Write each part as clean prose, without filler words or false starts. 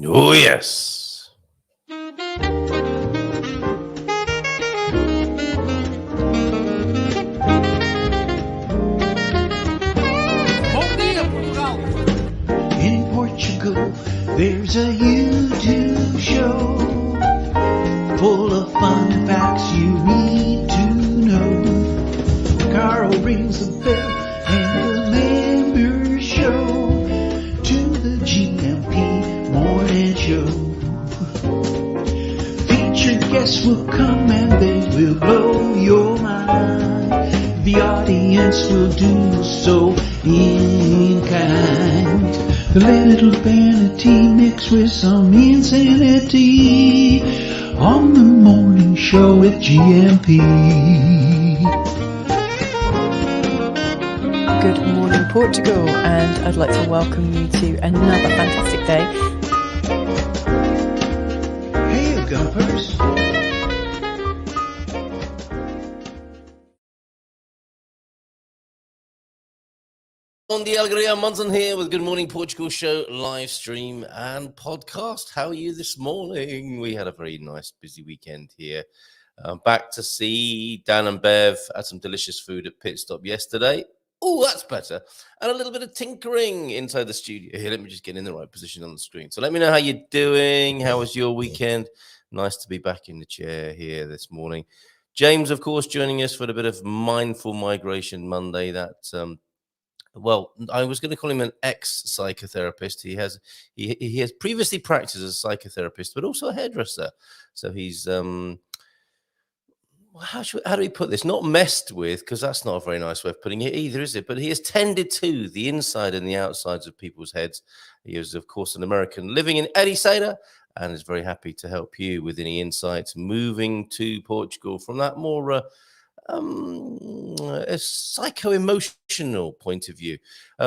Oh, yes. Bom dia, Portugal! In Portugal, there's a YouTube show full of fun facts you need to know. Carl rings the bell and the members show to the GMP morning show. Featured guests will come and they will blow your mind. The audience will do so in kind. A little vanity mixed with some insanity on the morning show with GMP. Good morning, Portugal, and I'd like to welcome you to another fantastic day. Hey, Gumpers. Monday Carl Munson here with Good Morning Portugal show, live stream and podcast. How are you this morning? We had a very nice, busy weekend here. Back to see Dan and Bev. Had some delicious food at Pit Stop yesterday. Oh, that's better. And a little bit of tinkering inside the studio. Here, let me just get in the right position on the screen. So let me know how you're doing. How was your weekend? Nice to be back in the chair here this morning. James, of course, joining us for a bit of Mindful Migration Monday. That well, I was going to call him an ex-psychotherapist. He has previously practiced as a psychotherapist, but also a hairdresser. So he's how do we put this? Not messed with, because that's not a very nice way of putting it either, is it? But he has tended to the inside and the outsides of people's heads. He is, of course, an American living in Ericeira and is very happy to help you with any insights moving to Portugal from that more a psycho-emotional point of view.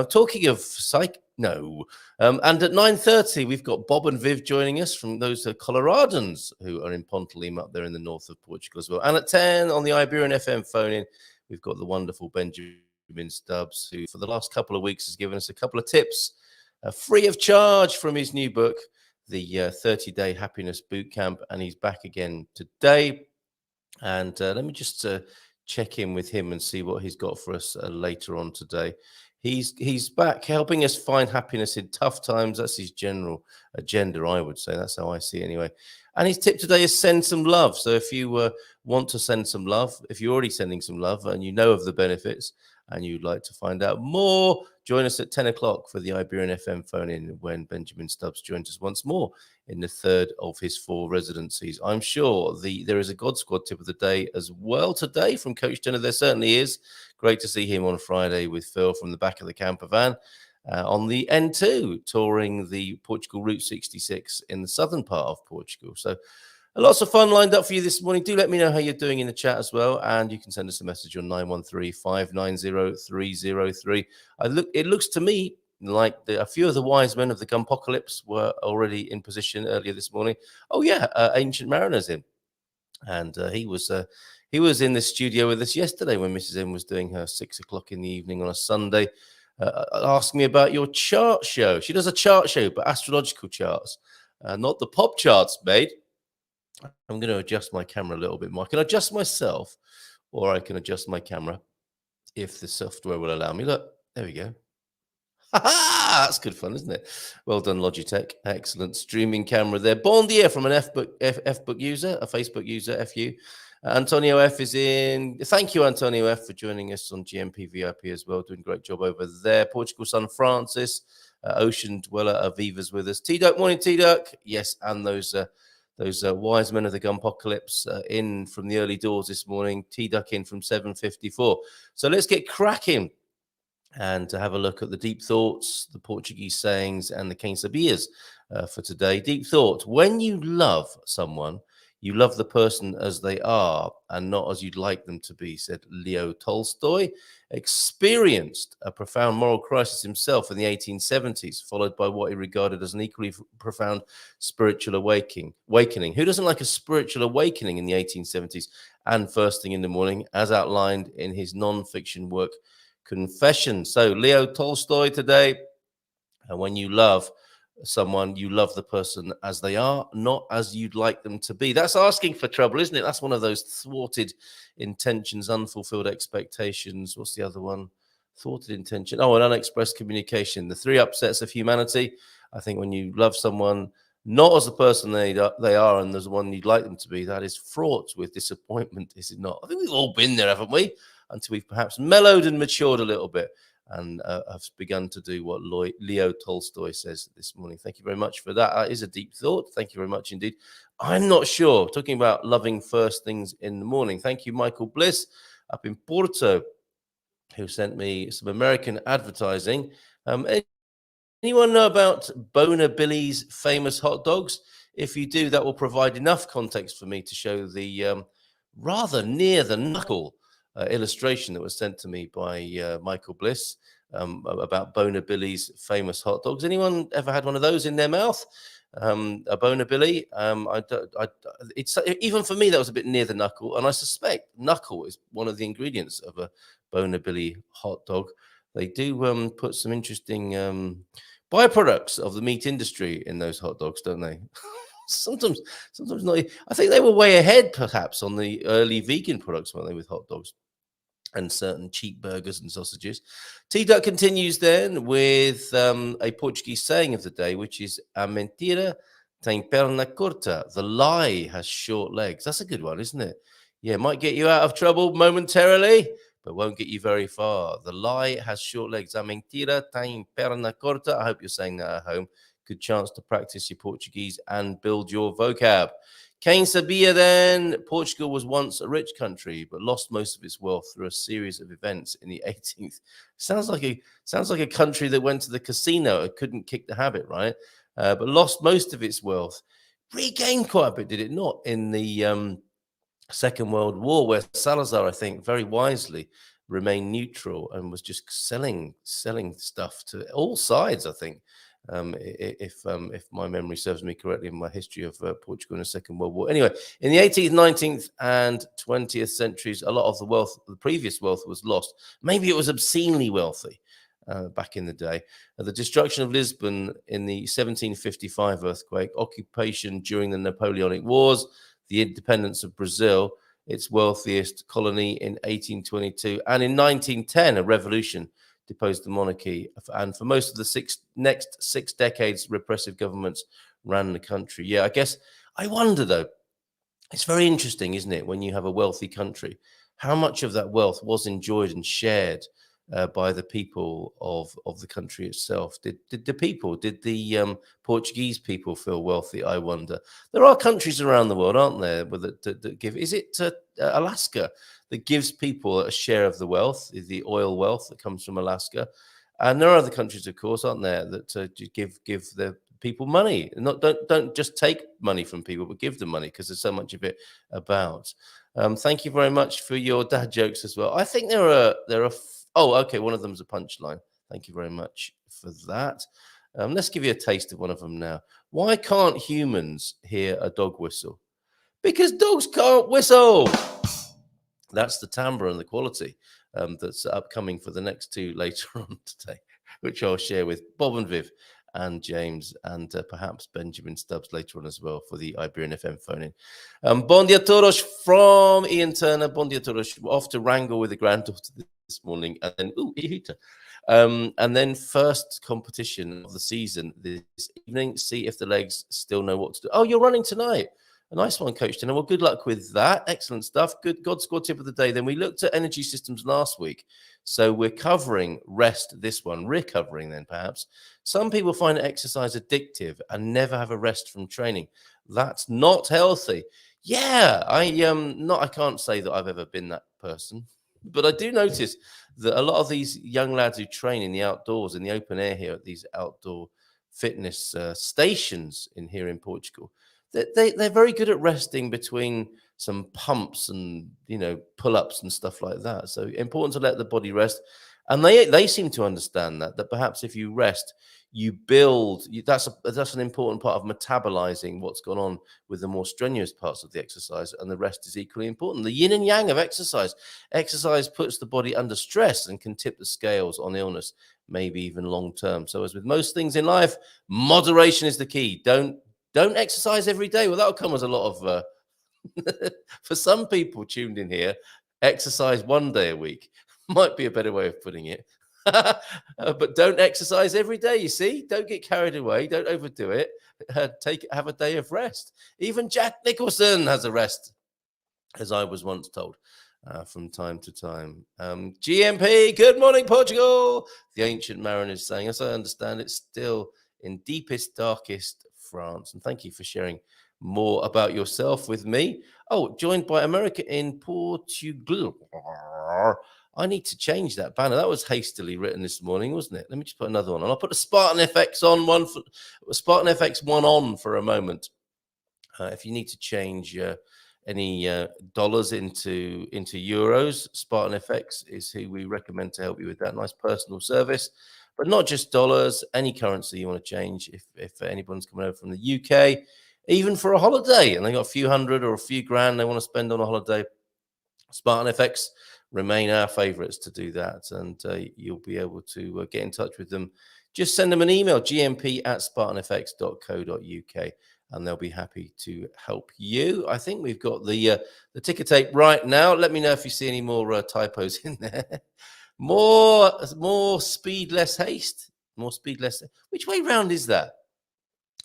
Talking of and at 9:30 we've got Bob and Viv joining us from those Coloradans who are in Pontalim up there in the north of Portugal as well. And at 10 on the Iberian FM phone in, we've got the wonderful Benjamin Stubbs, who for the last couple of weeks has given us a couple of tips free of charge from his new book, the 30-Day Happiness Boot Camp, and he's back again today. And let me just check in with him and see what he's got for us later on today. He's back helping us find happiness in tough times. That's his general agenda, I would say. That's how I see it anyway. And his tip today is send some love. So if you want to send some love, if you're already sending some love and you know of the benefits and you'd like to find out more, join us at 10 o'clock for the Iberian FM phone-in when Benjamin Stubbs joins us once more in the third of his 4 residencies. I'm sure there is a God Squad tip of the day as well today from Coach Jenner. There certainly is. Great to see him on Friday with Phil from the back of the camper van on the N2, touring the Portugal Route 66 in the southern part of Portugal. So lots of fun lined up for you this morning. Do let me know how you're doing in the chat as well. And you can send us a message on 913-590-303. It looks to me like a few of the wise men of the Gumpocalypse were already in position earlier this morning. Oh, yeah, Ancient Mariner's in. And he was in the studio with us yesterday when Mrs. M was doing her 6 o'clock in the evening on a Sunday, asking me about your chart show. She does a chart show, but astrological charts, not the pop charts, mate. I'm going to adjust my camera a little bit more. I can adjust myself, or I can adjust my camera if the software will allow me. Look, there we go. That's good fun, isn't it? Well done, Logitech. Excellent streaming camera there. Bon dia from an F-book user, a Facebook user, FU. Antonio F is in. Thank you, Antonio F, for joining us on GMP VIP as well. Doing a great job over there. Portugal Son Francis, Ocean Dweller Aviva's with us. T-Duck, morning, T-Duck. Yes, and those wise men of the Gumpocalypse in from the early doors this morning. T-Duck in from 7:54. So let's get cracking and to have a look at the deep thoughts, the Portuguese sayings, and the Quem Sabias for today. Deep thought: when you love someone, you love the person as they are and not as you'd like them to be, said Leo Tolstoy. Experienced a profound moral crisis himself in the 1870s, followed by what he regarded as an equally profound spiritual awakening. Who doesn't like a spiritual awakening in the 1870s and first thing in the morning, as outlined in his non-fiction work, Confession? So Leo Tolstoy today, and when you love, someone, you love the person as they are, not as you'd like them to be. That's asking for trouble, isn't it? That's one of those thwarted intentions, unfulfilled expectations. What's the other one? Thwarted intention. Oh, and unexpressed communication. The three upsets of humanity. I think when you love someone not as the person they are and there's the one you'd like them to be, that is fraught with disappointment, is it not? I think we've all been there, haven't we? Until we've perhaps mellowed and matured a little bit and have begun to do what Leo Tolstoy says this morning. Thank you very much for that. That is a deep thought. Thank you very much indeed. I'm not sure. Talking about loving first things in the morning. Thank you, Michael Bliss, up in Porto, who sent me some American advertising. Anyone know about Boner Billy's famous hot dogs? If you do, that will provide enough context for me to show the rather near the knuckle illustration that was sent to me by Michael Bliss about Boner Billy's famous hot dogs. Anyone ever had one of those in their mouth? A Boner Billy? It's even for me that was a bit near the knuckle, and I suspect knuckle is one of the ingredients of a Boner Billy hot dog. They do put some interesting byproducts of the meat industry in those hot dogs, don't they? sometimes not. I think they were way ahead, perhaps, on the early vegan products, weren't they, with hot dogs and certain cheap burgers and sausages. T-Duck continues then with a Portuguese saying of the day, which is "A mentira tem perna curta." The lie has short legs. That's a good one, isn't it? Yeah, might get you out of trouble momentarily, but won't get you very far. The lie has short legs. A mentira tem perna curta. I hope you're saying that at home. Good chance to practice your Portuguese and build your vocab. Quem sabia then? Portugal was once a rich country, but lost most of its wealth through a series of events in the 18th. Sounds like a country that went to the casino and couldn't kick the habit, right? But lost most of its wealth. Regained quite a bit, did it not? In the Second World War, where Salazar, I think, very wisely remained neutral and was just selling stuff to all sides, I think. If my memory serves me correctly in my history of Portugal in the Second World War. Anyway, in the 18th, 19th, and 20th centuries, a lot of the wealth, the previous wealth, was lost. Maybe it was obscenely wealthy back in the day. The destruction of Lisbon in the 1755 earthquake, occupation during the Napoleonic Wars, the independence of Brazil, its wealthiest colony in 1822, and in 1910, a revolution deposed the monarchy, and for most of the next six decades, repressive governments ran the country. Yeah, I wonder though, it's very interesting, isn't it, when you have a wealthy country, how much of that wealth was enjoyed and shared by the people of the country itself? Did the Portuguese people feel wealthy? I wonder. There are countries around the world, aren't there, that give? Is it Alaska that gives people a share of the wealth, the oil wealth that comes from Alaska? And there are other countries, of course, aren't there, that give the people money. Don't just take money from people, but give them money, because there's so much of it about. Thank you very much for your dad jokes as well. I think there are. Oh, okay. One of them's a punchline. Thank you very much for that. Let's give you a taste of one of them now. Why can't humans hear a dog whistle? Because dogs can't whistle. That's the timbre and the quality that's upcoming for the next two later on today, which I'll share with Bob and Viv and James and perhaps Benjamin Stubbs later on as well for the Iberian FM phone-in. Bon dia todos from Ian Turner. Bon dia todos. Off to wrangle with the granddaughter this morning, and then first competition of the season this evening. See if the legs still know what to do. Oh, you're running tonight. A nice one, Coach Dinner. Well, good luck with that. Excellent stuff. Good God score tip of the day. Then we looked at energy systems last week. So we're covering rest this one. Recovering then, perhaps. Some people find exercise addictive and never have a rest from training. That's not healthy. Yeah, I can't say that I've ever been that person. But I do notice that a lot of these young lads who train in the outdoors, in the open air here at these outdoor fitness stations here in Portugal, they're very good at resting between some pumps and pull-ups and stuff like that. So important to let the body rest, and they seem to understand that perhaps if you rest, you build. That's an important part of metabolizing what's gone on with the more strenuous parts of the exercise, and the rest is equally important. The yin and yang of exercise. Exercise puts the body under stress and can tip the scales on illness. maybe even long term. So as with most things in life, moderation is the key. Don't exercise every day. Well, that'll come as a lot of for some people tuned in here, exercise 1 day a week might be a better way of putting it. But don't exercise every day. You see, don't get carried away. Don't overdo it. Have a day of rest. Even Jack Nicholson has a rest, as I was once told. From time to time. GMP, Good Morning Portugal. The ancient mariner is saying, as I understand it, still in deepest, darkest France. And thank you for sharing more about yourself with me. Oh, joined by America in Portugal. I need to change that banner. That was hastily written this morning, wasn't it? Let me just put another one on. I'll put the Spartan FX Spartan FX one on for a moment. If you need to change any dollars into euros, Spartan FX is who we recommend to help you with that. Nice personal service, but not just dollars, any currency you want to change. If anyone's coming over from the UK, even for a holiday, and they got a few hundred or a few grand they want to spend on a holiday, Spartan FX remain our favorites to do that. And you'll be able to get in touch with them. Just send them an email, gmp@spartanfx.co.uk. and they'll be happy to help you. I think we've got the ticker tape right now. Let me know if you see any more typos in there. More speed, less haste. More speed, less. Which way round is that?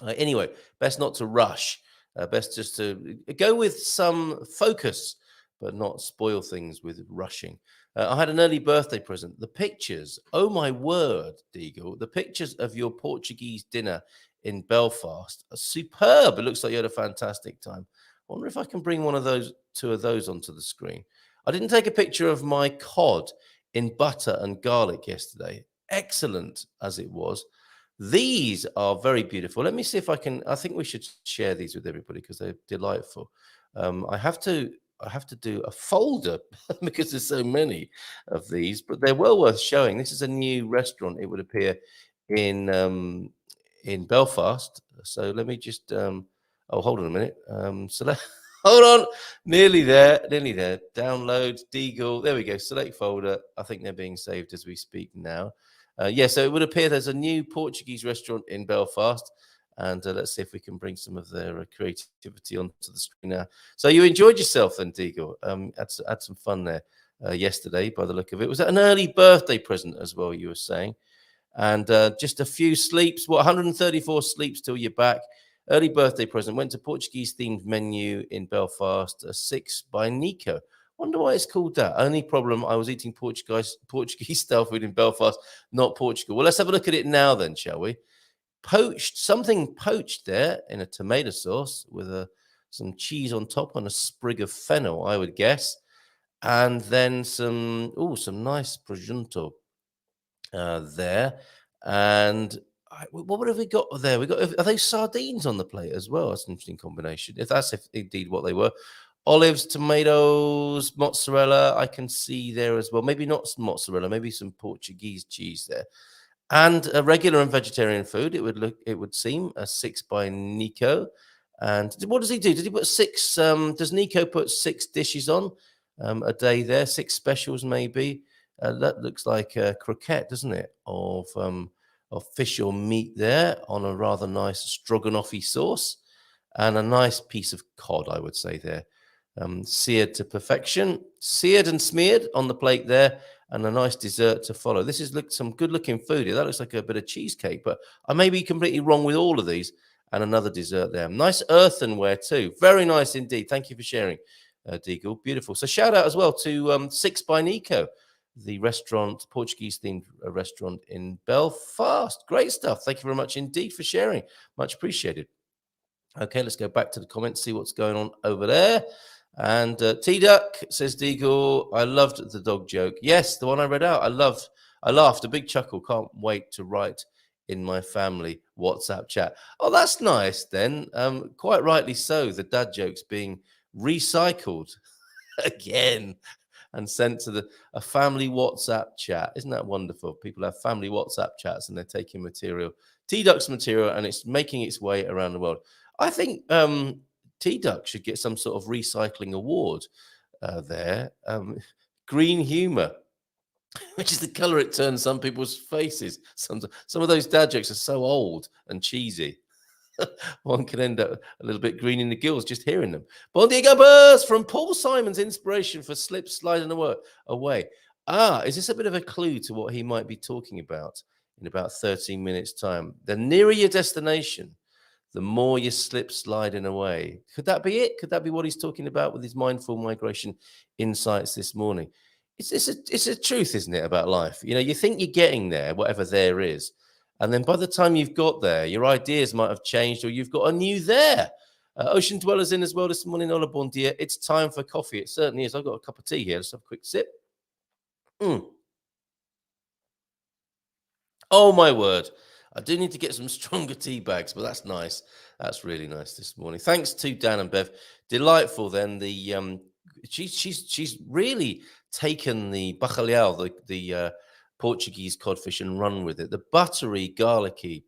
Anyway, best not to rush. Best just to go with some focus, but not spoil things with rushing. I had an early birthday present. The pictures, oh my word, Deagle, the pictures of your Portuguese dinner in Belfast are superb. It looks like you had a fantastic time. I wonder if I can bring two of those onto the screen. I didn't take a picture of my cod in butter and garlic yesterday. Excellent as it was. These are very beautiful. Let me see if I can. I think we should share these with everybody because they're delightful. I have to do a folder because there's so many of these, but they're well worth showing. This is a new restaurant. It would appear in Belfast. So let me just hold on a minute. Hold on, nearly there. Download Deagle. There we go. Select folder. I think they're being saved as we speak now. So it would appear there's a new Portuguese restaurant in Belfast. And let's see if we can bring some of their creativity onto the screen now. So you enjoyed yourself then, Deagle. Had some fun there yesterday by the look of it. Was that an early birthday present as well, you were saying? And just a few sleeps. 134 sleeps till you're back. Early birthday present. Went to Portuguese-themed menu in Belfast. 6 by Nico. Wonder why it's called that. Only problem, I was eating Portuguese style food in Belfast, not Portugal. Well, let's have a look at it now then, shall we? Something poached there in a tomato sauce with some cheese on top and a sprig of fennel, I would guess. And then some nice prosciutto there. And what have we got there? Are they sardines on the plate as well? That's an interesting combination. If that's indeed what they were. Olives, tomatoes, mozzarella, I can see there as well. Maybe not some mozzarella, maybe some Portuguese cheese there. And a regular and vegetarian food, it would seem, a 6 by Nico. And what does he do? Did he put 6? Does Nico put 6 dishes on a day there? 6 specials maybe. That looks like a croquette, doesn't it? Of fish or meat there on a rather nice stroganoff-y sauce, and a nice piece of cod, I would say there. Seared to perfection, seared and smeared on the plate there, and a nice dessert to follow. This is some good-looking food here. That looks like a bit of cheesecake, but I may be completely wrong with all of these. And another dessert there. Nice earthenware too. Very nice indeed. Thank you for sharing, Deagle. Beautiful. So shout out as well to 6 by Nico, the restaurant, Portuguese-themed restaurant in Belfast. Great stuff. Thank you very much indeed for sharing. Much appreciated. Okay, let's go back to the comments, see what's going on over there. And T-Duck says, Deagle, I loved the dog joke. Yes, the one I read out. I laughed, a big chuckle. Can't wait to write in my family WhatsApp chat. Oh, that's nice then. Quite rightly so. The dad jokes being recycled again and sent to a family WhatsApp chat. Isn't that wonderful? People have family WhatsApp chats and they're taking material, T-Duck's material, and it's making its way around the world. I think T-Duck should get some sort of recycling award there. Green humor. which is the colour it turns some people's faces. Some of those dad jokes are so old and cheesy. One can end up a little bit green in the gills just hearing them. Bon dia, Gubbers, from Paul Simon's inspiration for slip sliding away. Is this a bit of a clue to what he might be talking about in about 13 minutes' time? The nearer your destination, the more you slip sliding away. Could that be it? Could that be what he's talking about with his mindful migration insights this morning? It's a truth, isn't it, about life? You know, you think you're getting there, whatever there is. And then by the time you've got there, your ideas might have changed or you've got a new there. Ocean Dwellers in as well this morning. Hola, bon dia. It's time for coffee. It certainly is. I've got a cup of tea here. Let's have a quick sip. Oh, my word. I do need to get some stronger tea bags, but that's nice. That's really nice this morning. Thanks to Dan and Bev. Delightful then. She's really taken the bacalhau, the Portuguese codfish, and run with it. The buttery, garlicky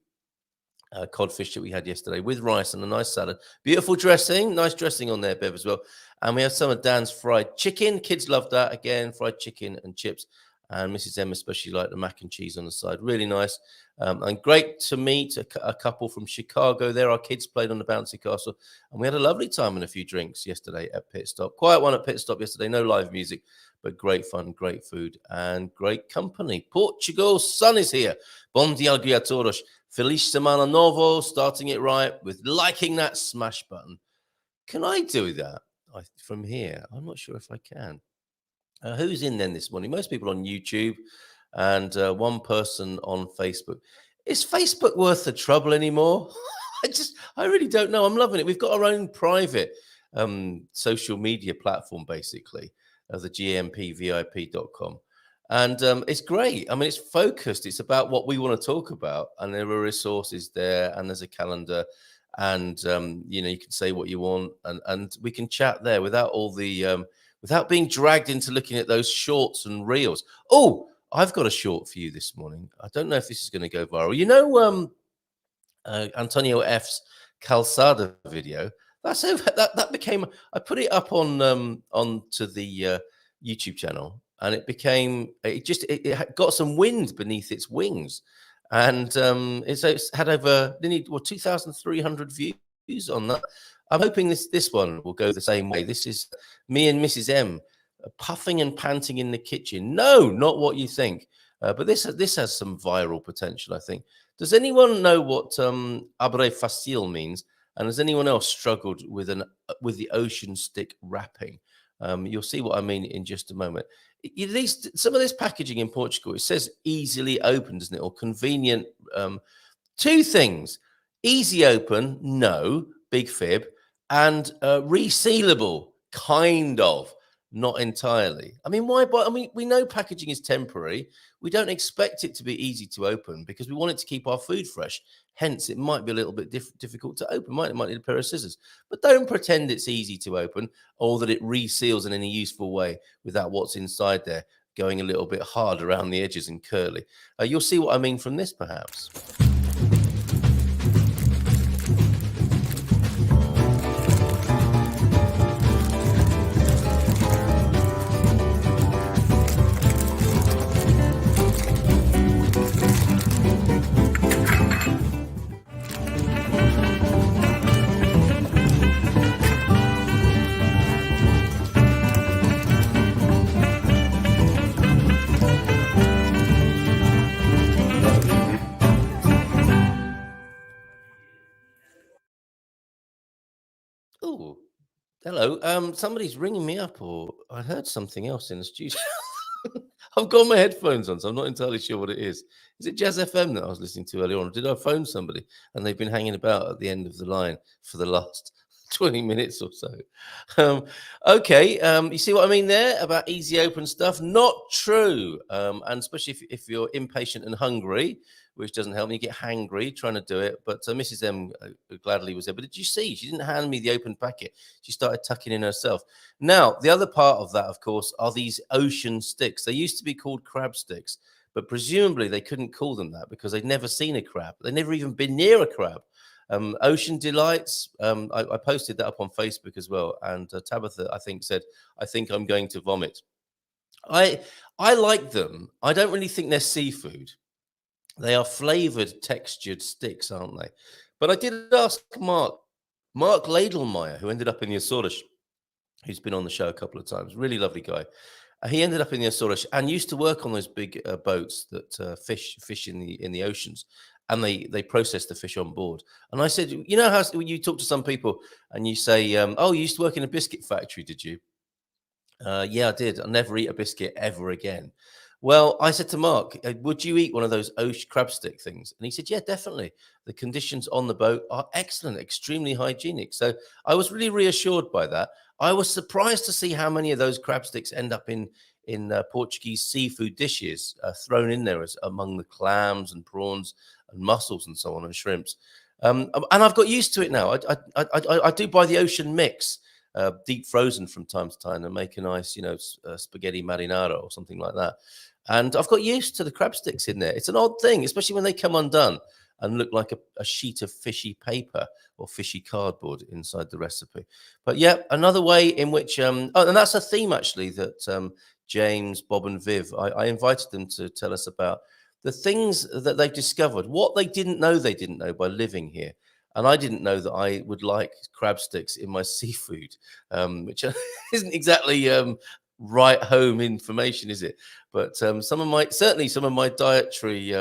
codfish that we had yesterday with rice and a nice salad. Beautiful dressing. Nice dressing on there, Bev, as well. And we had some of Dan's fried chicken. Kids love that. Again, fried chicken and chips. And Mrs. M especially liked the mac and cheese on the side. Really nice. And great to meet a couple from Chicago there. Our kids played on the bouncy castle. And we had a lovely time and a few drinks yesterday at Pit Stop. Quiet one at Pit Stop yesterday. No live music, but great fun, great food, and great company. Portugal's sun is here. Bom dia a todos. Feliz Semana Novo. Starting it right with liking that smash button. Can I do that from here? I'm not sure if I can. Who's in then this morning? Most people on YouTube and one person on Facebook. Is Facebook worth the trouble anymore? I really don't know. I'm loving it. We've got our own private social media platform, basically, the gmpvip.com. And it's great. I mean, it's focused. It's about what we want to talk about. And there are resources there and there's a calendar. And, you know, you can say what you want and we can chat there without all the... without being dragged into looking at those shorts and reels. Oh, I've got a short for you this morning. I don't know if this is going to go viral. You know, Antonio F's Calzada video. That became. I put it up onto the YouTube channel, and it became. It got some wind beneath its wings, and it's had over 2,300 views on that. I'm hoping this one will go the same way. This is me and Mrs. M puffing and panting in the kitchen. No, not what you think. But this has some viral potential, I think. Does anyone know what abre facil means? And has anyone else struggled with the ocean stick wrapping? You'll see what I mean in just a moment. Some of this packaging in Portugal, it says easily open, doesn't it? Or convenient. Two things. Easy open, no, big fib. And resealable, kind of, not entirely. I mean, why? But I mean, we know packaging is temporary. We don't expect it to be easy to open because we want it to keep our food fresh. Hence, it might be a little bit difficult to open. It might need a pair of scissors. But don't pretend it's easy to open or that it reseals in any useful way without what's inside there going a little bit hard around the edges and curly. You'll see what I mean from this, perhaps. Oh, hello. Somebody's ringing me up, or I heard something else in the studio. I've got my headphones on, so I'm not entirely sure what it is. Is it Jazz FM that I was listening to earlier on? Or did I phone somebody and they've been hanging about at the end of the line for the last 20 minutes or so? Okay. You see what I mean there about easy open stuff? Not true. And especially if you're impatient and hungry, which doesn't help me, you get hangry trying to do it. But Mrs. M gladly was there. But did you see? She didn't hand me the open packet. She started tucking in herself. Now, the other part of that, of course, are these ocean sticks. They used to be called crab sticks, but presumably they couldn't call them that because they'd never seen a crab. They'd never even been near a crab. Ocean Delights, I posted that up on Facebook as well. And Tabitha, I think, said, I think I'm going to vomit. I I like them. I don't really think they're seafood. They are flavored, textured sticks, aren't they? But I did ask Mark Ladelmeyer, who ended up in the Azores, who's been on the show a couple of times. Really lovely guy. He ended up in the Azores and used to work on those big boats that fish in the oceans, and they process the fish on board. And I said, you know how when you talk to some people and you say, "Oh, you used to work in a biscuit factory, did you?" Yeah, I did. I'll never eat a biscuit ever again. Well, I said to Mark, would you eat one of those ocean crab stick things? And he said, yeah, definitely. The conditions on the boat are excellent, extremely hygienic. So I was really reassured by that. I was surprised to see how many of those crab sticks end up in Portuguese seafood dishes, thrown in there as among the clams and prawns and mussels and so on and shrimps. And I've got used to it now. I do buy the ocean mix, deep frozen from time to time, and make a nice, spaghetti marinara or something like that. And I've got used to the crab sticks in there. It's an odd thing, especially when they come undone and look like a sheet of fishy paper or fishy cardboard inside the recipe. But yeah, another way in which, and that's a theme actually that James, Bob, and Viv, I invited them to tell us about the things that they've discovered, what they didn't know by living here. And I didn't know that I would like crab sticks in my seafood, which isn't exactly right home information, is it? But some of my dietary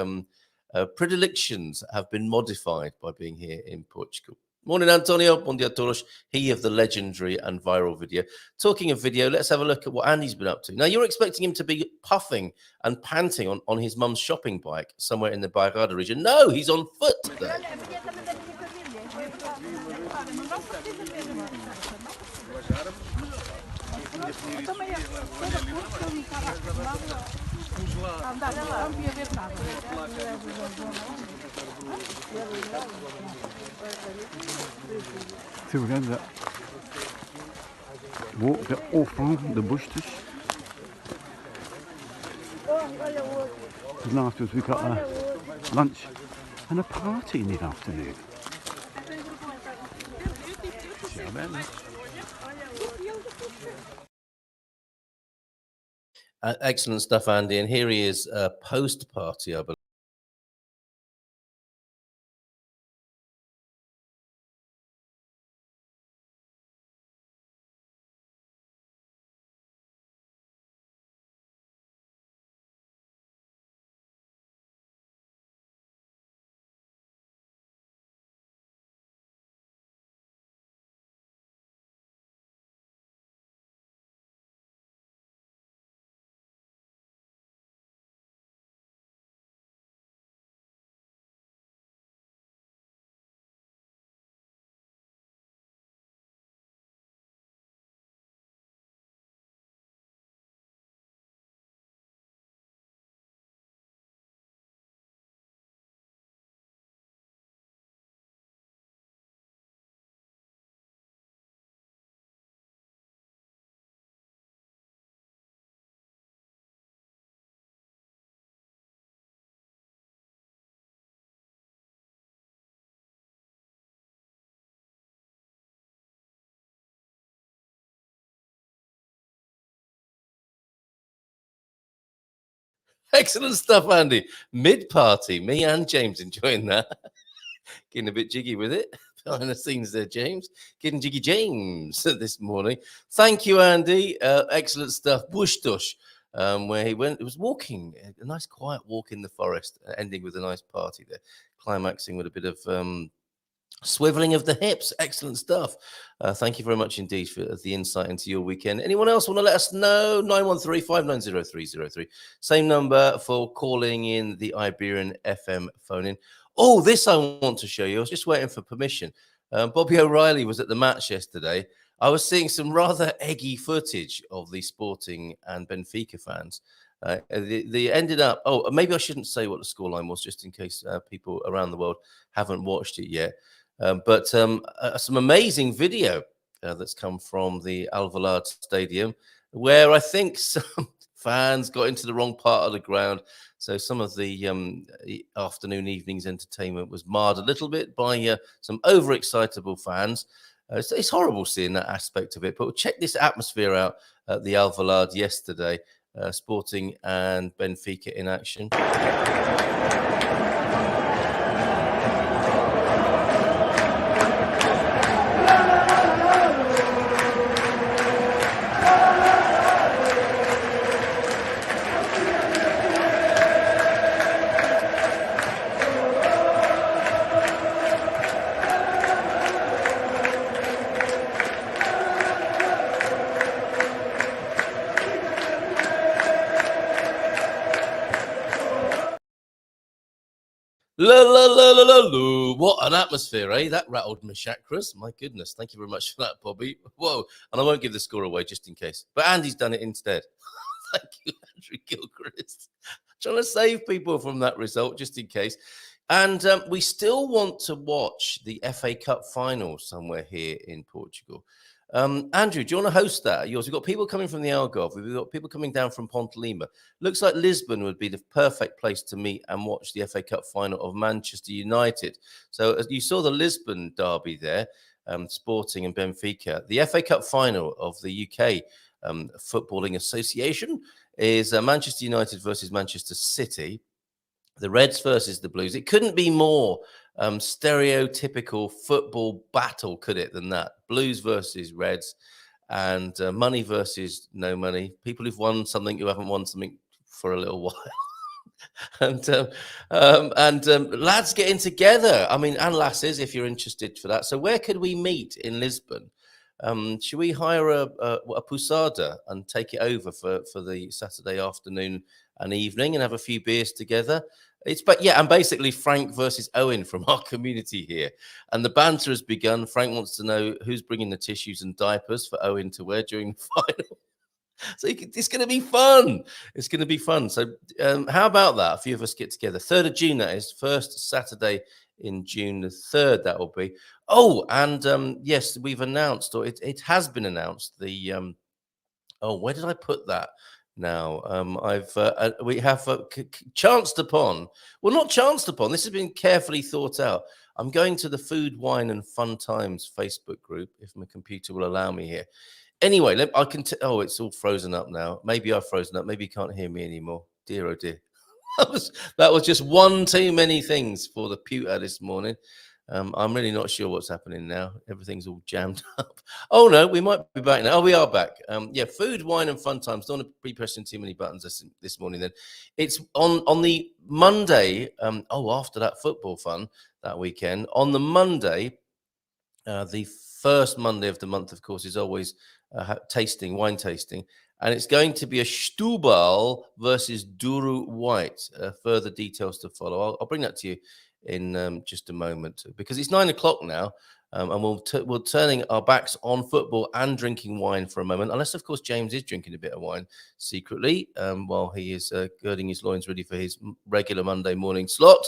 predilections have been modified by being here in Portugal. Morning, Antonio. Bom dia a todos. He of the legendary and viral video. Talking of video, let's have a look at what Andy's been up to. Now, you're expecting him to be puffing and panting on his mum's shopping bike somewhere in the Bairrada region. No, he's on foot today. So we're going to walk the enfant the bushes. And afterwards we've got a lunch and a party in the afternoon. Excellent stuff, Andy. And here he is, post-party, I believe. Excellent stuff, Andy. Mid-party, me and James enjoying that. Getting a bit jiggy with it. Behind the scenes there, James. Getting jiggy James this morning. Thank you, Andy. Excellent stuff. Bush Dush, where he went. It was walking, a nice quiet walk in the forest, ending with a nice party there, climaxing with a bit of swiveling of the hips. Excellent stuff. Thank you very much indeed for the insight into your weekend. Anyone else want to let us know? 913-590-303. Same number for calling in the Iberian FM phone in. Oh, this I want to show you. I was just waiting for permission. Bobby O'Reilly was at the match yesterday. I was seeing some rather eggy footage of the Sporting and Benfica fans. They ended up, oh, maybe I shouldn't say what the scoreline was, just in case people around the world haven't watched it yet. But some amazing video that's come from the Alvalade Stadium, where I think some fans got into the wrong part of the ground. So some of the afternoon, evening's entertainment was marred a little bit by some overexcitable fans. It's horrible seeing that aspect of it. But check this atmosphere out at the Alvalade yesterday. Sporting and Benfica in action. La, la, la, la, la, la. What an atmosphere, eh? That rattled my chakras. My goodness. Thank you very much for that, Bobby. Whoa. And I won't give the score away just in case. But Andy's done it instead. Thank you, Andrew Gilchrist. Trying to save people from that result just in case. And we still want to watch the FA Cup final somewhere here in Portugal. Andrew, do you want to host that? Yours? We've got people coming from the Algarve. We've got people coming down from Ponte Lima. Looks like Lisbon would be the perfect place to meet and watch the FA Cup final of Manchester United. So as you saw the Lisbon derby there, Sporting and Benfica. The FA Cup final of the UK Footballing Association is Manchester United versus Manchester City. The Reds versus the Blues. It couldn't be more stereotypical football battle, could it, than that? Blues versus Reds, and money versus no money. People who've won something who haven't won something for a little while. and lads getting together. I mean, and lasses, if you're interested for that. So where could we meet in Lisbon? Should we hire a pousada and take it over for the Saturday afternoon and evening and have a few beers together? And basically Frank versus Owen from our community here. And the banter has begun. Frank wants to know who's bringing the tissues and diapers for Owen to wear during the final. So it's going to be fun. It's going to be fun. So how about that? A few of us get together. 3rd of June, that is. First Saturday in June the 3rd, that will be. Oh, and yes, we've announced, or it has been announced, the where did I put that now? We have chanced upon, well, not chanced upon, this has been carefully thought out. I'm going to the Food, Wine and Fun Times Facebook group, if my computer will allow me here. Anyway, I can it's all frozen up now. Maybe I've frozen up. Maybe you can't hear me anymore. Dear, oh dear. That was just one too many things for the pewter this morning. I'm really not sure what's happening now. Everything's all jammed up. Oh, no, we might be back now. Oh, we are back. Food, wine and fun times. Don't want to be pressing too many buttons this morning then. It's on the Monday, after that football fun that weekend. On the Monday, the first Monday of the month, of course, is always wine tasting. And it's going to be a Stubal versus Duru White. Further details to follow. I'll bring that to you in just a moment, because it's 9 o'clock now, and we're turning our backs on football and drinking wine for a moment, unless, of course, James is drinking a bit of wine secretly while he is girding his loins ready for his regular Monday morning slot.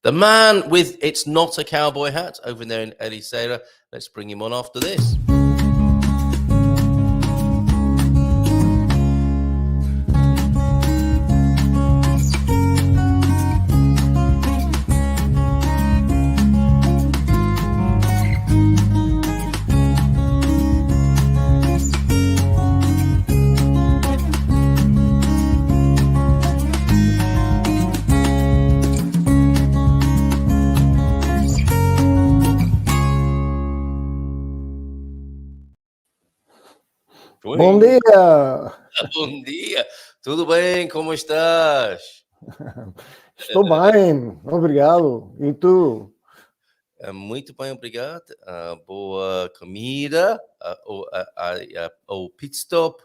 The man with It's Not a Cowboy hat over there in Ericeira. Let's bring him on after this. Bom dia! Bom dia! Tudo bem? Como estás? Estou bem, obrigado. E tu? Muito bem, obrigado. Boa comida, ou pit stop,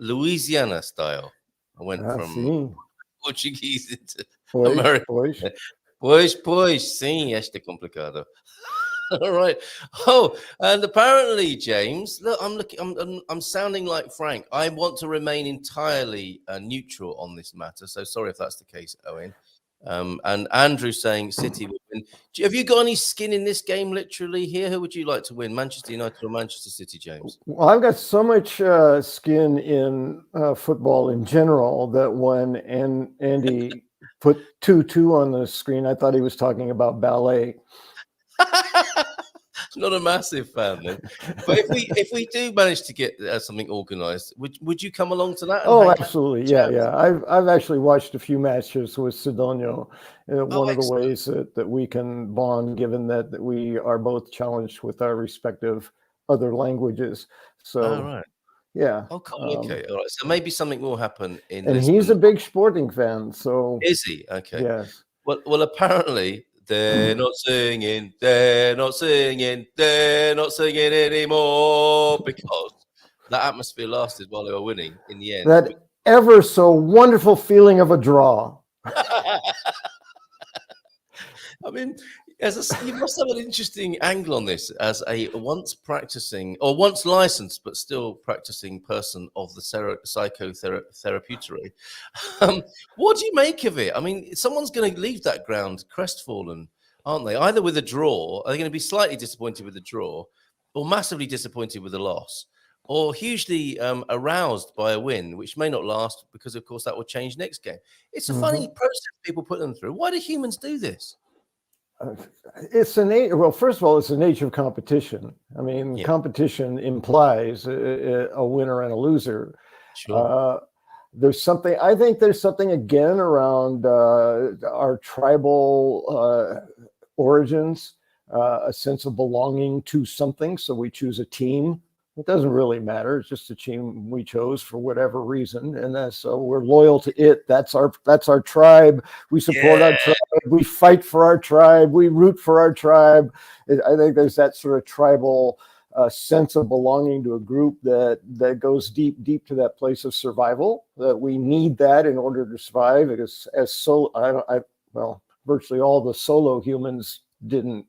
Louisiana style. I went from Sim. Portuguese into Pois, American. pois. Pois, sim, este é complicado. All right. Oh, and apparently, James, look, I'm sounding like Frank. I want to remain entirely neutral on this matter. So sorry if that's the case, Owen. And Andrew saying City will win. Have you got any skin in this game, literally, here? Who would you like to win, Manchester United or Manchester City, James? Well, I've got so much skin in football in general that when Andy put 2-2 on the screen, I thought he was talking about ballet. Not a massive fan then. But if we do manage to get something organised, would you come along to that? And Oh, hang out absolutely. and Yeah, chat? yeah. I've actually watched a few matches with Sidonio. Oh, One of the excellent. ways that we can bond, given that we are both challenged with our respective other languages. Oh, So, right. yeah. Oh, cool. Okay. All right. So maybe something will happen in And he's Lisbon. a big sporting fan. So, Is he? Okay. yes. Well, apparently they're not singing, they're not singing, they're not singing anymore because that atmosphere lasted while they were winning in the end. That ever so wonderful feeling of a draw. I mean, you must have an interesting angle on this as a once practicing or once licensed but still practicing person of the psychotherapeutic. What do you make of it? I mean, someone's going to leave that ground crestfallen, aren't they? Either with a draw, are they going to be slightly disappointed with the draw, or massively disappointed with the loss, or hugely aroused by a win, which may not last because, of course, that will change next game. It's a funny process people put them through. Why do humans do this? It's well, first of all, it's the nature of competition. I mean, Yeah. competition implies a winner and a loser. Sure. I think there's something again around our tribal origins, a sense of belonging to something. So we choose a team. It doesn't really matter. It's just a team we chose for whatever reason, and so we're loyal to it. That's our tribe. We support our tribe. We fight for our tribe. We root for our tribe. I think there's that sort of tribal sense of belonging to a group that goes deep to that place of survival. That we need that in order to survive. Because virtually all the solo humans didn't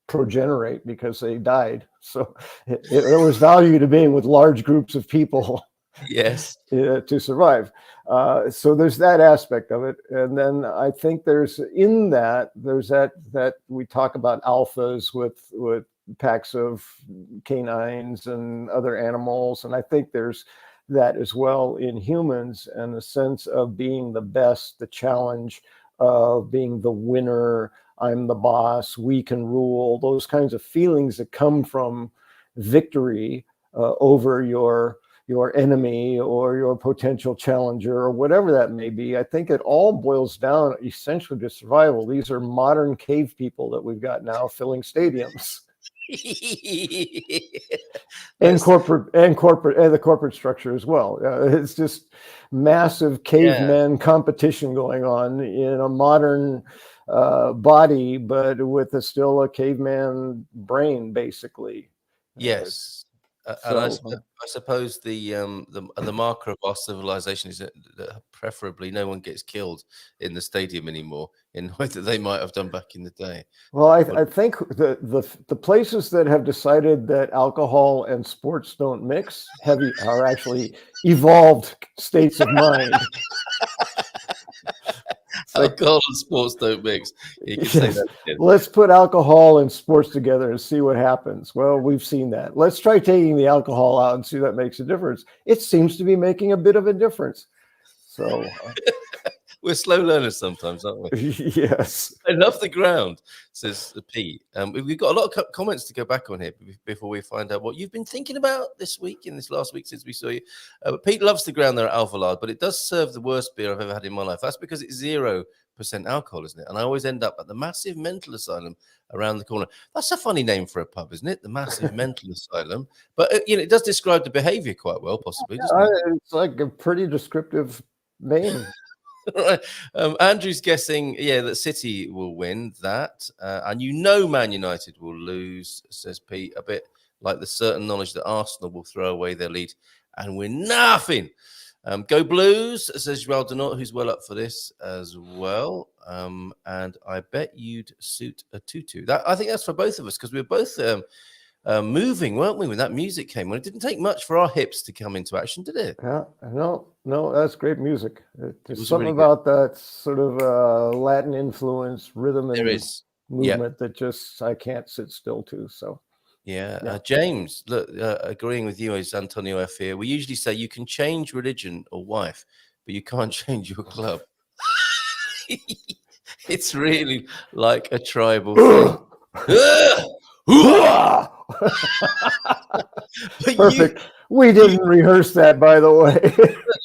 progenerate because they died. So there was value to being with large groups of people. Yes. To survive. So there's that aspect of it. And then I think there's that we talk about alphas with packs of canines and other animals. And I think there's that as well in humans, and the sense of being the best, the challenge of being the winner. I'm the boss, we can rule, those kinds of feelings that come from victory over your enemy or your potential challenger or whatever that may be. I think it all boils down essentially to survival. These are modern cave people that we've got now filling stadiums. And the corporate structure as well. It's just massive caveman competition going on in a modern body, but with still a caveman brain, basically. Yes. And I suppose the marker of our civilization is that preferably no one gets killed in the stadium anymore in the way that they might have done back in the day. Well, I think the places that have decided that alcohol and sports don't mix are actually evolved states of mind. Alcohol and sports don't mix. You can say that again. Let's put alcohol and sports together and see what happens. Well, we've seen that. Let's try taking the alcohol out and see if that makes a difference. It seems to be making a bit of a difference. So we're slow learners sometimes, aren't we? Yes. I love the ground, says Pete. We've got a lot of comments to go back on here before we find out what you've been thinking about this week, in this last week since we saw you. But Pete loves the ground there at Alvalade, but it does serve the worst beer I've ever had in my life. That's because it's 0% alcohol, isn't it? And I always end up at the Massive Mental Asylum around the corner. That's a funny name for a pub, isn't it? The Massive Mental Asylum. But it does describe the behavior quite well, possibly, doesn't it? It's like a pretty descriptive name. Right. Andrew's guessing, that City will win that. And Man United will lose, says Pete, a bit like the certain knowledge that Arsenal will throw away their lead and win nothing. Go Blues, says Joel Denot, who's well up for this as well. And I bet you'd suit a tutu. I think that's for both of us, because we were both moving, weren't we, when that music came on? It didn't take much for our hips to come into action, did it? Yeah, no, that's great music. There's something really about that sort of Latin influence, rhythm, and movement that just I can't sit still to. So, James, look, agreeing with you as Antonio F here. We usually say you can change religion or wife, but you can't change your club. It's really like a tribal thing. But Perfect. We didn't rehearse that, by the way.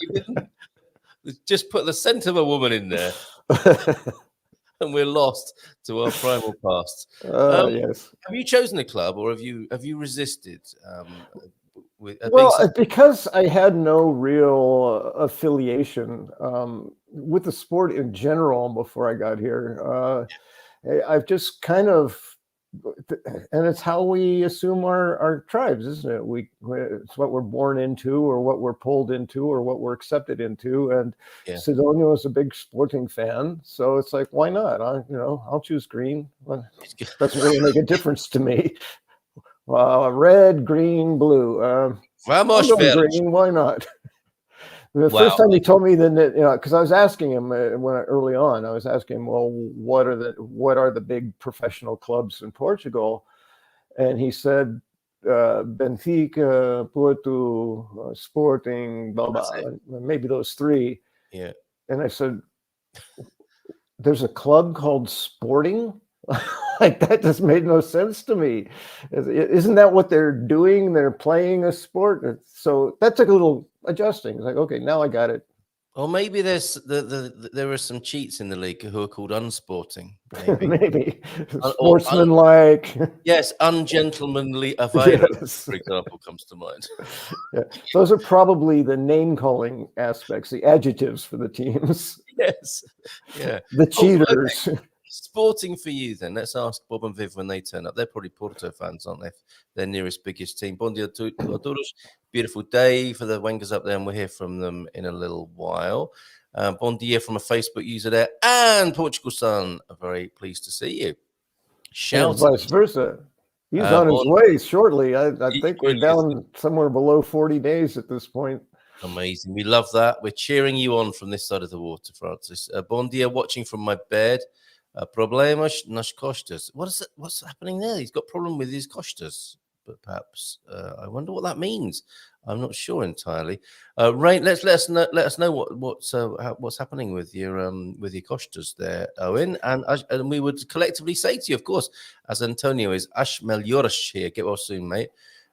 You didn't just put the scent of a woman in there, and we're lost to our primal past. Yes. Have you chosen a club, or have you resisted? Well, because I had no real affiliation with the sport in general before I got here, I've just kind of, and it's how we assume our tribes, isn't it? It's what we're born into, or what we're pulled into, or what we're accepted into. And Sidonia was a big sporting fan, so it's like, why not? I'll choose green. Well, doesn't really make a difference to me. Red, green, blue. Vamos, green. Why not? The first time he told me that, because I was asking him early on, I was asking him, well, what are the big professional clubs in Portugal? And he said, Benfica, Porto, Sporting, blah, blah, maybe those three. Yeah. And I said, there's a club called Sporting? Like, that just made no sense to me. Isn't that what they're doing? They're playing a sport. So that took a little adjusting. It's like, okay, now I got it. Or maybe there are some cheats in the league who are called unsporting. Maybe sportsmanlike. Yes, ungentlemanly available, Yes. for example, comes to mind. Yeah. Those are probably the name calling aspects, the adjectives for the teams. Yes. Yeah. The cheaters. Okay. Sporting for you then. Let's ask Bob and Viv when they turn up. They're probably Porto fans, aren't they? Their nearest biggest team. Bom dia a todos. Beautiful day for the Wangers up there, and we'll hear from them in a little while. Bom dia from a Facebook user there, and Portugal Sun. Very pleased to see you. And vice versa. He's on his way shortly. I think we're down somewhere below 40 days at this point. Amazing. We love that. We're cheering you on from this side of the water, Francis. Bom dia, watching from my bed. Problemas nas costas. What's happening there? He's got a problem with his costas, but perhaps I wonder what that means. I'm not sure entirely. Rain, let us know what's happening with your costas there, Owen. And we would collectively say to you, of course, as Antonio is, Ash melhoras here. Get well soon, mate.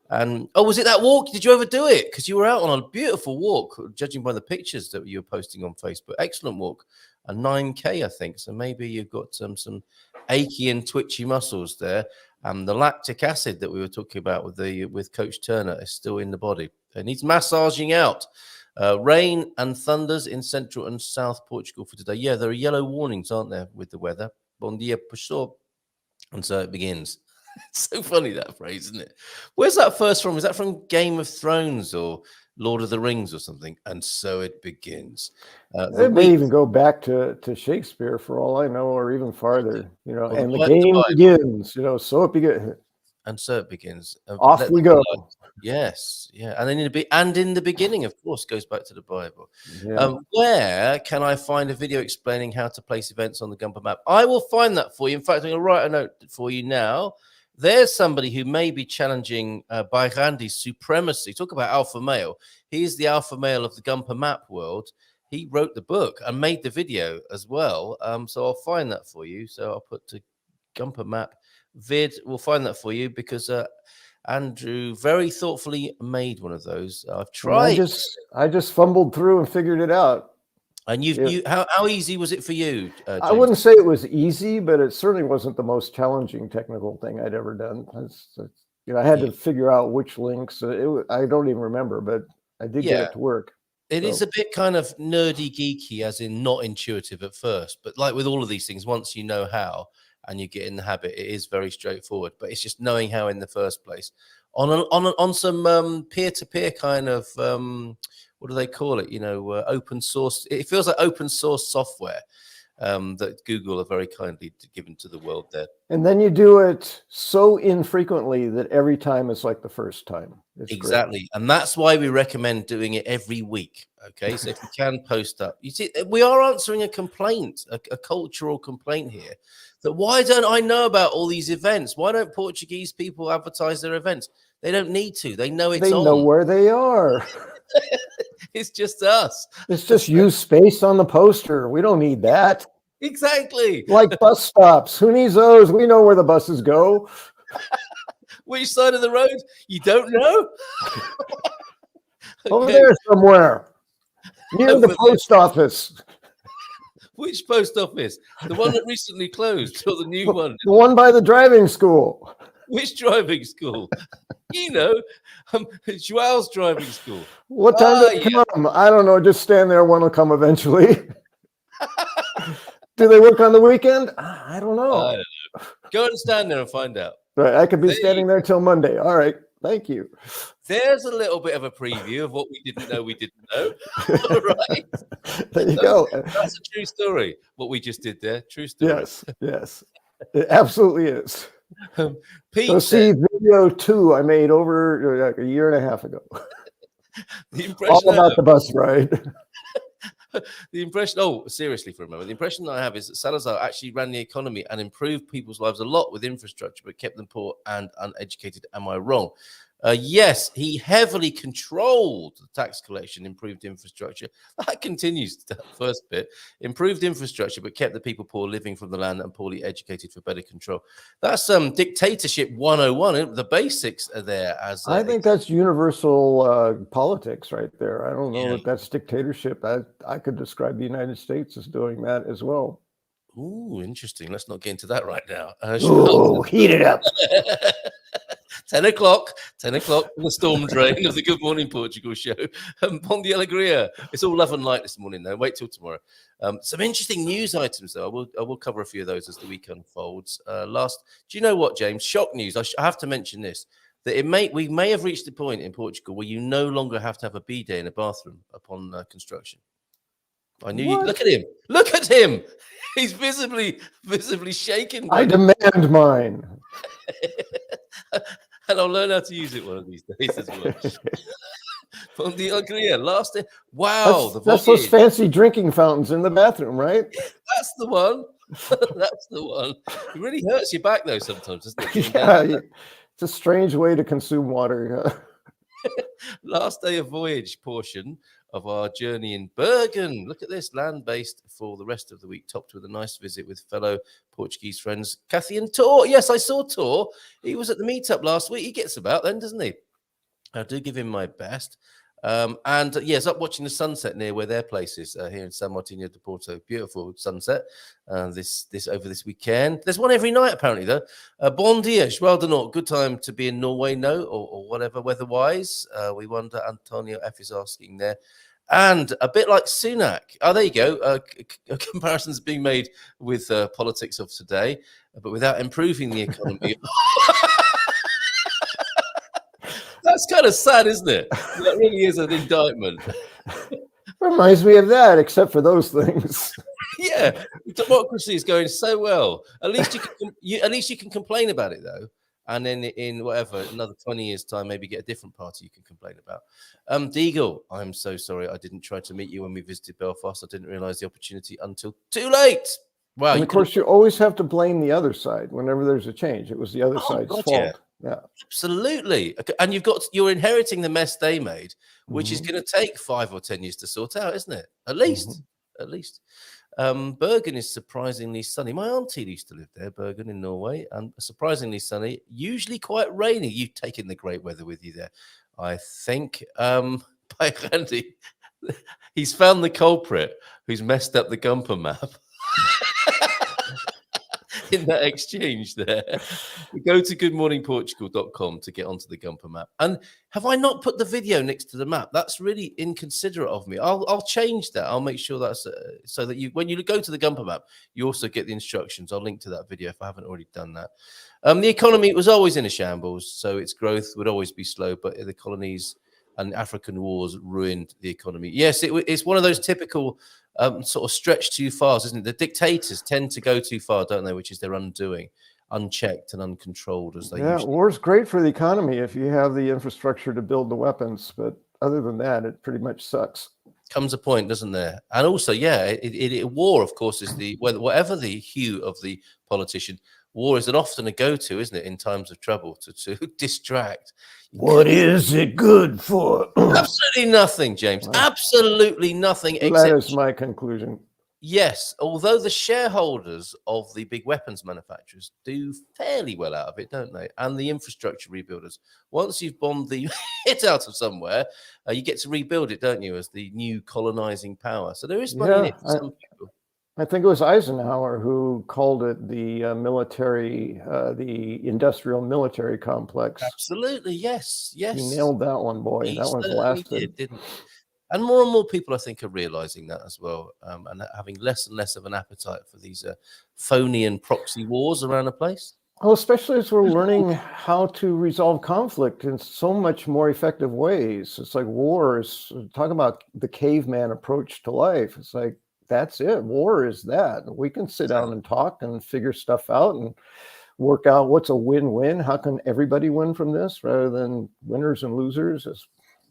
And was it that walk? Did you ever do it? Because you were out on a beautiful walk, judging by the pictures that you were posting on Facebook. Excellent walk. A 9K, I think. So maybe you've got some achy and twitchy muscles there. And the lactic acid that we were talking about with Coach Turner is still in the body. It needs massaging out. Rain and thunders in central and south Portugal for today. Yeah, there are yellow warnings, aren't there, with the weather? Bom dia, pessoal. And so it begins. It's so funny, that phrase, isn't it? Where's that first from? Is that from Game of Thrones or Lord of the Rings or something? And so it begins. It may even go back to Shakespeare, for all I know, or even farther. And the game begins. So it begins. And so it begins. Off we go. Yes, yeah, and then in the beginning, of course, goes back to the Bible. Yeah. Where can I find a video explaining how to place events on the Gumper map? I will find that for you. In fact, I'm going to write a note for you now. There's somebody who may be challenging Bairandi's supremacy. Talk about alpha male. He's the alpha male of the Gumper map world. He wrote the book and made the video as well. So I'll find that for you. So I'll put to Gumper map vid. We'll find that for you because Andrew very thoughtfully made one of those. I've tried. I just fumbled through and figured it out. And how easy was it for you? James? I wouldn't say it was easy, but it certainly wasn't the most challenging technical thing I'd ever done. I had to figure out which links. I don't even remember, but I did get it to work. It is a bit kind of nerdy, geeky, as in not intuitive at first. But like with all of these things, once you know how and you get in the habit, it is very straightforward. But it's just knowing how in the first place. On some peer-to-peer kind of what do they call it? Open source. It feels like open source software that Google are very kindly given to the world there. And then you do it so infrequently that every time it's like the first time. It's exactly. great. And that's why we recommend doing it every week. Okay. So if you can post up, you see, we are answering a complaint, a cultural complaint here. That why don't I know about all these events? Why don't Portuguese people advertise their events? They don't need to. They know it's on. They know where they are. It's just us. It's just use space on the poster. We don't need that. Exactly. Like bus stops. Who needs those? We know where the buses go. Which side of the road? You don't know? Over Okay. there somewhere, near Over the there. post office. Which post office? The one that recently closed or the new one? The one by the driving school. Which driving school? You know, Joao's driving school. What time do they yeah. come? I don't know. Just stand there. One will come eventually. Do they work on the weekend? I don't know. I don't know. Go and stand there and find out. Right, I could be There standing there till Monday. All right. Thank you. There's a little bit of a preview of what we didn't know we didn't know. Right. There you go. That's a true story. What we just did there. True story. Yes, yes. It absolutely is. Pete So see said, video 2 I made over a year and a half ago. the impression All I about have- the bus ride. the impression, oh, seriously for a moment, the impression that I have is that Salazar actually ran the economy and improved people's lives a lot with infrastructure, but kept them poor and uneducated. Am I wrong? Yes, he heavily controlled the tax collection, improved infrastructure. That continues, that first bit. Improved infrastructure, but kept the people poor, living from the land and poorly educated for better control. That's dictatorship 101. The basics are there. As I think that's universal politics right there. I don't know that that's dictatorship. I could describe the United States as doing that as well. Ooh, interesting. Let's not get into that right now. Oh, heat it up. 10 o'clock on the storm drain of the Good Morning Portugal show. Monday Alegria. It's all love and light this morning, though. Wait till tomorrow. Some interesting news items, though. I will cover a few of those as the week unfolds. Do you know what, James? Shock news. I have to mention this. That we may have reached a point in Portugal where you no longer have to have a bidet in a bathroom upon construction. I knew you. Look at him. Look at him. He's visibly shaken. I demand mine. And I'll learn how to use it one of these days as well. From the Alegria, last day. Wow, that's those fancy drinking fountains in the bathroom, right? That's the one. That's the one. It really hurts your back though sometimes, doesn't it? Yeah, it's a strange way to consume water. Last day of voyage portion of our journey in Bergen. Look at this, land-based for the rest of the week, topped with a nice visit with fellow Portuguese friends, Kathy and Tor. Yes, I saw Tor. He was at the meetup last week. He gets about then, doesn't he? I do give him my best. Yes, up watching the sunset near where their place is here in San Martino de Porto. Beautiful sunset. This over this weekend. There's one every night apparently though. Bon dia, well done. Good time to be in Norway, no, or whatever weather-wise. We wonder. Antonio F is asking there. And a bit like Sunak. Oh, there you go. Comparisons being made with politics of today, but without improving the economy. That's kind of sad, isn't it? That really is an indictment. Reminds me of that, except for those things. Yeah, democracy is going so well. At least you can complain about it though, and then in whatever another 20 years' time, maybe get a different party you can complain about. Deagle, I'm so sorry I didn't try to meet you when we visited Belfast. I didn't realise the opportunity until too late. Wow, And of course, you always have to blame the other side whenever there's a change. It was the other side's fault. Yeah, absolutely. And you're inheriting the mess they made, which is going to take 5 or 10 years to sort out, isn't it? At least. Bergen is surprisingly sunny. My auntie used to live there, Bergen in Norway, and surprisingly sunny, usually quite rainy. You've taken the great weather with you there, I think. By Randy, he's found the culprit who's messed up the Gumper map. In that exchange there, go to goodmorningportugal.com to get onto the Gumper map. And have I not put the video next to the map? That's really inconsiderate of me. I'll change that. I'll make sure that's so that when you go to the Gumper map, you also get the instructions. I'll link to that video if I haven't already done that. The economy was always in a shambles, so its growth would always be slow, but the colonies and African wars ruined the economy. Yes, it's one of those typical sort of stretch too far, isn't it? The dictators tend to go too far, don't they? Which is their undoing, unchecked and uncontrolled as they usually. War's great for the economy if you have the infrastructure to build the weapons, but other than that, it pretty much sucks. Comes a point, doesn't there? And also, war, of course, is whatever the hue of the politician. War is often a go-to, isn't it, in times of trouble to distract. What is it good for? Absolutely nothing, James. Absolutely nothing. That is my conclusion. Yes, although the shareholders of the big weapons manufacturers do fairly well out of it, don't they? And the infrastructure rebuilders. Once you've bombed the hit out of somewhere, you get to rebuild it, don't you, as the new colonizing power. So there is money in Yeah, it for some people. I think it was Eisenhower who called it the the industrial military complex. Absolutely, yes, yes. He nailed that one, boy. He That one's certainly lasted. did, didn't he? And more people, I think, are realizing that as well, and having less and less of an appetite for these phony and proxy wars around the place. Well, especially as we're learning how to resolve conflict in so much more effective ways. It's like wars. Talk about the caveman approach to life. It's like, that's it. War is that. We can sit down and talk and figure stuff out and work out what's a win-win. How can everybody win from this rather than winners and losers?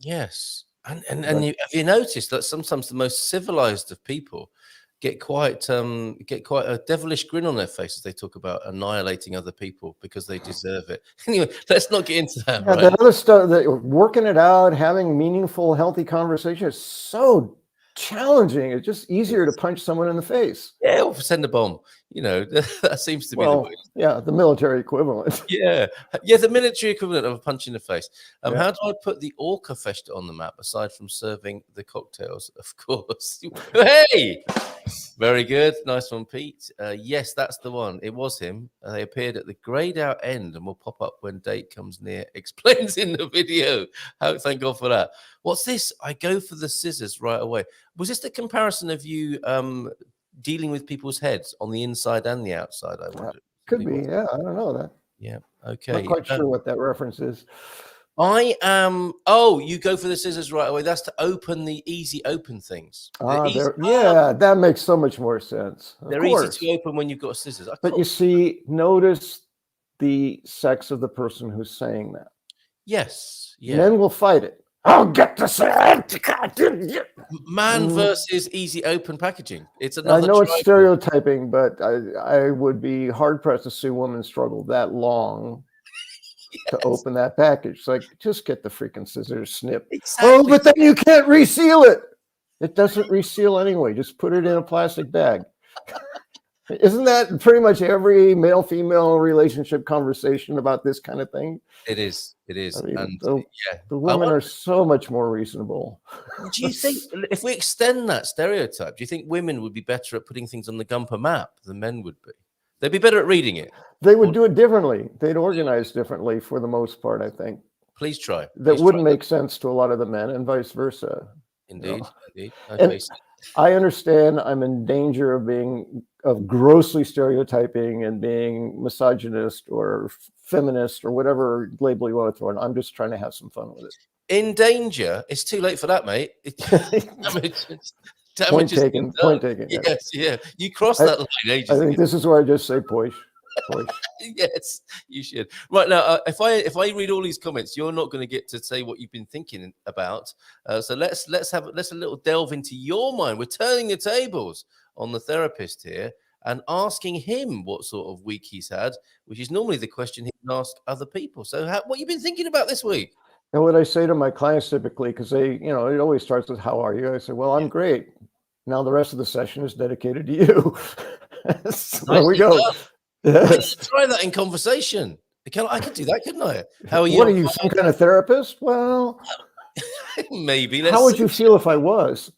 Yes. And have you noticed that sometimes the most civilized of people get quite a devilish grin on their face as they talk about annihilating other people because they deserve it. Anyway, let's not get into that. Yeah, right? that other stuff, that working it out, having meaningful, healthy conversation is so challenging. It's just easier to punch someone in the face. Yeah, or send a bomb. You know, that seems to be the way. Yeah, the military equivalent. Yeah, the military equivalent of a punch in the face. How do I put the Orca Festa on the map aside from serving the cocktails? Of course. Hey, very good, nice one, Pete. Yes, that's the one. It was him. They appeared at the grayed out end and will pop up when date comes near. Explains in the video. Thank God for that. What's this? I go for the scissors right away. Was this the comparison of you dealing with people's heads on the inside and the outside? I wonder. Could be, yeah. I don't know that. Yeah. Okay. Not quite sure what that reference is. I am. Oh, you go for the scissors right away. That's to open the easy open things. That makes so much more sense. They're easy to open when you've got scissors. But you see, notice the sex of the person who's saying that. Yes. Yeah. Men will fight it. I'll get to say it. Man versus easy open packaging. It's another. I know it's stereotyping, but I would be hard pressed to see a woman struggle that long to open that package. It's like, just get the freaking scissors, snip. Exactly. Oh, but then you can't reseal it. It doesn't reseal anyway. Just put it in a plastic bag. Isn't that pretty much every male-female relationship conversation about this kind of thing? It is. It is. I mean, And the women are so much more reasonable. Do you think if we extend that stereotype, do you think women would be better at putting things on the Gumper map than men would be? They'd be better at reading it. They would do it differently. They'd organize differently for the most part, I think. Please try. That wouldn't make sense to a lot of the men and vice versa. Indeed. You know? Indeed. I understand I'm in danger of grossly stereotyping and being misogynist or feminist or whatever label you want to throw in. I'm just trying to have some fun with it. In danger? It's too late for that, mate. Point taken. Yes, yeah. You crossed that line ages ago. I think this is where I just say poish. Yes, you should. Right now, if I read all these comments, you're not going to get to say what you've been thinking about. So let's a little delve into your mind. We're turning the tables on the therapist here and asking him what sort of week he's had, which is normally the question he can ask other people. So, what you been thinking about this week? And what I say to my clients typically, because it always starts with "How are you?" I say, "Well, I'm great." Now the rest of the session is dedicated to you. There we go. Yes. Try that in conversation. I could do that, couldn't I? How are you? What are you, some kind of therapist? Well, maybe. How would you feel if I was?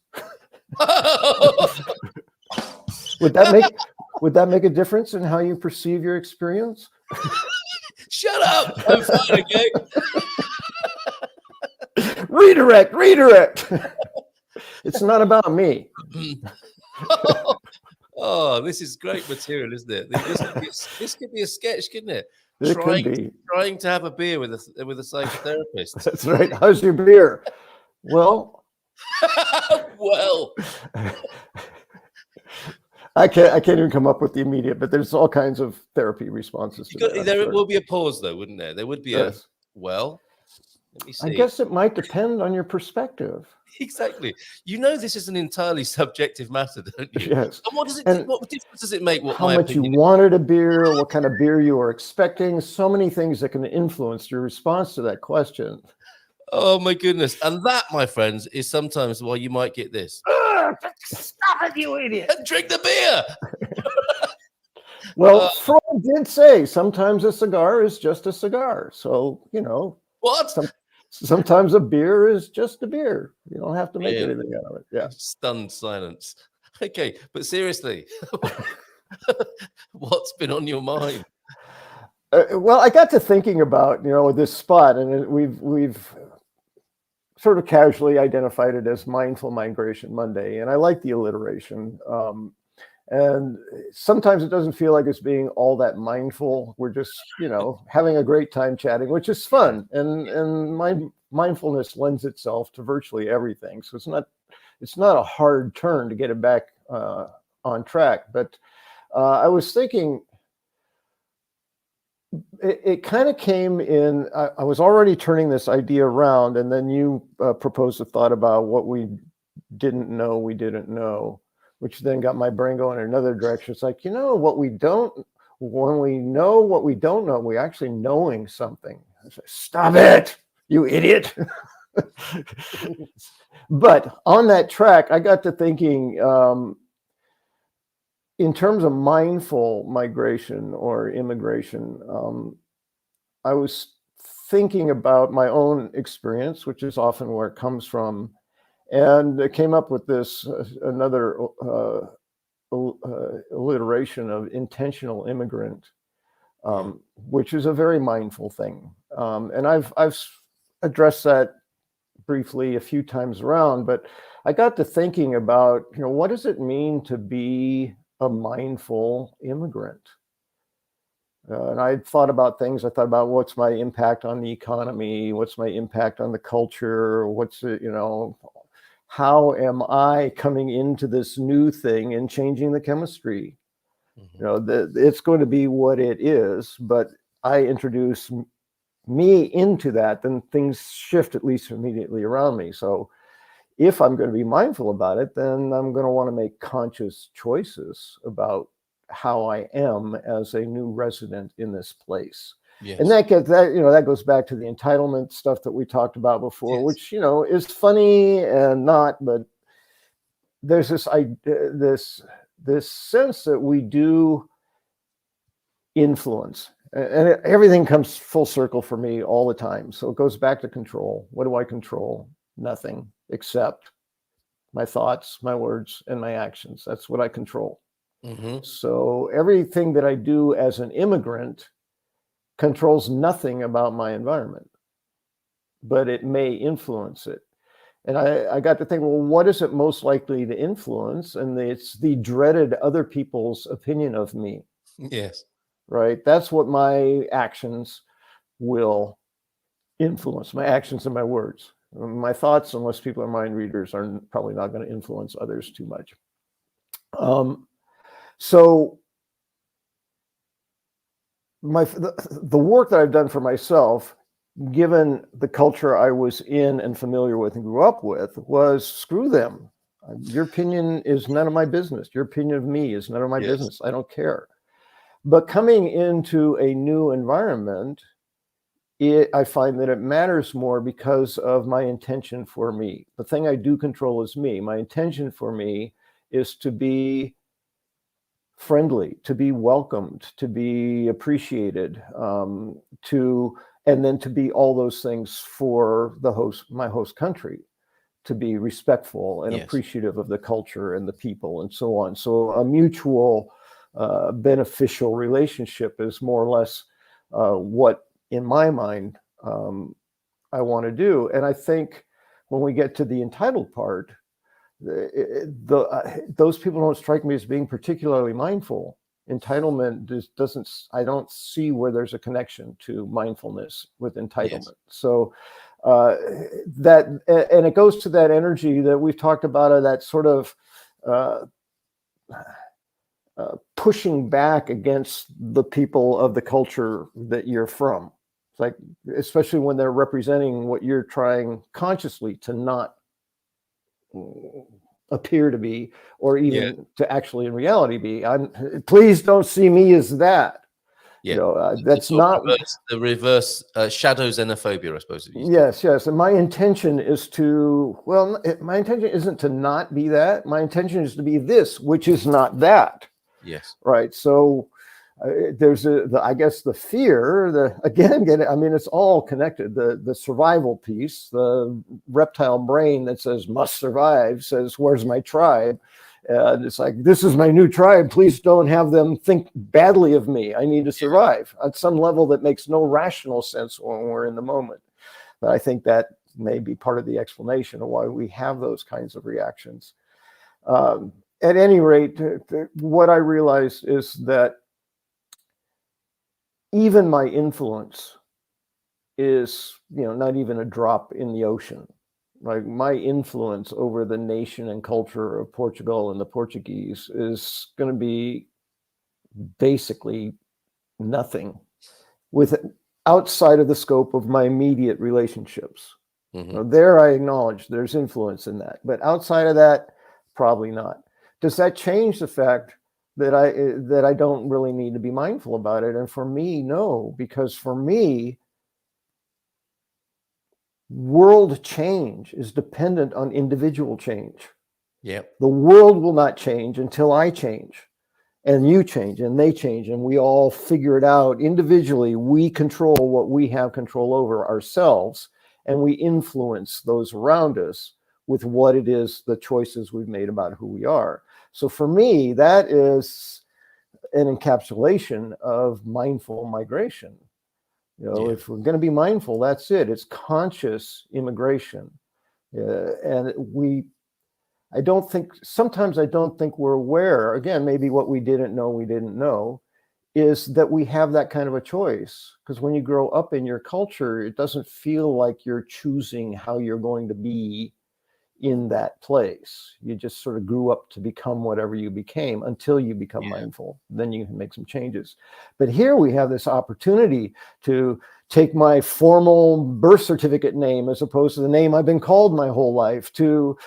Would that make a difference in how you perceive your experience? Shut up! I'm fine, okay? Redirect. It's not about me. Oh, this is great material, isn't it? This could be a sketch, couldn't it? It could be. Trying to have a beer with a psychotherapist. That's right. How's your beer? Well, I can't even come up with the immediate, but there's all kinds of therapy responses to that. There will be a pause, though, wouldn't there? There would be let me see. I guess it might depend on your perspective. Exactly. This is an entirely subjective matter, don't you? Yes. And what difference does it make? How much you wanted a beer, what kind of beer you were expecting? So many things that can influence your response to that question. Oh my goodness! And that, my friends, is sometimes why you might get this. Stop it, you idiot. And drink the beer. Well, Freud did say sometimes a cigar is just a cigar. So, What? sometimes a beer is just a beer. You don't have to make Really? anything out of it. Yeah. Stunned silence. Okay, but seriously, what's been on your mind? Well, I got to thinking about, this spot, and we've sort of casually identified it as Mindful Migration Monday, and I like the alliteration. And sometimes it doesn't feel like it's being all that mindful. We're just, having a great time chatting, which is fun. And mindfulness lends itself to virtually everything. So it's not a hard turn to get it back on track. But I was thinking, it kind of came in. I was already turning this idea around, and then you proposed a thought about what we didn't know, which then got my brain going in another direction. It's like, when we know what we don't know, we're actually knowing something. I say, stop it, you idiot. But on that track, I got to thinking, in terms of mindful migration or immigration, I was thinking about my own experience, which is often where it comes from. And it came up with this another alliteration of intentional immigrant, which is a very mindful thing. And I've addressed that briefly a few times around, but I got to thinking about, what does it mean to be a mindful immigrant? And I thought about things. I thought about what's my impact on the economy, what's my impact on the culture, how am I coming into this new thing and changing the chemistry? It's going to be what it is, but I introduce me into that, then things shift at least immediately around me. So if I'm going to be mindful about it, then I'm going to want to make conscious choices about how I am as a new resident in this place. Yes. And that goes back to the entitlement stuff that we talked about before, yes. which is funny and not, but there's this sense that we do influence, and everything comes full circle for me all the time. So it goes back to control. What do I control? Nothing except my thoughts, my words, and my actions. That's what I control. Mm-hmm. So everything that I do as an immigrant controls nothing about my environment, but it may influence it. And I got to think, well, what is it most likely to influence? And it's the dreaded other people's opinion of me. Yes. Right? That's what my actions will influence, my actions and my words. My thoughts, unless people are mind readers, are probably not going to influence others too much. So the work that I've done for myself, given the culture I was in and familiar with and grew up with, was screw them. Your opinion is none of my business. Your opinion of me is none of my business. I don't care. But coming into a new environment, I find that it matters more because of my intention for me. The thing I do control is me. My intention for me is to be friendly, to be welcomed, to be appreciated, and then to be all those things for my host country, to be respectful and appreciative of the culture and the people and so on. So a mutual beneficial relationship is more or less what, in my mind, I want to do. And I think when we get to the entitled part, those people don't strike me as being particularly mindful. Entitlement I don't see where there's a connection to mindfulness with entitlement. Yes. So and it goes to that energy that we've talked about, that sort of pushing back against the people of the culture that you're from. It's like, especially when they're representing what you're trying consciously to not appear to be, or even to actually in reality be. Please don't see me as that. Yeah. You know, The that's sort of not. the reverse shadow xenophobia, I suppose. Yes, yes. And my intention is to, well, my intention isn't to not be that. My intention is to be this, which is not that. Yes. Right. So there's I guess the fear, I mean, it's all connected. The survival piece, the reptile brain that says must survive says, where's my tribe? And it's like, this is my new tribe. Please don't have them think badly of me. I need to survive at some level that makes no rational sense when we're in the moment. But I think that may be part of the explanation of why we have those kinds of reactions. At any rate, what I realized is that even my influence is, not even a drop in the ocean. Like, my influence over the nation and culture of Portugal and the Portuguese is going to be basically nothing outside of the scope of my immediate relationships. There, I acknowledge there's influence in that, but outside of that, probably not. Does that change the fact that I don't really need to be mindful about it? And for me, no, because for me, world change is dependent on individual change. Yeah. The world will not change until I change, and you change, and they change, and we all figure it out individually. We control what we have control over ourselves, and we influence those around us with what it is, the choices we've made about who we are. So for me, that is an encapsulation of mindful migration. If we're going to be mindful, that's it. It's conscious immigration. And sometimes I don't think we're aware, again, maybe what we didn't know, is that we have that kind of a choice. Because when you grow up in your culture, it doesn't feel like you're choosing how you're going to be in that place. You just sort of grew up to become whatever you became until you become mindful. Then you can make some changes. But here we have this opportunity to take my formal birth certificate name as opposed to the name I've been called my whole life, to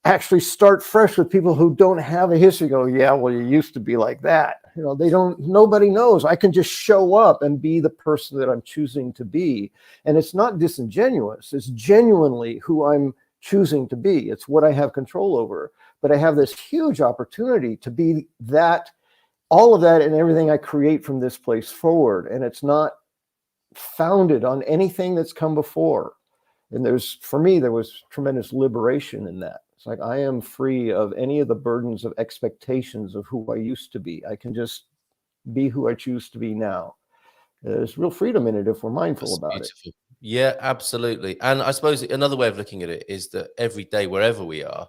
actually start fresh with people who don't have a history. Go, yeah, well, you used to be like that. Nobody knows. I can just show up and be the person that I'm choosing to be. And it's not disingenuous. It's genuinely who I'm choosing to be. It's what I have control over. But I have this huge opportunity to be that, all of that, and everything I create from this place forward. And it's not founded on anything that's come before. And for me, there was tremendous liberation in that. It's like, I am free of any of the burdens of expectations of who I used to be. I can just be who I choose to be now. There's real freedom in it if we're mindful about it. Yeah, absolutely. And I suppose another way of looking at it is that every day, wherever we are,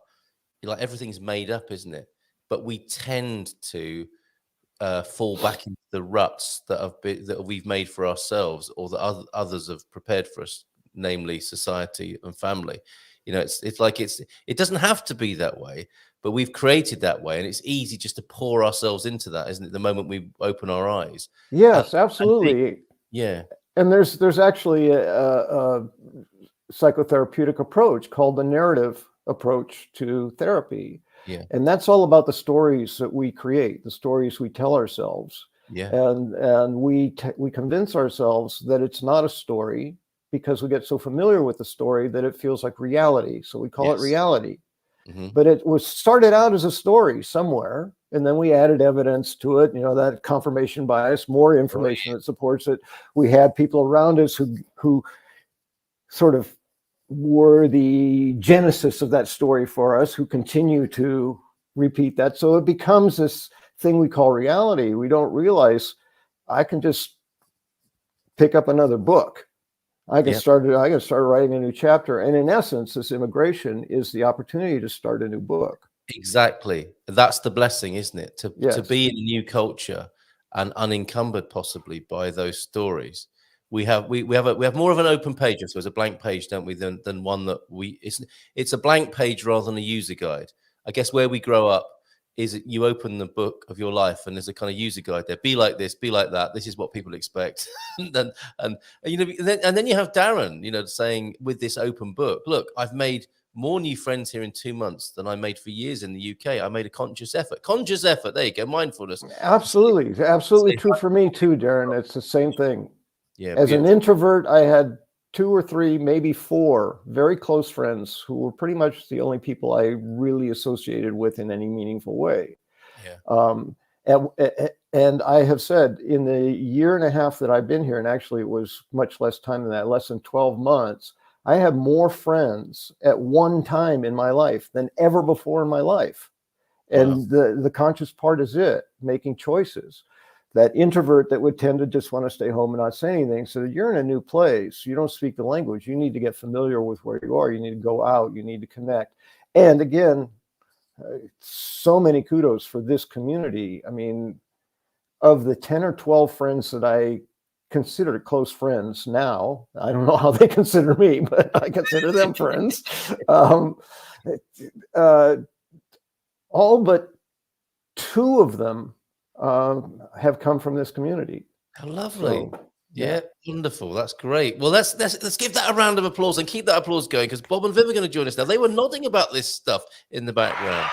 everything's made up, isn't it? But we tend to fall back into the ruts that we've made for ourselves, or that others have prepared for us, namely society and family. It doesn't have to be that way, but we've created that way, and it's easy just to pour ourselves into that, isn't it? The moment we open our eyes. Yes, absolutely. Yeah. And there's actually a psychotherapeutic approach called the narrative approach to therapy. Yeah. And that's all about the stories that we create, the stories we tell ourselves. Yeah. And we convince ourselves that it's not a story because we get so familiar with the story that it feels like reality. So we call it reality. Mm-hmm. But it was started out as a story somewhere, and then we added evidence to it, that confirmation bias, more information that supports it. We had people around us who sort of were the genesis of that story for us, who continue to repeat that. So it becomes this thing we call reality. We don't realize I can just pick up another book. I can start writing a new chapter. And in essence, this immigration is the opportunity to start a new book. Exactly. That's the blessing, isn't it? To be in a new culture and unencumbered possibly by those stories. We have more of an open page, so it's a blank page, don't we, than one that it's a blank page rather than a user guide. I guess where we grow up is you open the book of your life and there's a kind of user guide there. Be like this, be like that. This is what people expect. and then you have Darren, saying with this open book, look, I've made more new friends here in 2 months than I made for years in the UK. I made a conscious effort. Conscious effort. There you go. Mindfulness. Absolutely true for me too, Darren. It's the same thing. Yeah. As an beautiful. introvert, I had 2 or 3, maybe 4 very close friends who were pretty much the only people I really associated with in any meaningful way. Yeah. And I have said in the year and a half that I've been here, and actually it was much less time than that, less than 12 months, I have more friends at one time in my life than ever before in my life. And the conscious part is it, making choices. That introvert that would tend to just want to stay home and not say anything. So you're in a new place. You don't speak the language. You need to get familiar with where you are. You need to go out. You need to connect. And again, so many kudos for this community. I mean, of the 10 or 12 friends that I consider close friends now, I don't know how they consider me, but I consider them friends. All but 2 of them have come from this community. How lovely. So, yeah, wonderful. That's great. Well, let's give that a round of applause and keep that applause going, because Bob and Viv are going to join us now. They were nodding about this stuff in the background.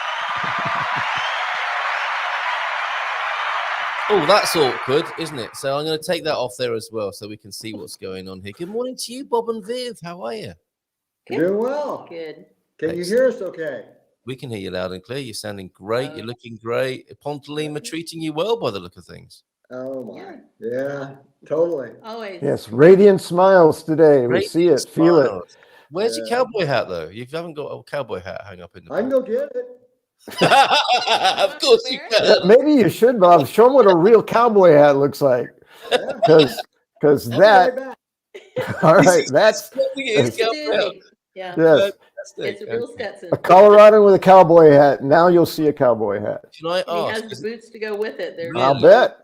Oh, that's awkward, isn't it? So I'm going to take that off there as well so we can see what's going on here. Good morning to you, Bob and Viv. How are you? Doing well. Good. Can you hear us okay? We can hear you loud and clear. You're sounding great. You're looking great. Pontalima treating you well by the look of things. Oh my. Yeah, totally. Always. Yes, radiant smiles today. We see it, feel it. Where's your cowboy hat, though? You haven't got a cowboy hat hung up in the I can go get it. Of course you can. Maybe you should, Bob. Show them what a real cowboy hat looks like. Because that. Right. All right, that's Yeah. yes. It's a real Stetson. A Coloradan with a cowboy hat. Now you'll see a cowboy hat. Can I And he ask? has the boots to go with it. They're I'll bet.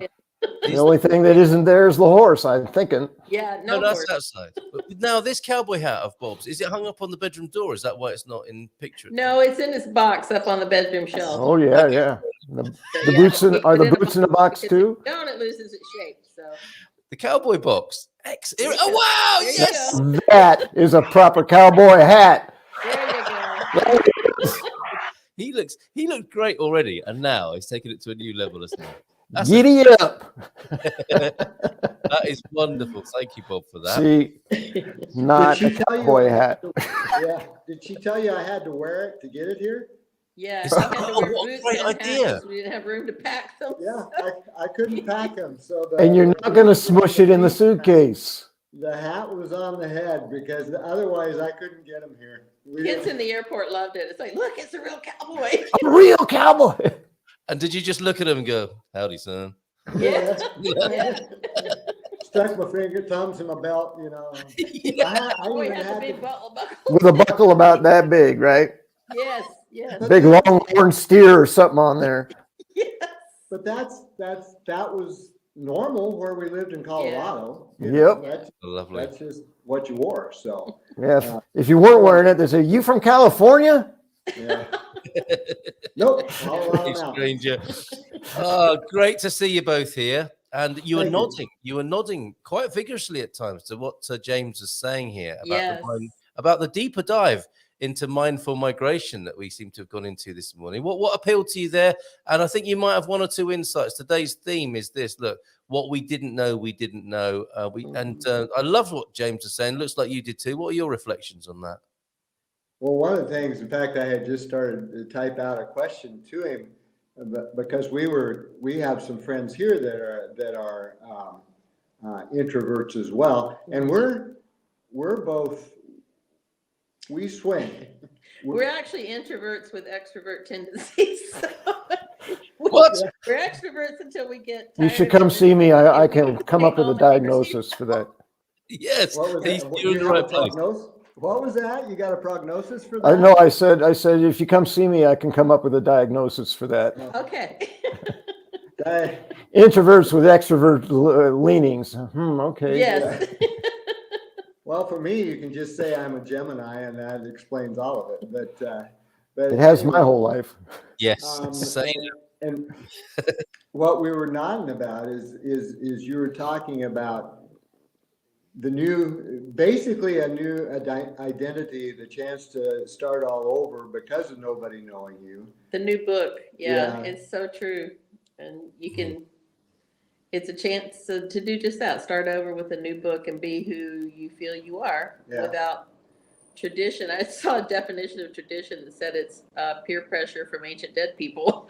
The only thing that isn't there is the horse, I'm thinking. Yeah, No, no, that's horse. outside. But now, this cowboy hat of Bob's, is it hung up on the bedroom door? Is that why it's not in picture? No, it's in this box up on the bedroom shelf. Oh yeah, yeah. The So, boots we are put the it boots in the box because too? if you don't, it loses its shape. So The cowboy box. There you Oh go. wow! There you Yes. go. That is a proper cowboy hat. There you go. He looked great already, and now he's taking it to a new level, isn't he? Giddy up. That is wonderful. Thank you, Bob, for that. See, not a Did she tell you cowboy I hat. had to- Yeah. Did she tell you I had to wear it to get it here? Yeah, Is you that- had to oh, wear what a boots great and idea. hats. We didn't have room to pack them. Yeah, I couldn't pack them. So And you're not going to smush it in the suitcase. The hat was on the head because otherwise I couldn't get them here. We Kids didn't- in the airport loved it. It's like, look, it's a real cowboy. A real cowboy. And did you just look at him and go, "Howdy, son"? Yeah. Yeah. Stuck my thumbs in my belt, you know. I Oh, he even has a had big to- buckle. With a buckle about that big, right? Yes, yes. Big longhorn steer or something on there. Yes. But that was normal where we lived in Colorado. You Yep. know, Lovely. that's just what you wore. So Yeah. If you weren't wearing it, they say, "You from California?" yeah. Nope. Colorado Hey, now. stranger. Oh, great to see you both here. And you were Thank you. nodding. You were nodding quite vigorously at times to what James was saying here about Yes. about the deeper dive into mindful migration that we seem to have gone into this morning. What appealed to you there? And I think you might have 1 or 2 insights. Today's theme is this: look, what we didn't know, we didn't know. I love what James is saying. Looks like you did too. What are your reflections on that? Well, one of the things, in fact, I had just started to type out a question to him, because we have some friends here that are introverts as well, and we swing. We're actually introverts with extrovert tendencies. So What? We're extroverts until we get You tired should of come it. see me. I can We come take up with all a the conversation. diagnosis for that. Yes, What was that? you're in You the have right a place. prognosis? What was that? You got a prognosis for that? I know. I said, if you come see me, I can come up with a diagnosis for that. Okay. Introverts with extrovert leanings. Okay. Yes. Well, for me, you can just say I'm a Gemini, and that explains all of it. But It has my anyway, whole life. Yes, Um, same. And what we were nodding about is you were talking about basically a new identity, the chance to start all over because of nobody knowing you. The new book. Yeah, Yeah. it's so true. And you can, it's a chance to do just that. Start over with a new book and be who you feel you are Yeah. without tradition. I saw a definition of tradition that said it's peer pressure from ancient dead people.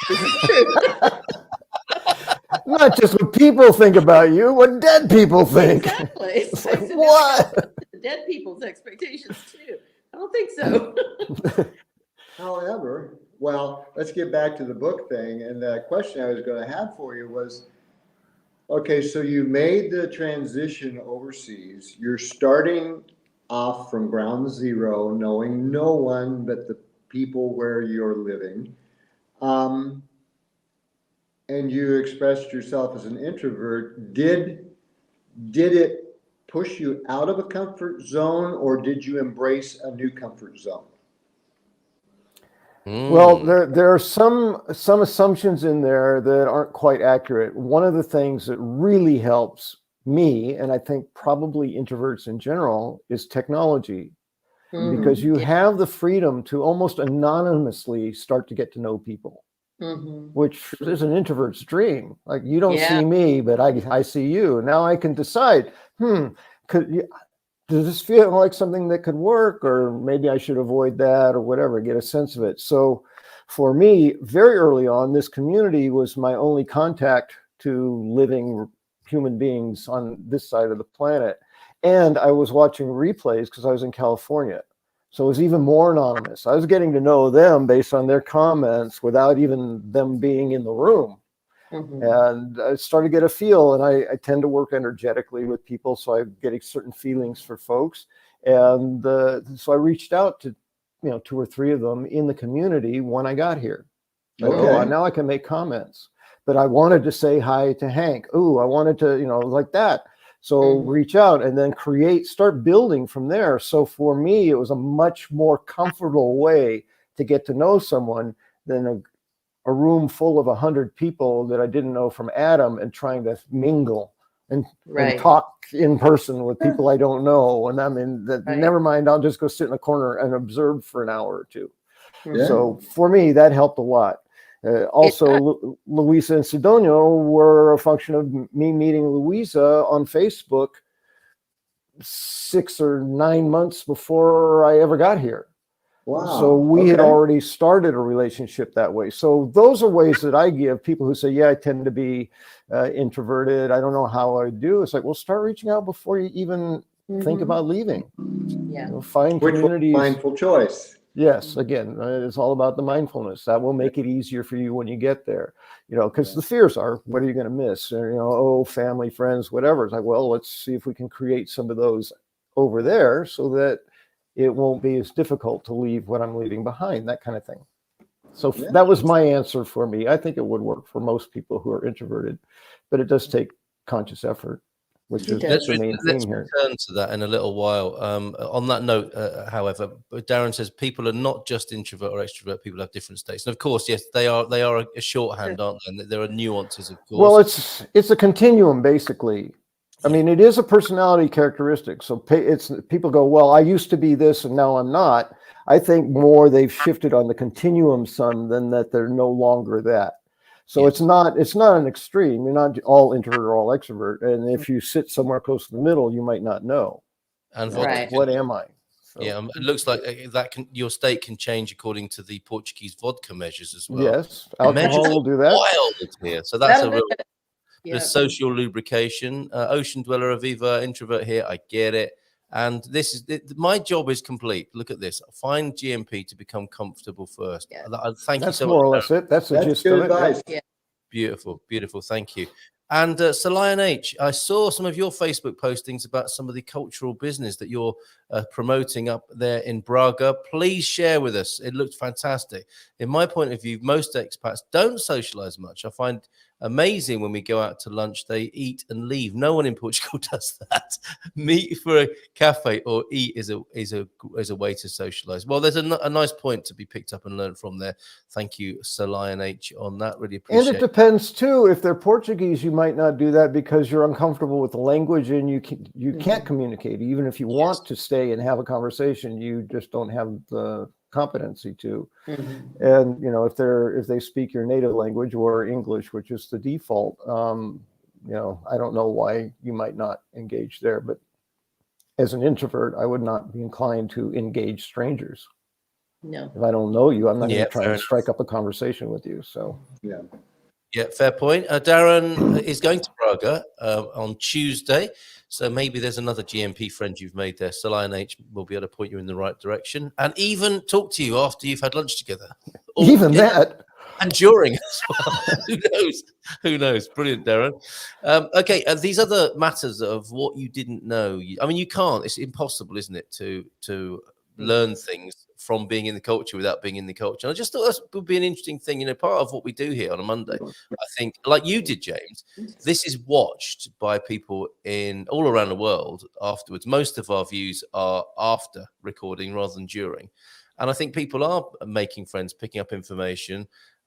This is true. Not just what people think about you, what dead people think. Exactly. It's like, So now what? I gotta put the dead people's expectations too. I don't think so. However, well, let's get back to the book thing. And the question I was going to have for you was, okay, so you made the transition overseas. You're starting off from ground zero, knowing no one but the people where you're living. And you expressed yourself as an introvert. Did it push you out of a comfort zone, or did you embrace a new comfort zone? Well, there are some assumptions in there that aren't quite accurate. One of the things that really helps me, and I think probably introverts in general, is technology. Because you have the freedom to almost anonymously start to get to know people. Which is an introvert's dream. Like, you don't see me, but I see you. Now I can decide, does this feel like something that could work, or maybe I should avoid that, or whatever, get a sense of it. So for me, very early on, this community was my only contact to living human beings on this side of the planet. And I was watching replays because I was in California. So it was even more anonymous. I was getting to know them based on their comments without even them being in the room. And I started to get a feel, and I tend to work energetically with people, so I'm getting certain feelings for folks. And so I reached out to, 2 or 3 of them in the community when I got here. Okay. Now I can make comments. But I wanted to say hi to Hank. Ooh, I wanted to, like that. So reach out and then start building from there. So for me, it was a much more comfortable way to get to know someone than a room full of 100 people that I didn't know from Adam and trying to mingle and talk in person with people I don't know. And I mean, never mind, I'll just go sit in a corner and observe for an hour or two. So for me, that helped a lot. Also, Louisa and Sidonio were a function of me meeting Louisa on Facebook 6 or 9 months before I ever got here. Wow. So we had already started a relationship that way. So those are ways that I give people who say, yeah, I tend to be introverted. I don't know how I do. It's like, well, start reaching out before you even think about leaving. Yeah. Find communities. Mindful choice. Yes, again, it's all about the mindfulness. That will make it easier for you when you get there, because the fears are, what are you going to miss? Or, family, friends, whatever. It's like, well, let's see if we can create some of those over there so that it won't be as difficult to leave what I'm leaving behind, that kind of thing. So that was my answer for me. I think it would work for most people who are introverted, but it does take conscious effort. Which is the main thing here. Let's return to that in a little while. On that note, however, Darren says people are not just introvert or extrovert. People have different states, and of course, yes, they are a shorthand, aren't they? And there are nuances, of course. Well, it's a continuum, basically. I mean, it is a personality characteristic. So people go, well, I used to be this and now I'm not. I think more they've shifted on the continuum some than that they're no longer that. So it's not an extreme. You're not all introvert or all extrovert. And if you sit somewhere close to the middle, you might not know. And what am I? So, it looks like your state can change according to the Portuguese vodka measures as well. Yes, alcohol will do that. Wild here. So that's a real social lubrication. Ocean dweller, Aviva, introvert here. I get it. And this is my job is complete. Look at this. Find GMP to become comfortable first. Yeah. Thank you so much. That's more or less it. That's the gist of it. Yeah. Beautiful. Thank you. And Sir Lion H, I saw some of your Facebook postings about some of the cultural business that you're promoting up there in Braga. Please share with us. It looked fantastic. In my point of view, most expats don't socialize much. I find Amazing when we go out to lunch, they eat and leave. No one in Portugal does that. Meet for a cafe or eat is a way to socialize. Well, there's a nice point to be picked up and learned from there. Thank you, Sir Lion H, on that. Really appreciate it. And it depends too. If they're Portuguese, you might not do that because you're uncomfortable with the language and you can't communicate. Even if you want to stay and have a conversation, you just don't have the competency to. And you know, if they speak your native language or English, which is the default, you know, I don't know why you might not engage there. But as an introvert, I would not be inclined to engage strangers. No. If I don't know you, I'm not going to try fair to strike up a conversation with you. So yeah, fair point. Darren is going to Braga on Tuesday. So maybe there's another GMP friend you've made there. So Lion H will be able to point you in the right direction and even talk to you after you've had lunch together. Even that. And during as well. Who knows? Who knows? Brilliant, Darren. Okay, these other matters of what you didn't know. I mean, you can't. It's impossible, isn't it, to learn things from being in the culture without being in the culture. And I just thought that would be an interesting thing. You know, part of what we do here on a Monday, I think, like you did, James, this is watched by people in all around the world afterwards. Most of our views are after recording rather than during. And I think people are making friends, picking up information.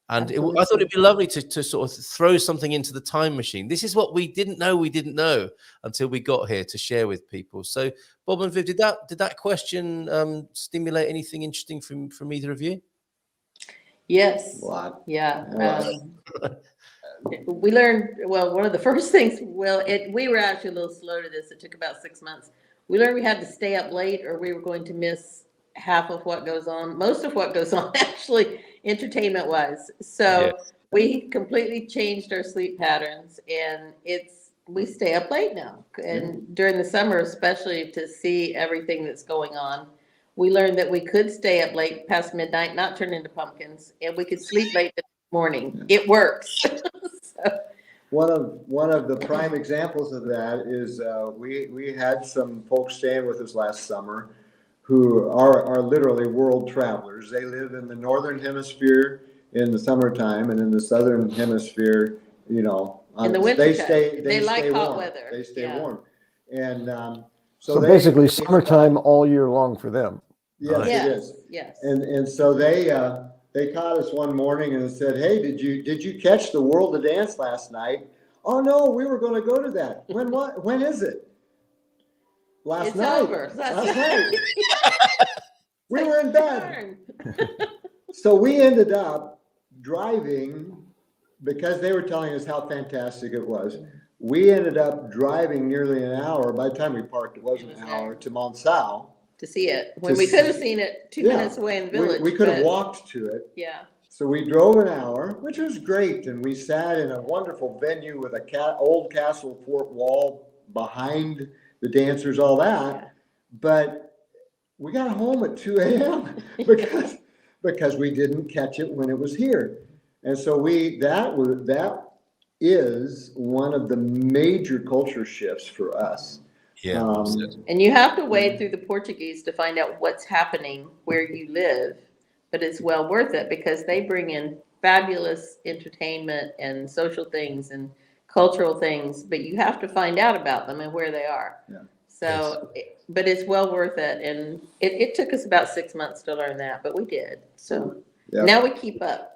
And I thought it'd be lovely to sort of throw something into the time machine. This is what we didn't know until we got here to share with people. So, Bob and Viv, did that question stimulate anything interesting from either of you? Yes. Yeah. We learned, well, one of the first things, we were actually a little slow to this. It took about 6 months. We learned we had to stay up late or we were going to miss half of what goes on, most of what goes on, actually, entertainment wise. So we completely changed our sleep patterns, and we stay up late now. And during the summer, especially to see everything that's going on, we learned that we could stay up late past midnight, not turn into pumpkins, and we could sleep late in the morning. It works. So. One of the prime examples of that is we had some folks staying with us last summer who are literally world travelers. They live in the northern hemisphere in the summertime, and in the southern hemisphere, you know, in the winter they like stay hot warm. weather. They stay warm, and so basically summertime all year long for them. Yes, it is. Yes. And so they caught us one morning and said, "Hey, did you catch the World of Dance last night?" "Oh no, we were going to go to that." When is it? Last night. Over. Last night. We were in bed. So we ended up driving, because they were telling us how fantastic it was. We ended up driving nearly an hour. By the time we parked, it wasn't an hour, to Montsau. To see it. When we could have seen it 2 minutes away in the village. We could have walked to it. Yeah. So we drove an hour, which was great. And we sat in a wonderful venue with a old castle fort wall behind the dancers, all that. But we got home at 2 a.m. because we didn't catch it when it was here. And so that is one of the major culture shifts for us. Yeah. And you have to wade through the Portuguese to find out what's happening where you live, but it's well worth it because they bring in fabulous entertainment and social things and cultural things, but you have to find out about them and where they are. Yeah. So, but it's well worth it. And it took us about 6 months to learn that, but we did. So now we keep up.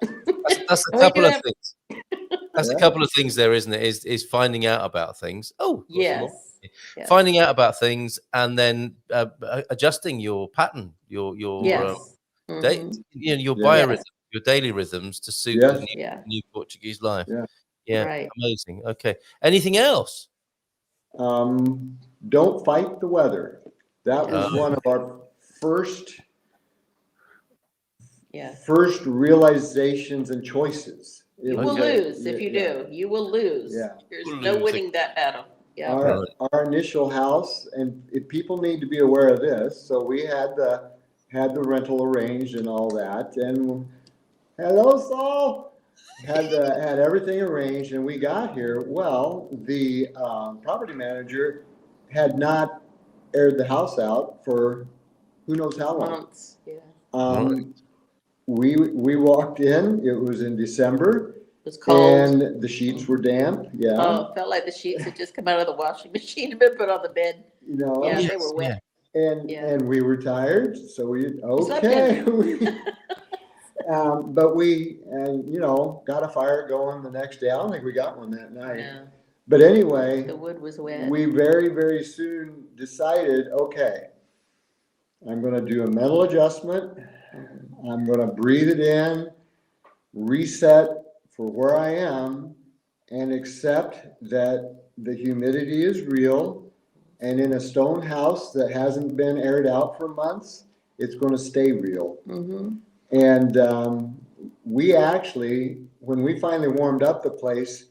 That's a couple of things. That's a couple of things there, isn't it? Is finding out about things. Oh, yes. Finding out about things and then adjusting your pattern, your biorhythm, your daily rhythms to suit the new Portuguese life. Yeah, right. Amazing. Okay. Anything else? Don't fight the weather. That was one of our first realizations and choices. You will lose if you do. You will lose. Yeah. There's no winning that battle. Yeah. Our initial house, and people need to be aware of this. So we had the rental arranged and all that. And hello, Saul. Had everything arranged, and we got here. Well, the property manager had not aired the house out for who knows how long. Months. Yeah. We walked in. It was in December, was cold. And the sheets were damp. Yeah. Oh, it felt like the sheets had just come out of the washing machine and been put on the bed. You know. Yeah, Yes, they were wet. And we were tired, so we slept okay. But we got a fire going the next day. I don't think we got one that night. Yeah. But anyway, The wood was wet. we very, very soon decided, okay, I'm going to do a mental adjustment. I'm going to breathe it in, reset for where I am, and accept that the humidity is real. And in a stone house that hasn't been aired out for months, it's going to stay real. Mm-hmm. And we actually, when we finally warmed up the place,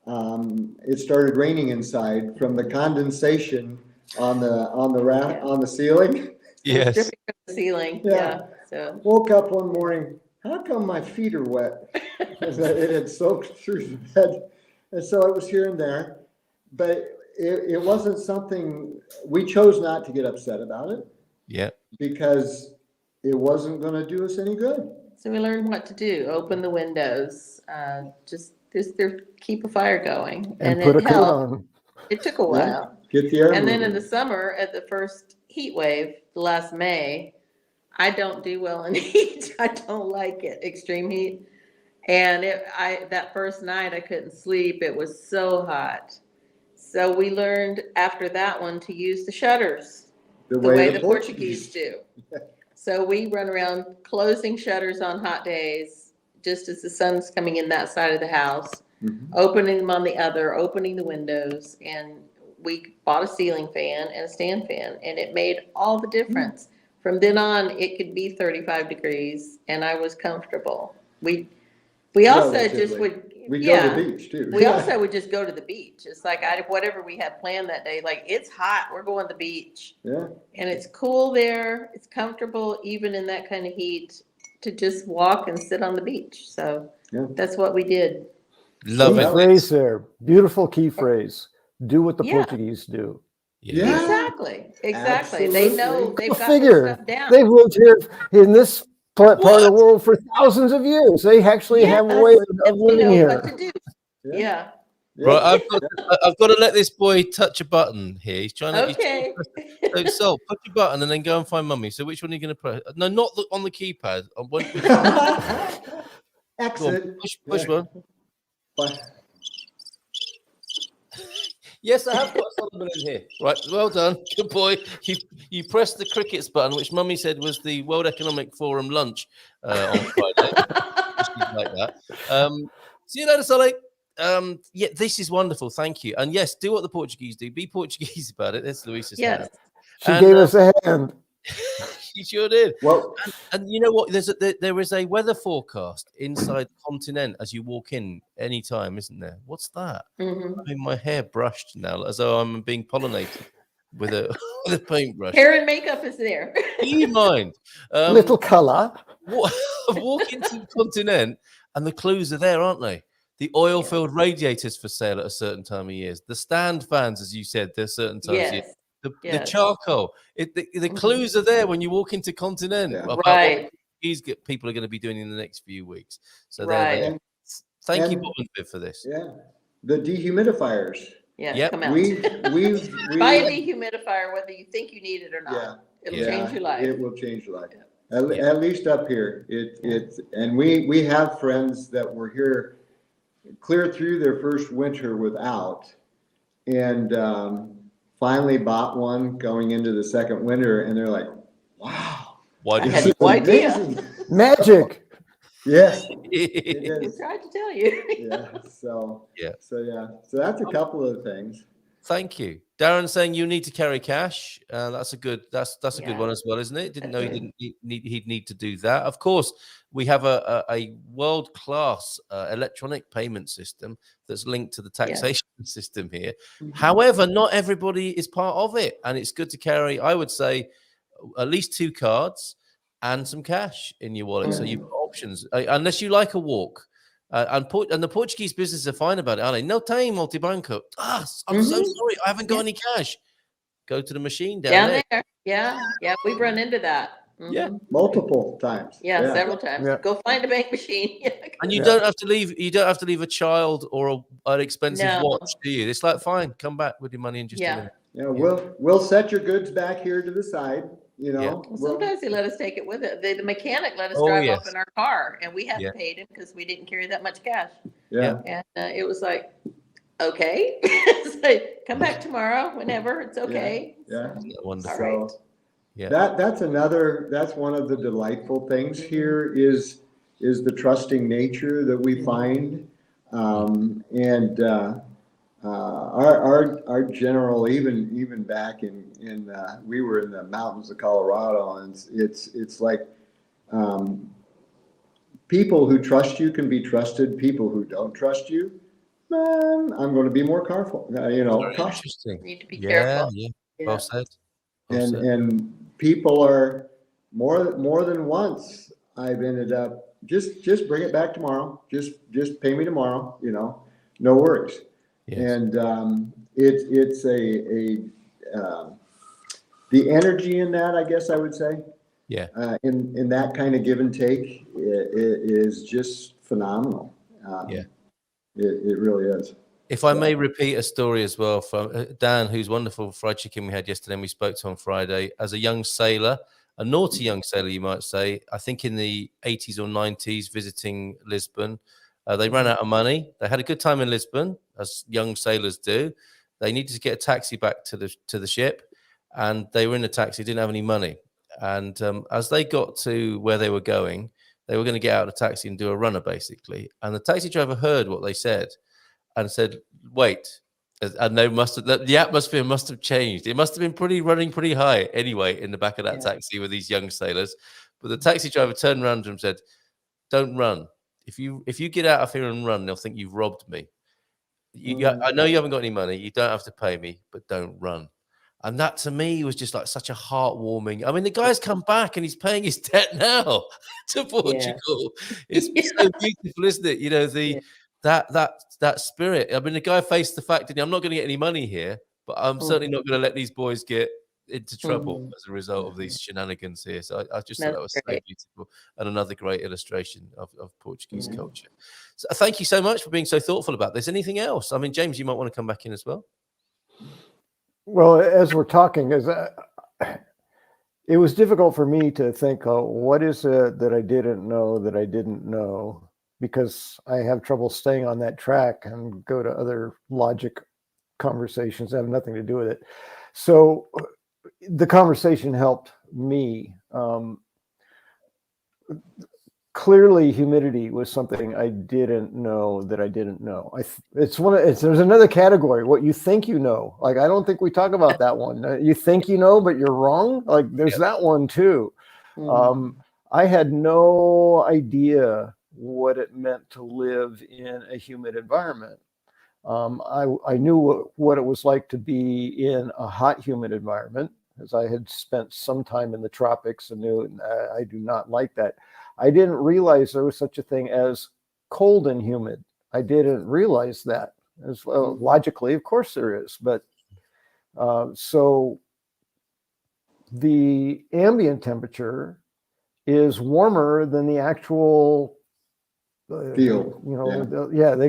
it started raining inside from the condensation on the ceiling. Yes. Dripping from the ceiling. Yeah. Yeah. So Woke up one morning, how come my feet are wet? Because it had soaked through the bed. And so it was here and there. But it wasn't something, we chose not to get upset about it. Yeah. Because it wasn't going to do us any good. we learned what to do. Open the windows. Just keep a fire going. And put a it coat helped. on. It took a while. Get the air And then in moving. the summer, at the first heat wave, last May, I don't do well in heat. I don't like it, extreme heat. And that first night I couldn't sleep. It was so hot. So we learned after that one to use the shutters the way the Portuguese do. So we run around closing shutters on hot days, just as the sun's coming in that side of the house, opening them on the other, opening the windows, and we bought a ceiling fan and a stand fan, and it made all the difference. From then on, it could be 35 degrees, and I was comfortable. We also just would, we go to the beach too. we also would just go to the beach. It's like whatever we had planned that day, like it's hot, we're going to the beach. Yeah. And it's cool there, it's comfortable, even in that kind of heat, to just walk and sit on the beach. So that's what we did. Love Key it. phrase there. Beautiful key phrase. Do what the Yeah. Portuguese do. Yeah. Exactly. They Absolutely. know they've Go got figure. this stuff down. They've lived here in this part of the world for thousands of years. They actually have a way of And they living know here. what to do. Yeah. Right, I've got to let this boy touch a button here. He's trying to. Okay. So push your button and then go and find mummy. So which one are you going to press? No, not on the keypad. Exit. Push one. But Yes, I have got Solomon in here. Right, well done, good boy. You pressed the crickets button, which Mummy said was the World Economic Forum lunch on Friday. Like that. See you later, Solly. Yeah, this is wonderful. Thank you. And yes, do what the Portuguese do. Be Portuguese about it. That's Luisa's Yes. She gave us a hand. She sure did. well, And you know what? There is a weather forecast inside the continent as you walk in anytime, isn't there? What's that? Mhm. I mean, my hair brushed now as though I'm being pollinated with a paintbrush. Hair and makeup is there. Do you mind? Little colour. Walk into the continent and the clues are there, aren't they? The oil-filled radiators for sale at a certain time of years. The stand fans, as you said, there's certain times of year. Yes. The charcoal. The clues are there when you walk into continent. Yeah. About Right. what these people are going to be doing in the next few weeks. So Right. there. Thank you, And- Bottomford, for this. yeah. The dehumidifiers. Yeah, Yep. come out. We Buy a dehumidifier, whether you think you need it or not. Yeah. It'll Yeah. change your life. It will change your life. At least up here. And we have friends that were here clear through their first winter without, and finally bought one going into the second winter, and they're like, wow. Why I did had you? no idea. Amazing. Magic. Yes, it We is. tried to tell you. Yeah. So Yeah. So that's a couple of things. Thank you, Darren. Saying you need to carry cash. That's a good. That's a good Yeah. one as well, isn't it? Didn't know he'd need to do that. Of course, we have a world class electronic payment system that's linked to the taxation system here. However, not everybody is part of it, and it's good to carry. I would say at least 2 cards and some cash in your wallet, so you've got options. Unless you like a walk. And the Portuguese businesses are fine about it, aren't they? No time, multibanco. I'm so sorry, I haven't got any cash. Go to the machine down there. Yeah, we run into that. Yeah. Multiple times. Yeah, several times. Yeah. Go find a bank machine. And you don't have to leave. You don't have to leave a child or an expensive No. watch, do you? It's like, fine, come back with your money in just a minute. Yeah, we'll set your goods back here to the side. You know, Well, sometimes they let us take it with it. The mechanic let us Oh, drive yes. off in our car, and we hadn't Yeah. paid him because we didn't carry that much cash. Yeah. And it was like, okay, it's like, come back tomorrow, whenever, it's okay. Yeah. Isn't that wonderful? All right. Yeah. That's one of the delightful things here is the trusting nature that we find. Our general, even back in we were in the mountains of Colorado, and it's like people who trust you can be trusted. People who don't trust you, I'm going to be more careful. Very cautious. interesting. Need to be careful. Yeah. Yeah. Well said. Well said. And people are more than once I've ended up just bring it back tomorrow. Just pay me tomorrow. No worries. Yes. And it's the energy in that, I guess I would say. Yeah. In that kind of give and take, it is just phenomenal. Yeah. It really is. If I may repeat a story as well from Dan, whose wonderful fried chicken we had yesterday and we spoke to on Friday, as a young sailor, a naughty young sailor, you might say, I think in the 80s or 90s, visiting Lisbon. They ran out of money. They had a good time in Lisbon, as young sailors do. They needed to get a taxi back to the ship, and they were in a taxi, didn't have any money. And as they got to where they were going to get out of the taxi and do a runner, basically. And the taxi driver heard what they said and said, wait. And the atmosphere must have changed. It must have been running pretty high anyway in the back of that taxi with these young sailors. But the taxi driver turned around to him and said, don't run. If you get out of here and run, they'll think you've robbed me. I know you haven't got any money. You don't have to pay me, but don't run. And that to me was just like such a heartwarming. I mean, the guy's come back and he's paying his debt now to Portugal. It's so beautiful, isn't it? That spirit. I mean, the guy faced the fact that I'm not going to get any money here, but I'm certainly not going to let these boys get into trouble as a result of these shenanigans here. So I just thought that was so beautiful and another great illustration of Portuguese culture. So thank you so much for being so thoughtful about this. Anything else? I mean, James, you might want to come back in as well. Well, as we're talking, it was difficult for me to think, what is it that I didn't know, because I have trouble staying on that track and go to other logic conversations that have nothing to do with it. So the conversation helped me. Clearly, humidity was something I didn't know that I didn't know. There's another category, what you think you know. Like, I don't think we talk about that one. You think you know, but you're wrong. Like, there's that one too. I had no idea what it meant to live in a humid environment. I knew what it was like to be in a hot, humid environment, as I had spent some time in the tropics and knew I do not like that. I didn't realize there was such a thing as cold and humid. I didn't realize that. As well, logically, of course there is, but so the ambient temperature is warmer than the actual field.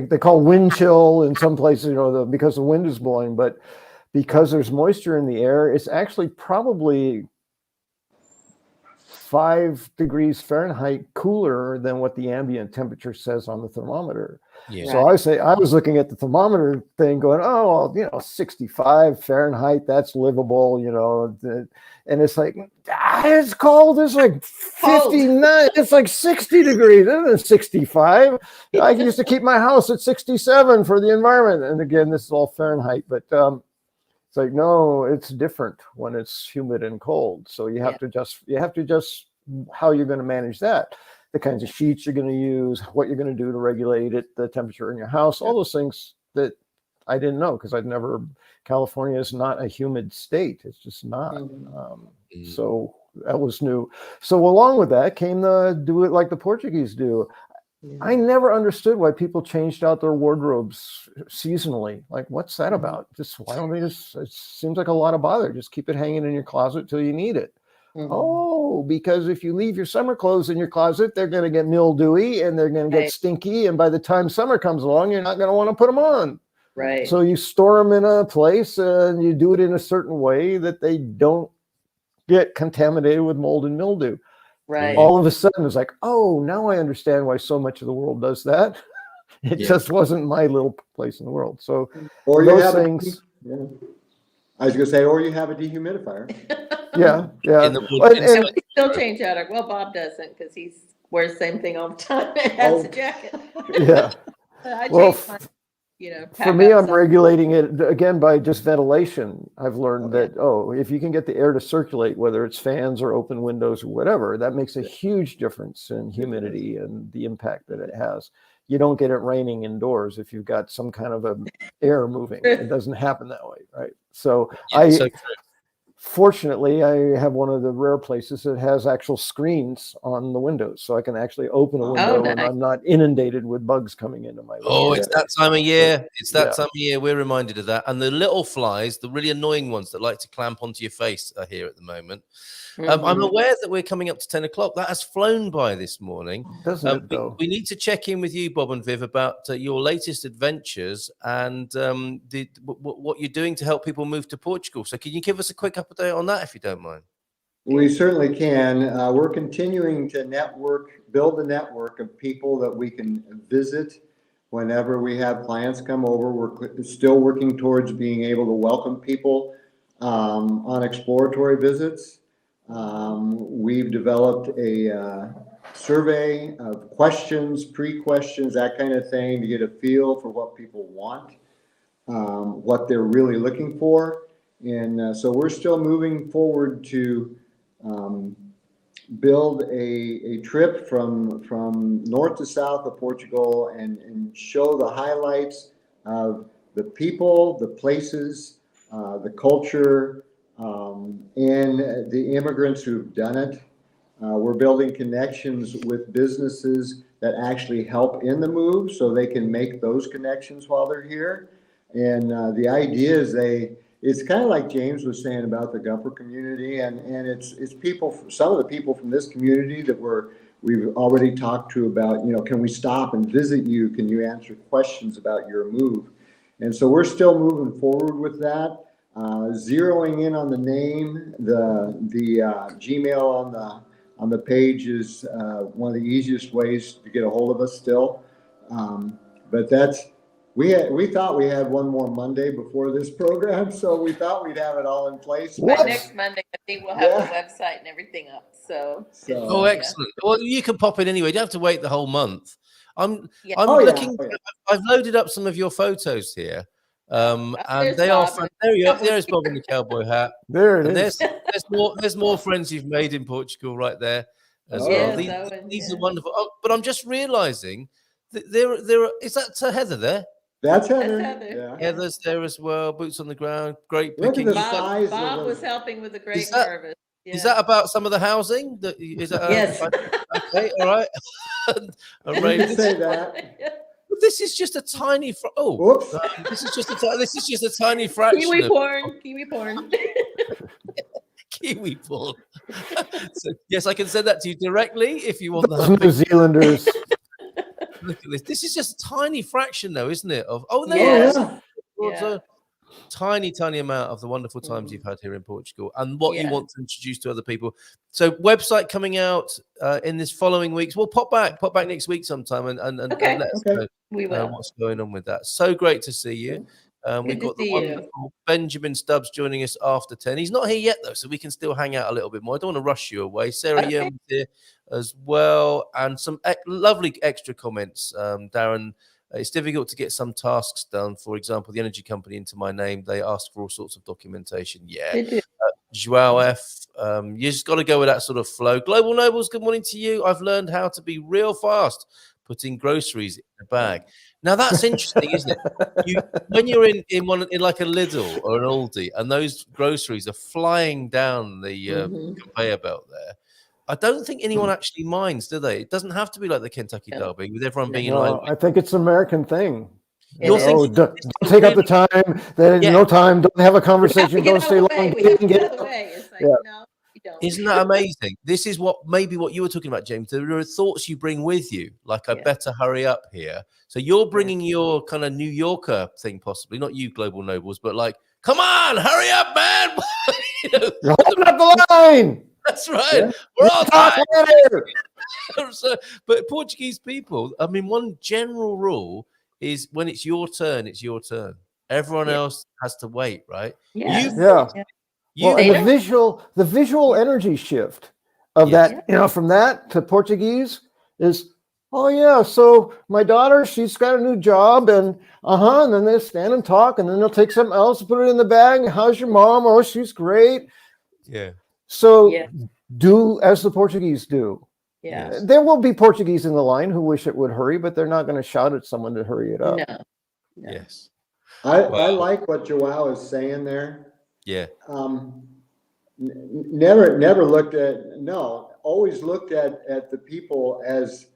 They call wind chill in some places, because the wind is blowing, but because there's moisture in the air, it's actually probably 5 degrees Fahrenheit cooler than what the ambient temperature says on the thermometer. Yeah. So I was looking at the thermometer thing going, 65 Fahrenheit, that's livable, and it's like, it's cold. It's like 59. It's like 60 degrees. It's 65. I used to keep my house at 67 for the environment. And again, this is all Fahrenheit, but it's like, no, it's different when it's humid and cold. So you have to just how you're going to manage that, the kinds of sheets you're going to use, what you're going to do to regulate it, the temperature in your house, all those things that I didn't know because California is not a humid state. It's just not. So that was new. So along with that came the do it like the Portuguese do. I never understood why people changed out their wardrobes seasonally. Like, what's that about? Why don't they it seems like a lot of bother. Just keep it hanging in your closet till you need it. Oh, because if you leave your summer clothes in your closet, they're going to get mildewy and they're going to get stinky. And by the time summer comes along, you're not going to want to put them on. Right. So you store them in a place and you do it in a certain way that they don't get contaminated with mold and mildew. Right. All of a sudden it's like, oh, now I understand why so much of the world does that. It just wasn't my little place in the world. So or those things. I was going to say, or you have a dehumidifier. Yeah. We still change out our, well, Bob doesn't because he wears the same thing all the time and has a jacket. Yeah. I change my, for me, I'm regulating it again by just ventilation. I've learned that, if you can get the air to circulate, whether it's fans or open windows or whatever, that makes a huge difference in humidity and the impact that it has. You don't get it raining indoors if you've got some kind of air moving. It doesn't happen that way, right? So fortunately, I have one of the rare places that has actual screens on the windows, so I can actually open a window and I'm not inundated with bugs coming into my window. Oh, it's that time of year. It's that time of year. We're reminded of that. And the little flies, the really annoying ones that like to clamp onto your face, are here at the moment. I'm aware that we're coming up to 10 o'clock. That has flown by this morning. Doesn't it, though? We need to check in with you, Bob and Viv, about your latest adventures and what you're doing to help people move to Portugal. So can you give us a quick update on that, if you don't mind? We certainly can. We're continuing to build a network of people that we can visit whenever we have clients come over. We're still working towards being able to welcome people on exploratory visits. We've developed a survey of questions, pre-questions, that kind of thing, to get a feel for what people want, what they're really looking for. And so we're still moving forward to build a trip from north to south of Portugal and show the highlights of the people, the places, the culture, and the immigrants who've done it. We're building connections with businesses that actually help in the move so they can make those connections while they're here. And the idea is it's kind of like James was saying about the Gupper community, and it's people, some of the people from this community that we've already talked to about, can we stop and visit you? Can you answer questions about your move? And so we're still moving forward with that. Zeroing in on the name, the Gmail on the page is one of the easiest ways to get a hold of us still. But we thought we had one more Monday before this program, so we thought we'd have it all in place. By next Monday, I think we'll have the website and everything up. So excellent. Well, you can pop in anyway. You don't have to wait the whole month. I'm looking. I've loaded up some of your photos here. And they are fun. There you go. There's Bob in the cowboy hat. There it is. There's more friends you've made in Portugal right there as well. These are wonderful. Oh, but I'm just realizing that there is that Heather there? That's Heather. Yeah. Heather's there as well. Boots on the ground. Great picking. Bob was helping with the grape harvest. Yeah. Is that about some of the housing? Yes. Okay. All right. You can say that. This is just a tiny. This is just a tiny fraction. Kiwi porn. Kiwi porn. So, yes, I can send that to you directly if you want. Those New Zealanders. Look at this. This is just a tiny fraction, though, isn't it? A tiny amount of the wonderful times you've had here in Portugal and what you want to introduce to other people. So website coming out in this following weeks. We'll pop back next week sometime and let us know what's going on with that. So great to see you. We've got the wonderful Benjamin Stubbs joining us after 10. He's not here yet, though, so we can still hang out a little bit more. I don't want to rush you away. Sarah Yeoman's here as well, and some lovely extra comments. Darren, it's difficult to get some tasks done. For example, the energy company into my name, they ask for all sorts of documentation. Joao F, you just got to go with that sort of flow. Global Nobles, good morning to you. I've learned how to be real fast putting groceries in a bag. Now that's interesting, isn't it? When you're in like a Lidl or an Aldi, and those groceries are flying down the conveyor belt there. I don't think anyone actually minds, do they? It doesn't have to be like the Kentucky Derby with everyone being in line. I think it's an American thing. Don't take up the time. There's no time. Don't have a conversation. Don't stay long. We have to get out of the way. It's like, no, don't. Isn't that amazing? This is what you were talking about, James. There are thoughts you bring with you, like I better hurry up here. So you're bringing your kind of New Yorker thing, possibly not you, Global Nobles, but like, come on, hurry up, man! You're holding up the line. That's right. Yeah. We're all Talk time. later. So, but Portuguese people, I mean, one general rule is when it's your turn, it's your turn. Everyone else has to wait, right? Yes. Well, and the visual energy shift of that, from that to Portuguese is, oh yeah, so my daughter, she's got a new job, and and then they stand and talk, and then they'll take something else and put it in the bag. How's your mom? Oh, she's great. Yeah. So do as the Portuguese do. Yeah. There will be Portuguese in the line who wish it would hurry, but they're not going to shout at someone to hurry it up. No. Yes. I like what Joao is saying there. Yeah. Never looked at, always looked at the people as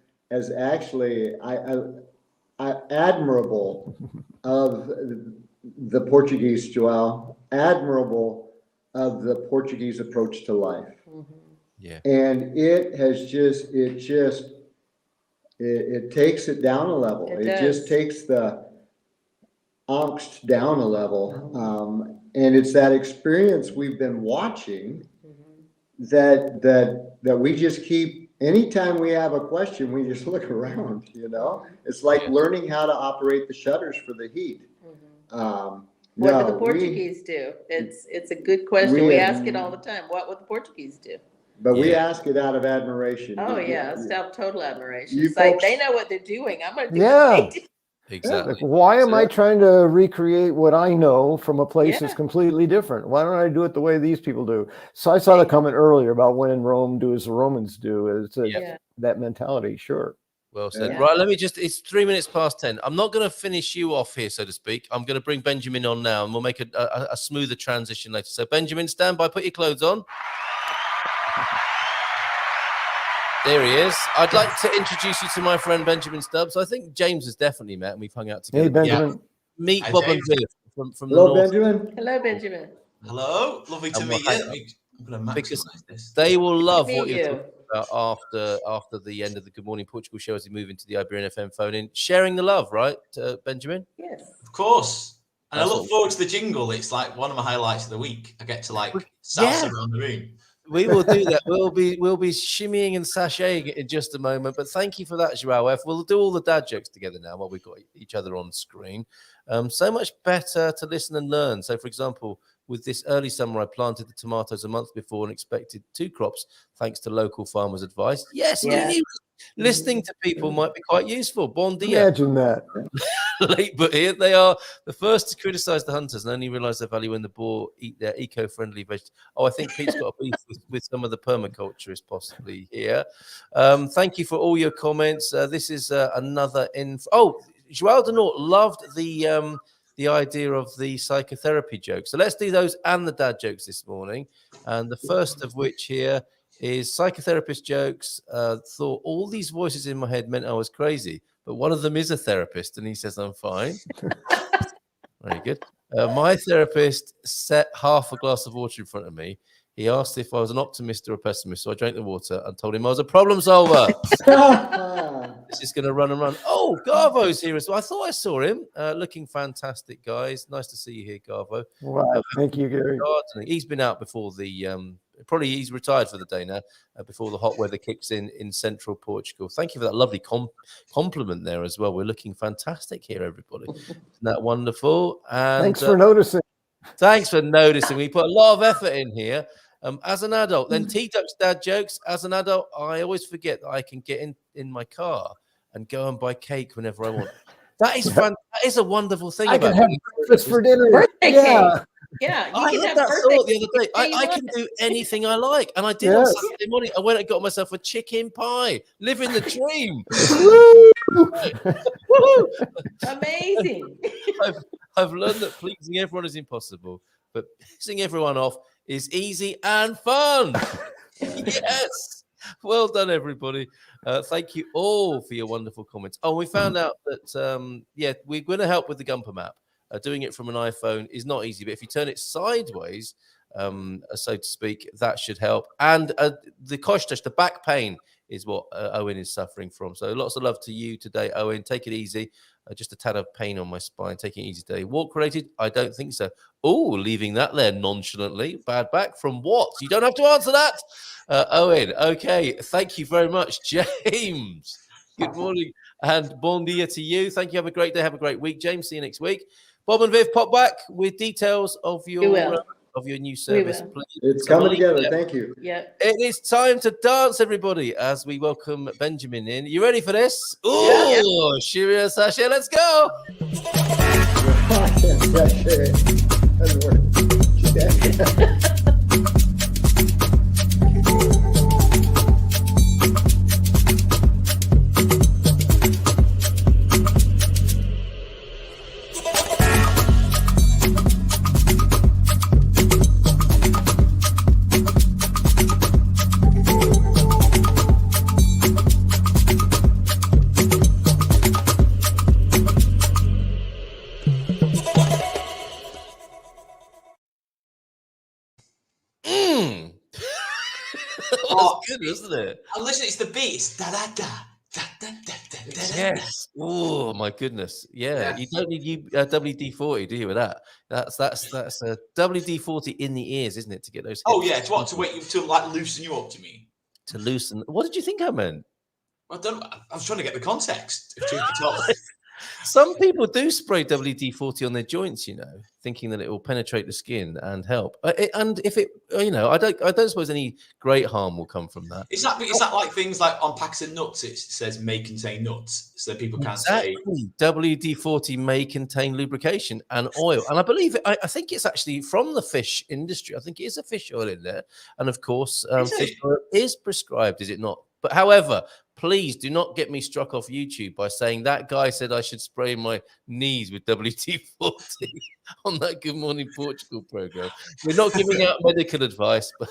actually admirable of the Portuguese, Joao, admirable of the Portuguese approach to life. Yeah. And it takes it down a level. It just takes the angst down a level. And it's that experience we've been watching that we just keep, anytime we have a question, we just look around, It's like learning how to operate the shutters for the heat. What do the Portuguese do? It's a good question. We ask it all the time. What would the Portuguese do? But we ask it out of admiration. Oh yeah, it's out of total admiration. It's like they know what they're doing. I'm gonna do what they do. Exactly. Like, why am I trying to recreate what I know from a place that's completely different? Why don't I do it the way these people do? So I saw the comment earlier about when in Rome, do as the Romans do. It's that mentality, sure. Well said. Yeah. Right, it's 3 minutes past 10. I'm not going to finish you off here, so to speak. I'm going to bring Benjamin on now, and we'll make a smoother transition later. So Benjamin, stand by, put your clothes on. There he is. I'd like to introduce you to my friend Benjamin Stubbs. I think James has definitely met, and we've hung out together. Hey, Benjamin. Yeah. Meet Bob and Viv from the north. Benjamin. Hello, Benjamin. Hello. Lovely to meet you. I'm going to maximize this. They will love what you're talking about after the end of the Good Morning Portugal show as we move into the Iberian FM phone in. Sharing the love, right, Benjamin? Yes. Of course. And I look forward to the jingle. It's like one of my highlights of the week. I get to salsa around the room. We will do that. We'll be shimmying and sashaying in just a moment. But thank you for that, Joao F. We'll do all the dad jokes together now while we've got each other on screen. So much better to listen and learn. So, for example, with this early summer, I planted the tomatoes a month before and expected 2 crops, thanks to local farmers' advice. Yes, listening to people might be quite useful. Bon dia. Imagine that. Late, but here they are, the first to criticize the hunters and only realize their value when the boar eat their eco-friendly vegetables. Oh, I think Pete's got a beef with some of the permaculturists possibly here. Thank you for all your comments. This is another info. Oh, Joao de Nort loved the idea of the psychotherapy jokes. So let's do those and the dad jokes this morning. And the first of which here is psychotherapist jokes. Thought all these voices in my head meant I was crazy, but one of them is a therapist, and he says I'm fine. Very good. My therapist set half a glass of water in front of me. He asked if I was an optimist or a pessimist, so I drank the water and told him I was a problem solver. This is going to run and run. Oh, Garvo's here as well. I thought I saw him. Looking fantastic, guys. Nice to see you here, Garvo. Wow, thank you, Gary. He's been out before probably he's retired for the day now, before the hot weather kicks in central Portugal. Thank you for that lovely compliment there as well. We're looking fantastic here, everybody. Isn't that wonderful? And thanks for noticing. Thanks for noticing. We put a lot of effort in here. As an adult, then T-Duck's dad jokes. As an adult, I always forget that I can get in my car and go and buy cake whenever I want. That is fun. That is a wonderful thing. I can have breakfast for dinner. Birthday cake. Yeah, I had that thought the other day. I can do anything I like, and I did on Saturday morning. I went and got myself a chicken pie, living the dream. Amazing. I've learned that pleasing everyone is impossible, but pissing everyone off is easy and fun. Yes. Well done, everybody. Thank you all for your wonderful comments. Oh, we found out that, we're going to help with the Gumper map. Doing it from an iPhone is not easy, but if you turn it sideways, so to speak. That should help. And the Costas, the back pain, is what Owen is suffering from. So lots of love to you today, Owen. Take it easy. Just a tad of pain on my spine. Taking it easy today. Walk related? I don't think so. Oh, leaving that there nonchalantly. Bad back from what? You don't have to answer that. Owen, okay. Thank you very much. James, good morning and bon dia to you. Thank you. Have a great day. Have a great week. James, see you next week. Bob and Viv, pop back with details of your new service. It's coming together. Thank you. Yeah. It is time to dance, everybody, as we welcome Benjamin in. You ready for this? Oh, Shiria Sasha, let's go. Good, isn't it? Listen, it's the beat. It's da da da da da da da. Yes. Oh my goodness. Yeah. You don't need WD-40, do you? With that, that's a WD-40 in the ears, isn't it? To get those. Oh yeah, to wait you to like loosen you up. To me. To loosen. What did you think I meant? I was trying to get the context. Some people do spray WD-40 on their joints, thinking that it will penetrate the skin and help. And if it, I don't suppose any great harm will come from that. Is that like things like on packs of nuts? It says may contain nuts, so people can't say WD-40 may contain lubrication and oil. And I believe I think it's actually from the fish industry. I think it is a fish oil in there, and of course, fish oil is prescribed, is it not? But however, please do not get me struck off YouTube by saying that guy said I should spray my knees with WD-40 on that Good Morning Portugal program. We're not giving out medical advice, but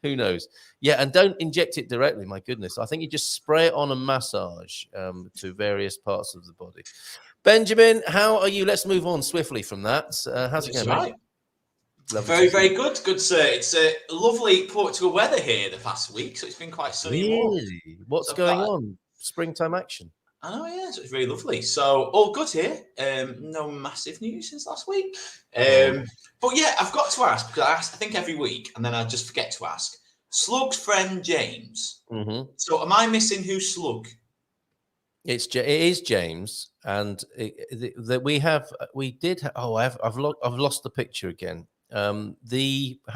who knows? Yeah, and don't inject it directly. My goodness, I think you just spray it on a massage to various parts of the body. Benjamin, how are you? Let's move on swiftly from that. How's it going? Right. Very, very good. Good, sir. It's a lovely Portugal weather here the past week, so it's been quite sunny. Really? What's going on? Springtime action. I know, yeah. So it's really lovely. So all good here. No massive news since last week. But yeah, I've got to ask, because I think every week, and then I just forget to ask. Slug's friend James. Mm-hmm. So am I missing who's Slug? It is James, and I've lost the picture again. How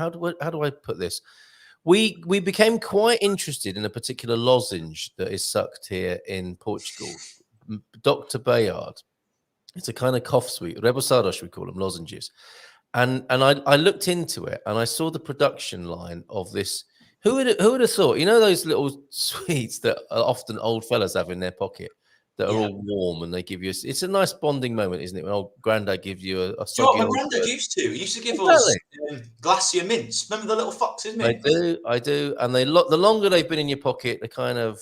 do I put this? We became quite interested in a particular lozenge that is sucked here in Portugal, Dr. Bayard. It's a kind of cough sweet, rebosados we call them, lozenges. And I looked into it and I saw the production line of this. Who would have thought? You know those little sweets that often old fellas have in their pocket that are all warm, and they give you. It's a nice bonding moment, isn't it? When old granddad gives you a soggy. My granddad used to. He used to give us glacier mints. Remember the little foxes? I do. And the longer they've been in your pocket, the kind of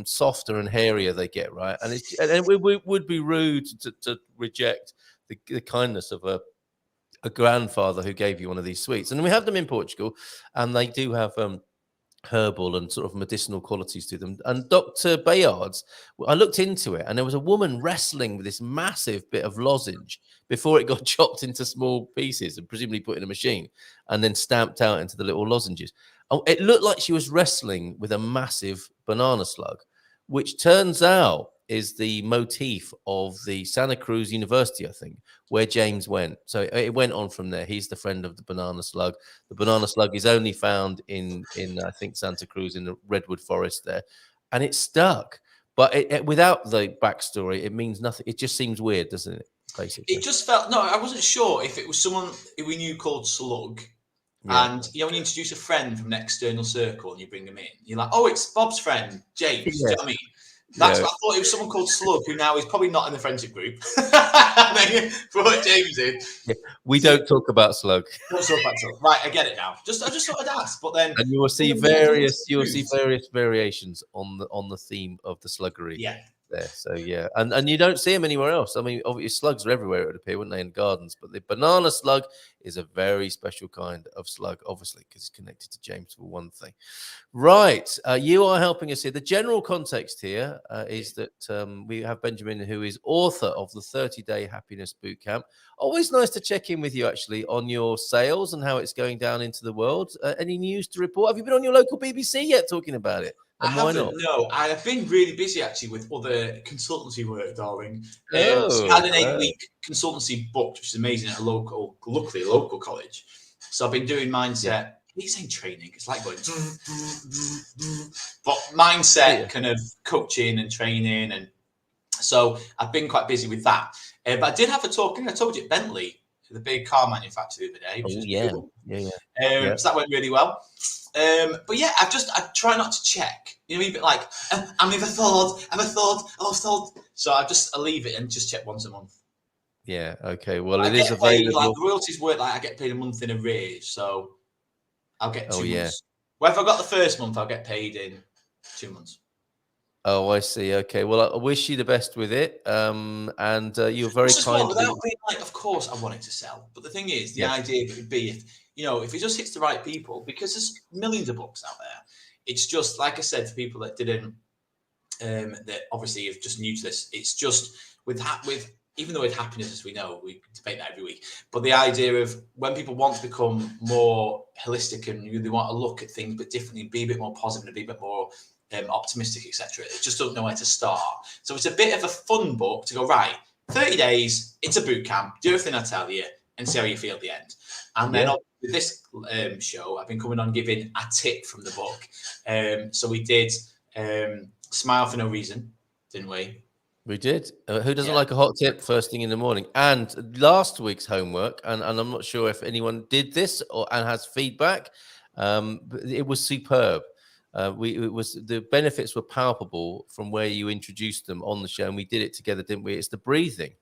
softer and hairier they get, right? And it would be rude to reject the kindness of a grandfather who gave you one of these sweets. And we have them in Portugal, and they do have herbal and sort of medicinal qualities to them. And Dr. Bayard's, I looked into it, and there was a woman wrestling with this massive bit of lozenge before it got chopped into small pieces and presumably put in a machine and then stamped out into the little lozenges. Oh, it looked like she was wrestling with a massive banana slug, which turns out is the motif of the Santa Cruz University, I think, where James went. So it went on from there. He's the friend of the banana slug. The banana slug is only found in I think, Santa Cruz in the redwood forest there. And it stuck. But without the backstory, it means nothing. It just seems weird, doesn't it, basically? It just felt... No, I wasn't sure if it was someone who we knew called Slug. Yeah. And, when you introduce a friend from an external circle and you bring them in, you're like, oh, it's Bob's friend, James. Yeah. Do you know what I mean? That's what I thought. It was someone called Slug, who now is probably not in the friendship group. And then brought James in. Yeah, we don't talk about Slug. Don't talk about Slug. Right, I get it now. I just thought I'd ask, but then you will see various variations on the theme of the sluggery. Yeah, there. So yeah, and you don't see them anywhere else. I mean, obviously slugs are everywhere, it would appear, wouldn't they, in gardens? But the banana slug is a very special kind of slug, obviously, because it's connected to James for one thing. Right, you are helping us here. The general context here is that we have Benjamin, who is author of the 30-Day Happiness Bootcamp. Always nice to check in with you, actually, on your sales and how it's going down into the world. Any news to report? Have you been on your local BBC yet talking about it? I haven't. No, I have been really busy actually with other consultancy work, darling. So I had an 8-week consultancy booked, which is amazing at luckily a local college. So I've been doing mindset. Yeah. He's saying training. It's like going, but mindset kind of coaching and training, and so I've been quite busy with that. But I did have a talk. I told you at Bentley, the big car manufacturer, the other day. Which was cool. So that went really well. But yeah, I try not to check. You know, a bit like I'm either thought. So I leave it and just check once a month. Yeah. Okay. Well, it is available. Like the royalties work like I get paid a month in arrears, so I'll get 2 months. Well, if I got the first month, I'll get paid in 2 months. Oh, I see. Okay. Well, I wish you the best with it. And you're very kind. Without being like, of course, I want it to sell. But the thing is, the idea would be if it just hits the right people, because there's millions of books out there. It's just like I said, for people that didn't, that obviously are just new to this. It's just with even though with happiness, as we know, we debate that every week. But the idea of when people want to become more holistic and they want to look at things but differently, be a bit more positive, and be a bit more optimistic, etc. They just don't know where to start. So it's a bit of a fun book to go, right, 30 days, it's a boot camp, do everything I tell you and see how you feel at the end. And then with this show, I've been coming on giving a tip from the book. So we did Smile for No Reason, didn't we? We did. Who doesn't like a hot tip first thing in the morning? And last week's homework, and I'm not sure if anyone did this and has feedback, but it was superb. The benefits were palpable from where you introduced them on the show, and we did it together, didn't we? It's the breathing,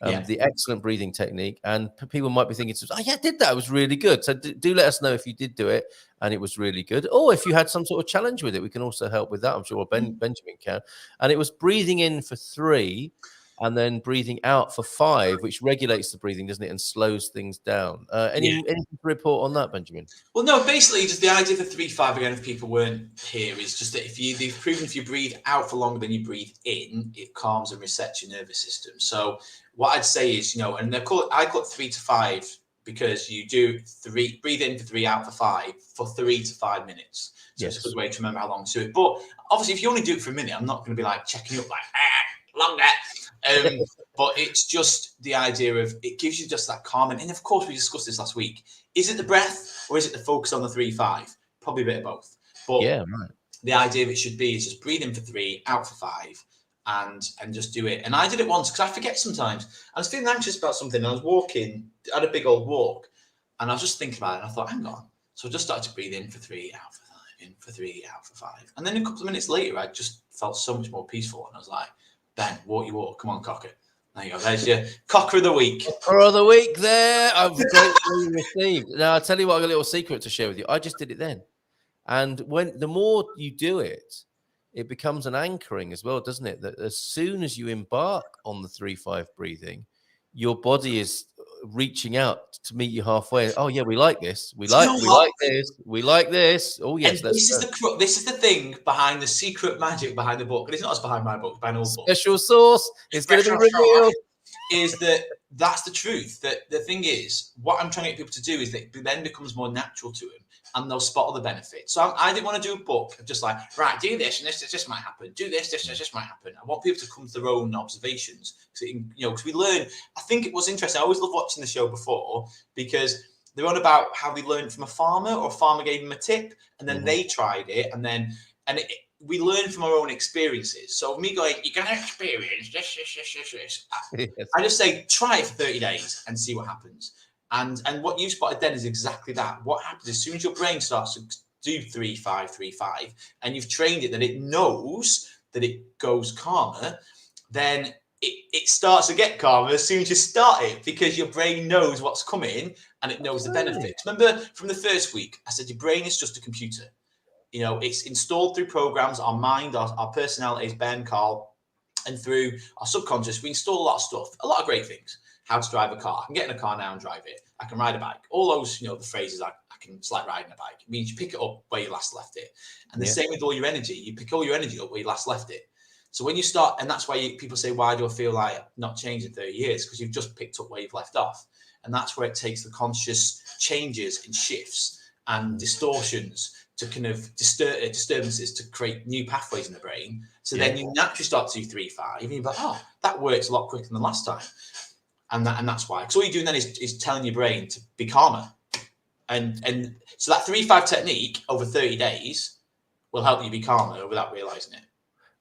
the excellent breathing technique, and people might be thinking, "Oh yeah, I did that. It was really good." So do let us know if you did do it and it was really good, or if you had some sort of challenge with it. We can also help with that. I'm sure Benjamin can. And it was breathing in for 3. And then breathing out for 5, which regulates the breathing, doesn't it, and slows things down. Anything to report on that, Benjamin? Well, no, basically, just the idea of the 3-5 again, if people weren't here, is just that they've proven if you breathe out for longer than you breathe in, it calms and resets your nervous system. So what I'd say is, and I call it 3 to 5 because you do 3, breathe in for 3, out for 5 for 3 to 5 minutes. So it's a good way to remember how long to do it. But obviously, if you only do it for a minute, I'm not going to be like checking you up like longer. But it's just the idea of it gives you just that calm. And of course, we discussed this last week. Is it the breath or is it the focus on the 3-5? Probably a bit of both. But the idea of it should be is just breathe in for 3, out for 5, and just do it. And I did it once because I forget sometimes. I was feeling anxious about something. And I was walking, I had a big old walk, and I was just thinking about it. And I thought, hang on. So I just started to breathe in for 3, out for 5, in for 3, out for 5. And then a couple of minutes later, I just felt so much more peaceful. And I was like, Ben, walk your walk. Come on, cocker. There you go. There's your cocker of the week. Cocker of the week there. I've greatly received. Now, I'll tell you what, I've got a little secret to share with you. I just did it then. And when the more you do it, it becomes an anchoring as well, doesn't it? That as soon as you embark on the 3-5 breathing, your body is reaching out to meet you halfway. Oh yeah, we like this. We like this. We like this. Oh yes, this is the thing behind the secret magic behind the book. And it's not just behind my book, it's behind all books. Special sauce is going to be revealed. Is that's the truth. That the thing is, what I'm trying to get people to do is that it then becomes more natural to them, and they'll spot all the benefits. So I didn't want to do a book of just like, right, do this and this might happen. Do this might happen. I want people to come to their own observations. Because we learn. I think it was interesting. I always loved watching the show before because they're on about how they learned from a farmer, or a farmer gave them a tip, and then they tried it, we learn from our own experiences. So me going, you're going to experience this. I just say, try it for 30 days and see what happens. And what you spotted then is exactly that. What happens as soon as your brain starts to do 3-5, and you've trained it that it knows that it goes calmer, then it starts to get calmer as soon as you start it, because your brain knows what's coming and it knows the benefits. Remember from the first week, I said your brain is just a computer. It's installed through programs. Our mind, our personalities, Ben, Carl, And through our subconscious, we install a lot of stuff, a lot of great things. How to drive a car. I can get in a car now and drive it. I can ride a bike. All those, the phrases I can, it's like riding a bike. It means you pick it up where you last left it. And the same with all your energy. You pick all your energy up where you last left it. So when you start, and that's why people say, why do I feel like not changed in 30 years? Because you've just picked up where you've left off. And that's where it takes the conscious changes and shifts and distortions to kind of disturbances to create new pathways in the brain. So then you naturally start to do 3, 5, and you're like, oh, that works a lot quicker than the last time. And that's why. Because all you're doing then is telling your brain to be calmer. And so that 3, 5 technique over 30 days will help you be calmer without realizing it.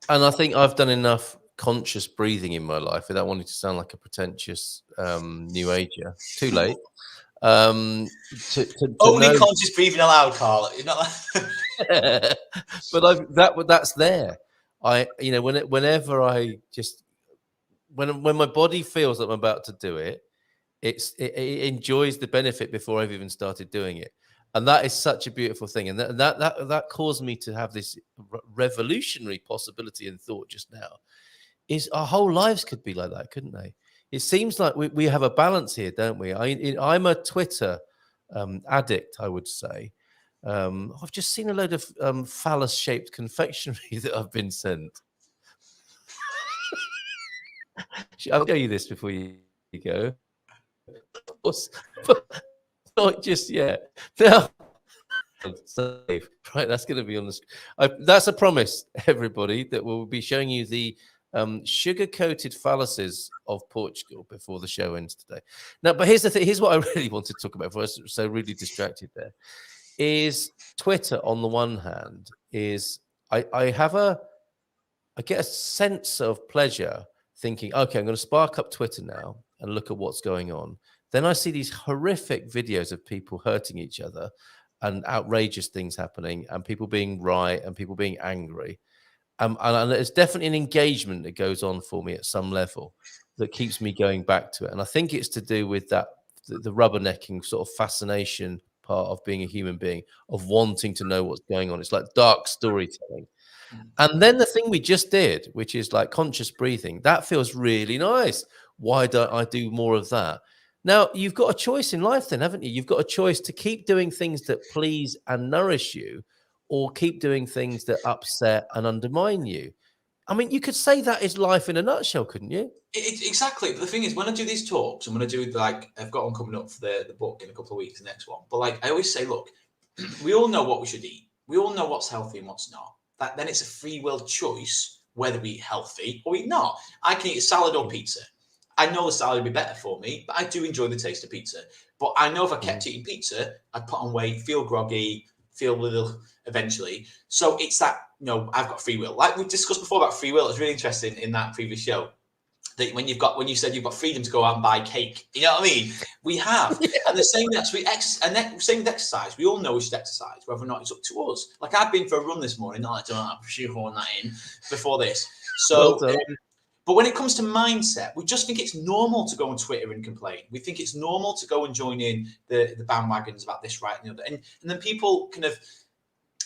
And I think I've done enough conscious breathing in my life without wanting to sound like a pretentious new ager. Too late. To only know... conscious breathing allowed, Carl. You're not like... But that's there. Whenever I just when my body feels that I'm about to do it, it enjoys the benefit before I've even started doing it, and that is such a beautiful thing. And that caused me to have this revolutionary possibility and thought just now: is our whole lives could be like that, couldn't they? It seems like we have a balance here, don't we? I'm a Twitter addict, I would say. I've just seen a load of phallus-shaped confectionery that I've been sent. I'll tell you this before you go. Of course, but not just yet. Now, safe. Right, that's going to be on the screen. That's a promise, everybody, that we'll be showing you the sugar-coated phalluses of Portugal before the show ends today. Now, but here's the thing. Here's what I really want to talk about before I was so really distracted there. Is Twitter, on the one hand, is I get a sense of pleasure thinking, okay, I'm going to spark up Twitter now and look at what's going on. Then I see these horrific videos of people hurting each other and outrageous things happening and people being right and people being angry. And there's definitely an engagement that goes on for me at some level that keeps me going back to it. And I think it's to do with that, the rubbernecking sort of fascination part of being a human being, of wanting to know what's going on. It's like dark storytelling. And then the thing we just did, which is like conscious breathing, that feels really nice. Why don't I do more of that? Now, you've got a choice in life then, haven't you? You've got a choice to keep doing things that please and nourish you, or keep doing things that upset and undermine you. I mean, you could say that is life in a nutshell, couldn't you? Exactly. But the thing is, when I do these talks, I'm going to do I've got one coming up for the book in a couple of weeks, the next one. But I always say, look, we all know what we should eat. We all know what's healthy and what's not. Then it's a free will choice whether we eat healthy or eat not. I can eat a salad or pizza. I know the salad would be better for me, but I do enjoy the taste of pizza. But I know if I kept eating pizza, I'd put on weight, feel groggy, feel a little eventually. So it's that, I've got free will. Like we discussed before about free will, it was really interesting in that previous show. That when you said you've got freedom to go out and buy cake, you know what I mean? We have. And the same same with exercise. We all know we should exercise, whether or not it's up to us. Like I've been for a run this morning. I don't have to shoehorn that in before this. So, but when it comes to mindset, we just think it's normal to go on Twitter and complain. We think it's normal to go and join in the bandwagons about this, right, and the other. And then people kind of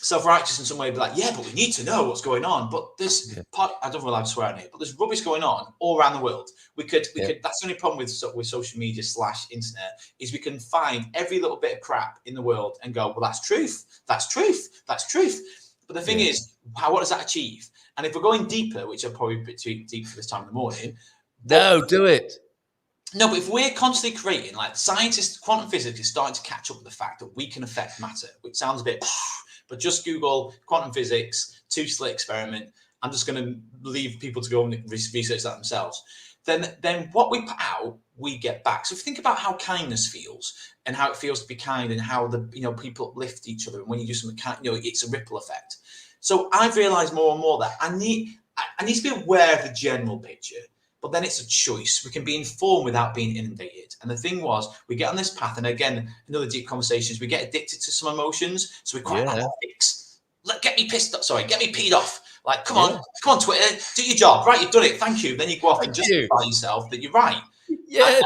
self-righteous in some way, be like, yeah, but we need to know what's going on. But there's I don't know if I'm swearing here, but there's rubbish going on all around the world. We could. That's the only problem with social media / internet is we can find every little bit of crap in the world and go, well, that's truth. That's truth. That's truth. But the thing is, what does that achieve? And if we're going deeper, which are probably a bit too deep for this time in the morning. No, do it. No, but if we're constantly creating, like scientists, quantum physics is starting to catch up with the fact that we can affect matter, which sounds a bit, but just Google quantum physics, 2-slit experiment. I'm just going to leave people to go and research that themselves. Then what we put out, we get back. So if you think about how kindness feels and how it feels to be kind and how people uplift each other. And when you do something kind, it's a ripple effect. So I've realized more and more that I need to be aware of the general picture, but then it's a choice. We can be informed without being inundated. And the thing was, we get on this path, and again, another deep conversation is we get addicted to some emotions. So we're quite like, get me pissed off. Sorry, get me peed off. Like, come on, Twitter, do your job. Right, you've done it. Thank you. Then you go off and justify yourself that you're right. Yes.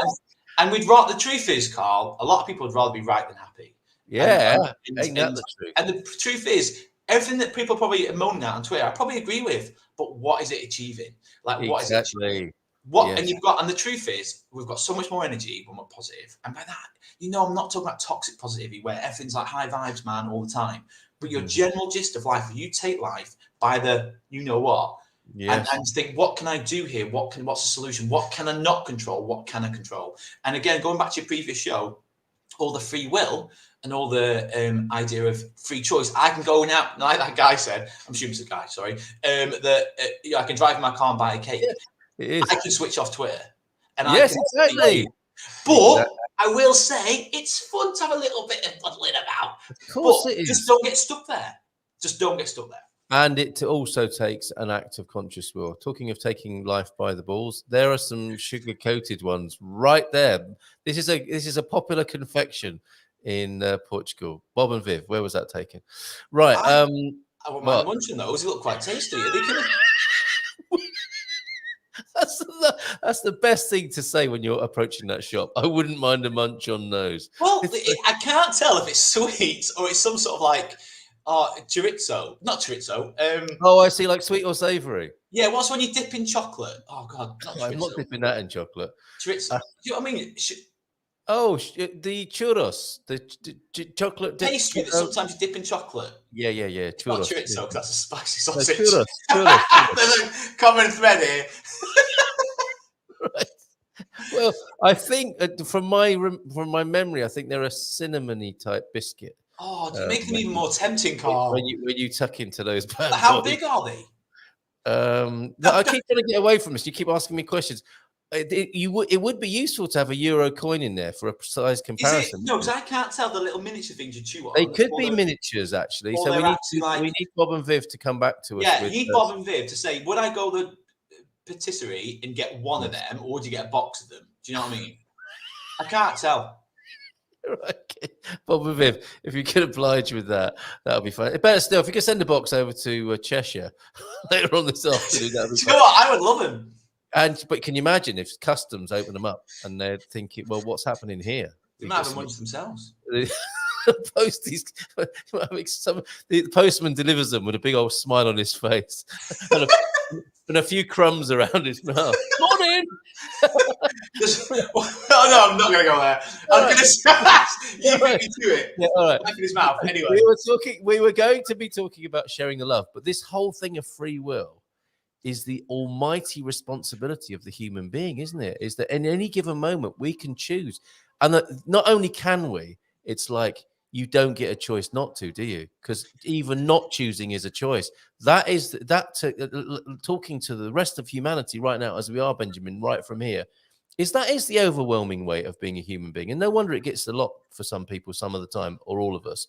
And we'd rather, the truth is, Carl, a lot of people would rather be right than happy. Yeah. And the truth is, everything that people probably are moaning at on Twitter, I probably agree with. But what is it achieving? Like, what is it achieving? What? And the truth is, we've got so much more energy when we're positive. And by that, I'm not talking about toxic positivity where everything's like high vibes, man, all the time. But your general gist of life, you take life by the what. And think, what can I do here? What's the solution? What can I not control? What can I control? And again, going back to your previous show, all the free will and all the idea of free choice. I can go now, like that guy said, I'm assuming it's a guy, sorry, that I can drive in my car and buy a cake. Yeah, it is. I can switch off Twitter. And exactly. But I will say it's fun to have a little bit of muddling about. Of course it is. Just don't get stuck there. Just don't get stuck there. And it also takes an act of conscious will. Talking of taking life by the balls, there are some sugar-coated ones right there. This is a popular confection in Portugal. Bob and Viv, where was that taken? Right. I wouldn't mind munching those. They look quite tasty. Are they kind of... That's the best thing to say when you're approaching that shop. I wouldn't mind a munch on those. Well, I can't tell if it's sweet or it's some sort of like chorizo. Not chorizo. I see, like sweet or savoury. Yeah, what's when you dip in chocolate? Oh, God. I'm not dipping that in chocolate. Chorizo. Do you know what I mean? The churros, the chocolate pastry that sometimes you dip in chocolate. Yeah. Churros. Not chorizo, because that's a spicy sausage. Churros. The common thread here. Right. Well, I think from my memory, I think they're a cinnamony type biscuit. Oh, you make them even more tempting, Carl. When you tuck into those bad How big are they? I keep trying to get away from this. You keep asking me questions. It would be useful to have a euro coin in there for a precise comparison. No, because I can't tell the little miniature things you chew on. They could be miniatures, actually. So we need Bob and Viv to come back to us. Yeah, you need Bob and Viv to say, would I go the patisserie and get one of them, or would you get a box of them? Do you know what I mean? I can't tell. Okay. Bob and Viv, if you could oblige with that would be fine. Better still, if you could send a box over to Cheshire later on this afternoon, that would be fine. You know what? I would love them. But can you imagine if customs open them up and they're thinking, well, what's happening here? They might have munch themselves. The postman delivers them with a big old smile on his face and a few crumbs around his mouth. Morning. No, I'm not going to go there. I'm going to scratch. You beat me to it. Yeah, all right. Back in his mouth. Anyway, we were going to be talking about sharing the love, but this whole thing of free will is the almighty responsibility of the human being, isn't it? Is that in any given moment we can choose, and that not only can we, it's like you don't get a choice not to, do you? Because even not choosing is a choice. Talking to the rest of humanity right now, as we are, Benjamin, right from here, is the overwhelming weight of being a human being, and no wonder it gets a lot for some people some of the time, or all of us.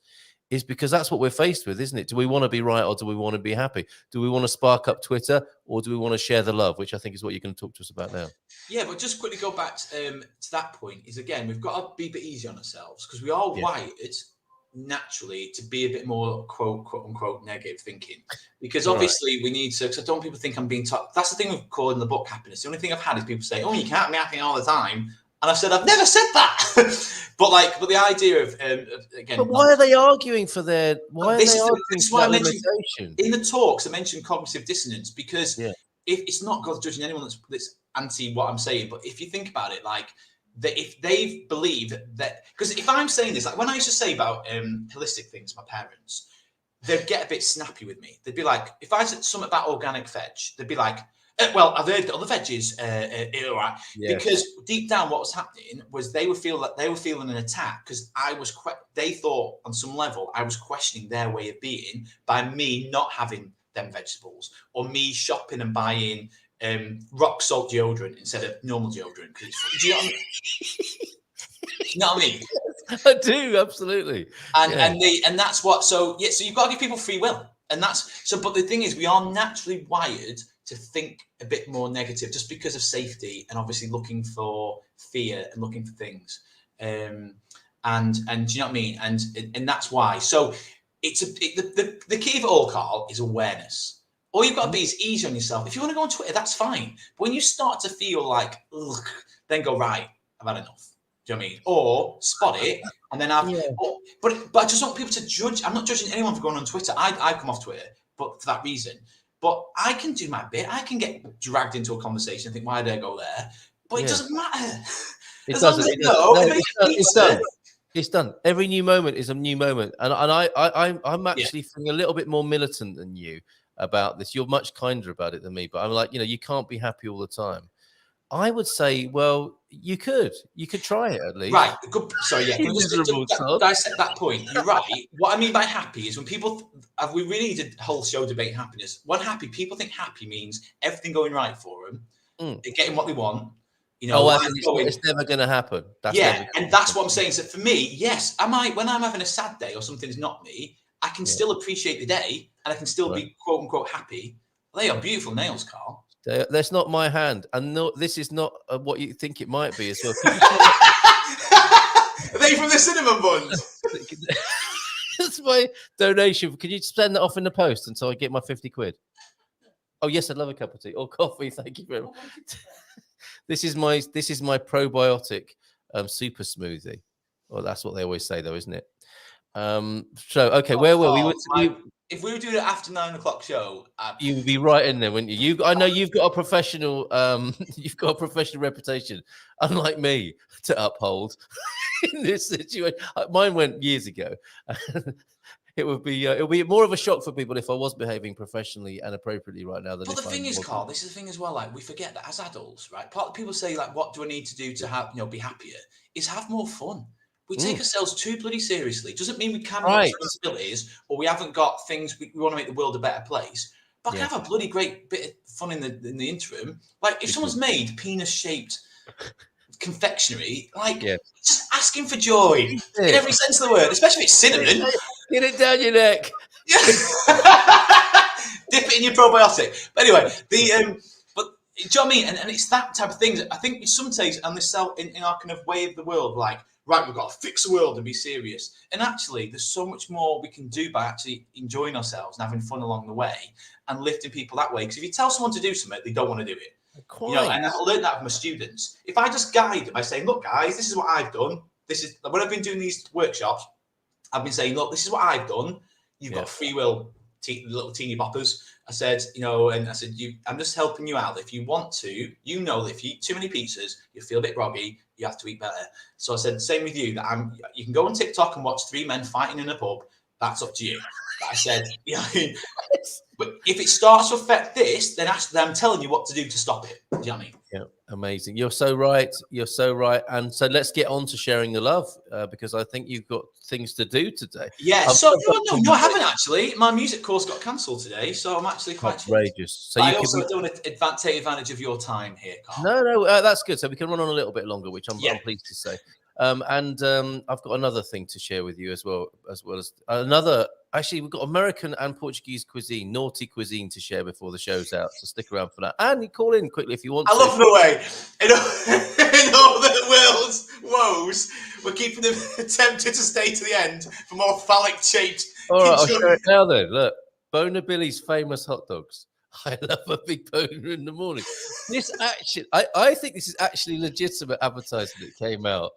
Is because that's what we're faced with, isn't it? Do we want to be right or do we want to be happy? Do we want to spark up Twitter or do we want to share the love, which I think is what you're going to talk to us about now? Yeah, but just quickly go back to that point is, again, we've got to be a bit easy on ourselves because we are wired naturally to be a bit more quote unquote negative thinking, because obviously we need to, because I don't want people think I'm being tough. That's the thing we've called in the book happiness. The only thing I've had is people say, oh, you can't be happy all the time. And I've said, I've never said that. but the idea of again. But why are they arguing for their? This is why I mentioned in the talks. I mentioned cognitive dissonance because if it's not God judging anyone that's anti what I'm saying, but if you think about it, if they believe that, because if I'm saying this, like when I used to say about holistic things, my parents, they'd get a bit snappy with me. They'd be like, if I said something about organic veg, they'd be like, well, I've heard that other veggies all right. Because deep down what was happening was they were feeling an attack because they thought on some level I was questioning their way of being by me not having them vegetables, or me shopping and buying rock salt deodorant instead of normal deodorant. Do you know what I mean? You know what I mean? I do, absolutely. And that's what, so you've got to give people free will. And but the thing is, we are naturally wired to think a bit more negative just because of safety and obviously looking for fear and looking for things. And do you know what I mean? And that's why. So the key of it all, Carl, is awareness. All you've got to be is easy on yourself. If you want to go on Twitter, that's fine. But when you start to feel like, ugh, then go, right, I've had enough. Do you know what I mean? Or spot it and then have. Yeah. But I just want people to judge. I'm not judging anyone for going on Twitter. I come off Twitter, but for that reason. But I can do my bit. I can get dragged into a conversation and think, why did I go there? But it doesn't matter. It doesn't. It's done. Every new moment is a new moment, and I'm actually feeling a little bit more militant than you about this. You're much kinder about it than me, but I'm like, you can't be happy all the time. I would say, well, you could try it at least. Right. Good. Sorry, yeah. Can I dissect that point? You're right. What I mean by happy is when people, we really need a whole show debate happiness. When happy, people think happy means everything going right for them, they're getting what they want. It's never going to happen. And that's what I'm saying. So for me, yes, when I'm having a sad day or something's not me, I can still appreciate the day and I can still be quote unquote happy. They are beautiful nails, Carl. That's not my hand, and no, this is not what you think it might be as well. Are they from the cinnamon buns? That's my donation. Can you send that off in the post until I get my 50 quid? Oh yes, I'd love a cup of tea or coffee. Thank you very much. This is my probiotic super smoothie. Well, that's what they always say, though, isn't it? Okay, where were we? If we were doing it after 9 o'clock show, you would be right in there, wouldn't you? I know you've got a professional, reputation, unlike me, to uphold in this situation. Mine went years ago. It would be more of a shock for people if I was behaving professionally and appropriately right now. But the thing is, Carl, this is the thing as well. Like we forget that as adults, right? People say like, "What do I need to do to have be happier?" Is have more fun. We take ourselves too bloody seriously. Doesn't mean we can't have responsibilities or we haven't got things we want to make the world a better place. But I can have a bloody great bit of fun in the interim. Like if someone's made penis-shaped confectionery, just asking for joy in every sense of the word, especially if it's cinnamon. Get it down your neck. Dip it in your probiotic. But anyway, but do you know what I mean? And it's that type of thing. I think some days on this in our kind of way of the world, like, right, we've got to fix the world and be serious. And actually, there's so much more we can do by actually enjoying ourselves and having fun along the way and lifting people that way. Because if you tell someone to do something, they don't want to do it. And I learned that from my students. If I just guide them by saying, look, guys, this is what I've done. This is when I've been doing these workshops, I've been saying, look, this is what I've done. You've got free will, little teeny boppers. I said, and I said, I'm just helping you out. If you want to, that if you eat too many pizzas, you feel a bit groggy, you have to eat better. So I said, same with you, that you can go on TikTok and watch 3 men fighting in a pub. That's up to you. But I said, but if it starts to affect this, then I'm telling you what to do to stop it. Do you know what I mean? Yeah, amazing. You're so right. And so let's get on to sharing the love because I think you've got things to do today. Yeah. No, I haven't actually. My music course got cancelled today, so I'm actually quite outrageous. So I also don't take advantage of your time here, Carl. No, that's good. So we can run on a little bit longer, which I'm pleased to say. And I've got another thing to share with you as well as another. Actually, we've got American and Portuguese cuisine, naughty cuisine to share before the show's out. So stick around for that. And you call in quickly if you want to. I love the way in all the world's woes, we're keeping them tempted to stay to the end for more phallic-shaped. All right, I'll show it now then. Look, Boner Billy's famous hot dogs. I love a big boner in the morning. This actually, I think this is actually legitimate advertising that came out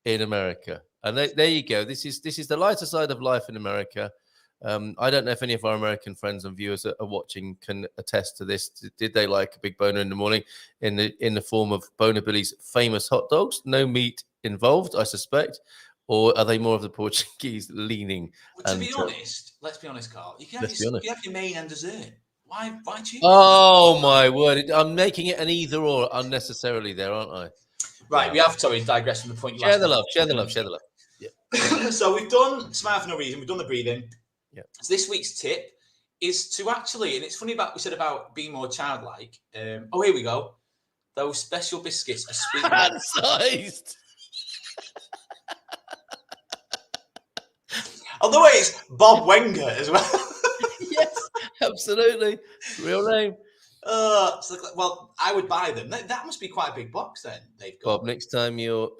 in America. And there you go. This is the lighter side of life in America. I don't know if any of our American friends and viewers are watching can attest to this. Did they like a big boner in the morning in the form of Boner Billy's famous hot dogs? No meat involved, I suspect. Or are they more of the Portuguese leaning? Well, to be honest, let's be honest, Carl. You can have your main and dessert. Why choose? Oh my word! I'm making it an either or unnecessarily there, aren't I? Right, we have digressed from the point. Share the love. Yeah. So we've done Smile for No Reason. We've done the breathing. Yeah. So this week's tip is to actually, and it's funny we said about being more childlike. Here we go. Those special biscuits are sweet. Hand-sized. Although it's Bob Wenger as well. Yes, absolutely. Real name. Well, I would buy them. That must be quite a big box then. They've got. Bob, next time you're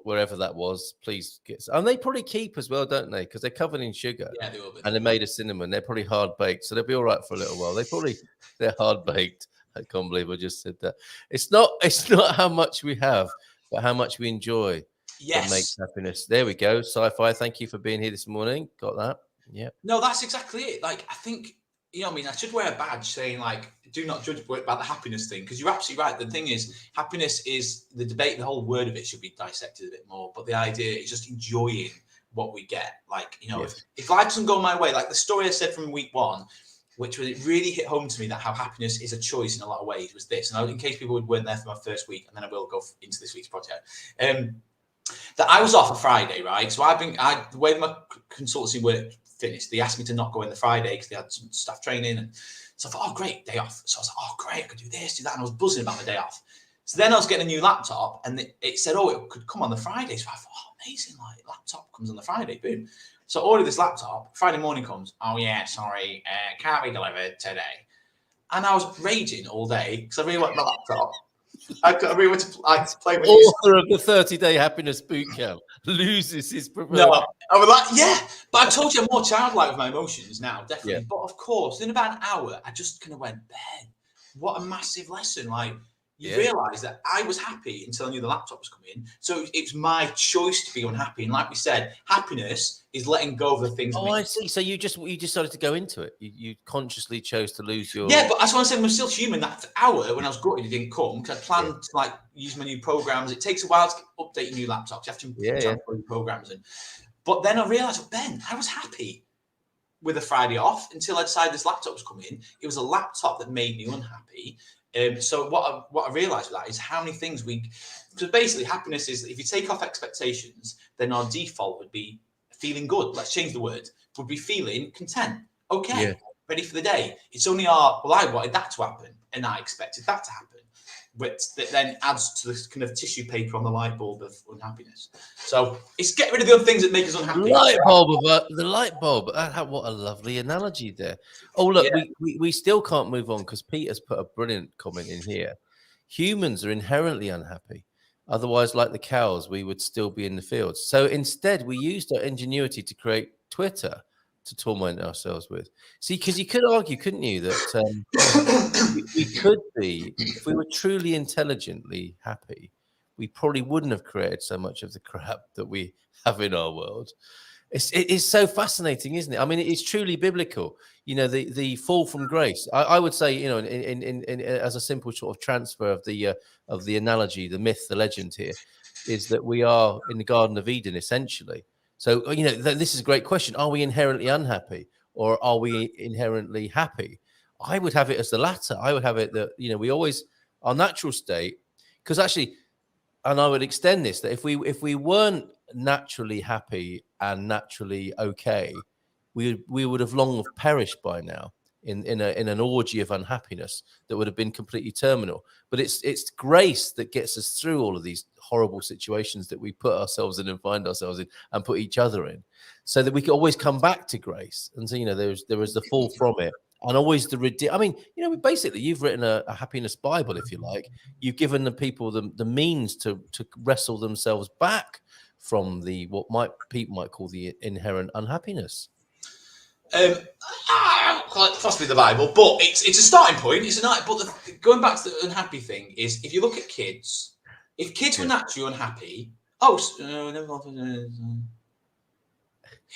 wherever that was, please get some. And they probably keep as well, don't they? Because they're covered in sugar. Yeah, they will be. And they're made of cinnamon. They're probably hard baked, so they'll be all right for a little while. They're hard baked. I can't believe I just said that. It's not how much we have. but how much we enjoy what makes happiness. There we go. Sci-fi, thank you for being here this morning. Got that? Yeah. No, that's exactly it. Like, I think, you know what I mean? I should wear a badge saying, like, do not judge about the happiness thing, because you're absolutely right. The thing is, happiness is the debate. The whole word of it should be dissected a bit more. But the idea is just enjoying what we get. Like, you know, if life doesn't go my way, like the story I said from week 1, which was, it really hit home to me that how happiness is a choice in a lot of ways, was this. And in case people weren't there for my first week, and then I will go into this week's project. That I was off a Friday, right? So the way my consultancy work finished, they asked me to not go in the Friday because they had some staff training. And so I thought, oh, great, day off. So I was like, oh, great, I could do this, do that. And I was buzzing about my day off. So then I was getting a new laptop, and it said, oh, it could come on the Friday. So I thought, oh, amazing, like, laptop comes on the Friday, boom. So I ordered this laptop. Friday morning comes, oh, yeah, sorry, can't be delivered today. And I was raging all day because I really want my laptop. I really want to play with author of the 30-day happiness boot camp loses his proverbial. No, I was like, yeah, but I told you I'm more childlike with my emotions now, definitely. Yeah. But of course, in about an hour, I just kind of went, Ben, what a massive lesson. Like, you realise that I was happy until I knew the laptop was coming. So it's my choice to be unhappy. And like we said, happiness is letting go of the things. Oh, I see. So you just started to go into it. You consciously chose to lose your. Yeah, but that's what I'm saying. I'm still human. That hour when I was gutted, it didn't come because I planned to like use my new programs. It takes a while to update your new laptops. You have to transfer your programs in. But then I realised, Ben, I was happy with a Friday off until I decided this laptop was coming. It was a laptop that made me unhappy. So what I realised with that is how many things because basically happiness is, if you take off expectations, then our default would be feeling good. Let's change the word. Would be feeling content. Okay, ready for the day. It's only I wanted that to happen and I expected that to happen. But that then adds to this kind of tissue paper on the light bulb of unhappiness. So it's get rid of the other things that make us unhappy. The light bulb. What a lovely analogy there. Oh, look, we still can't move on because Peter's put a brilliant comment in here. Humans are inherently unhappy. Otherwise, like the cows, we would still be in the fields. So instead, we used our ingenuity to create Twitter to torment ourselves with. See, because you could argue, couldn't you, that we could be, if we were truly intelligently happy, we probably wouldn't have created so much of the crap that we have in our world. It is so fascinating, isn't it? I mean, it's truly biblical. You know, the fall from grace. I would say, you know, in as a simple sort of transfer of the analogy, the myth, the legend here, is that we are in the Garden of Eden, essentially. So, you know, this is a great question. Are we inherently unhappy or are we inherently happy? I would have it as the latter. I would have it that, you know, we always, our natural state, because actually, and I would extend this, that if we weren't naturally happy and naturally okay, we would have long perished by now in an orgy of unhappiness that would have been completely terminal. But it's grace that gets us through all of these horrible situations that we put ourselves in and find ourselves in and put each other in, so that we can always come back to grace. And so, you know, there is the fall from it, and always the I mean, you know, basically you've written a happiness Bible, if you like. You've given the people the means to wrestle themselves back from what people might call the inherent unhappiness. Possibly the Bible, but it's a starting point. But going back to the unhappy thing is, if you look at kids, if kids were naturally unhappy,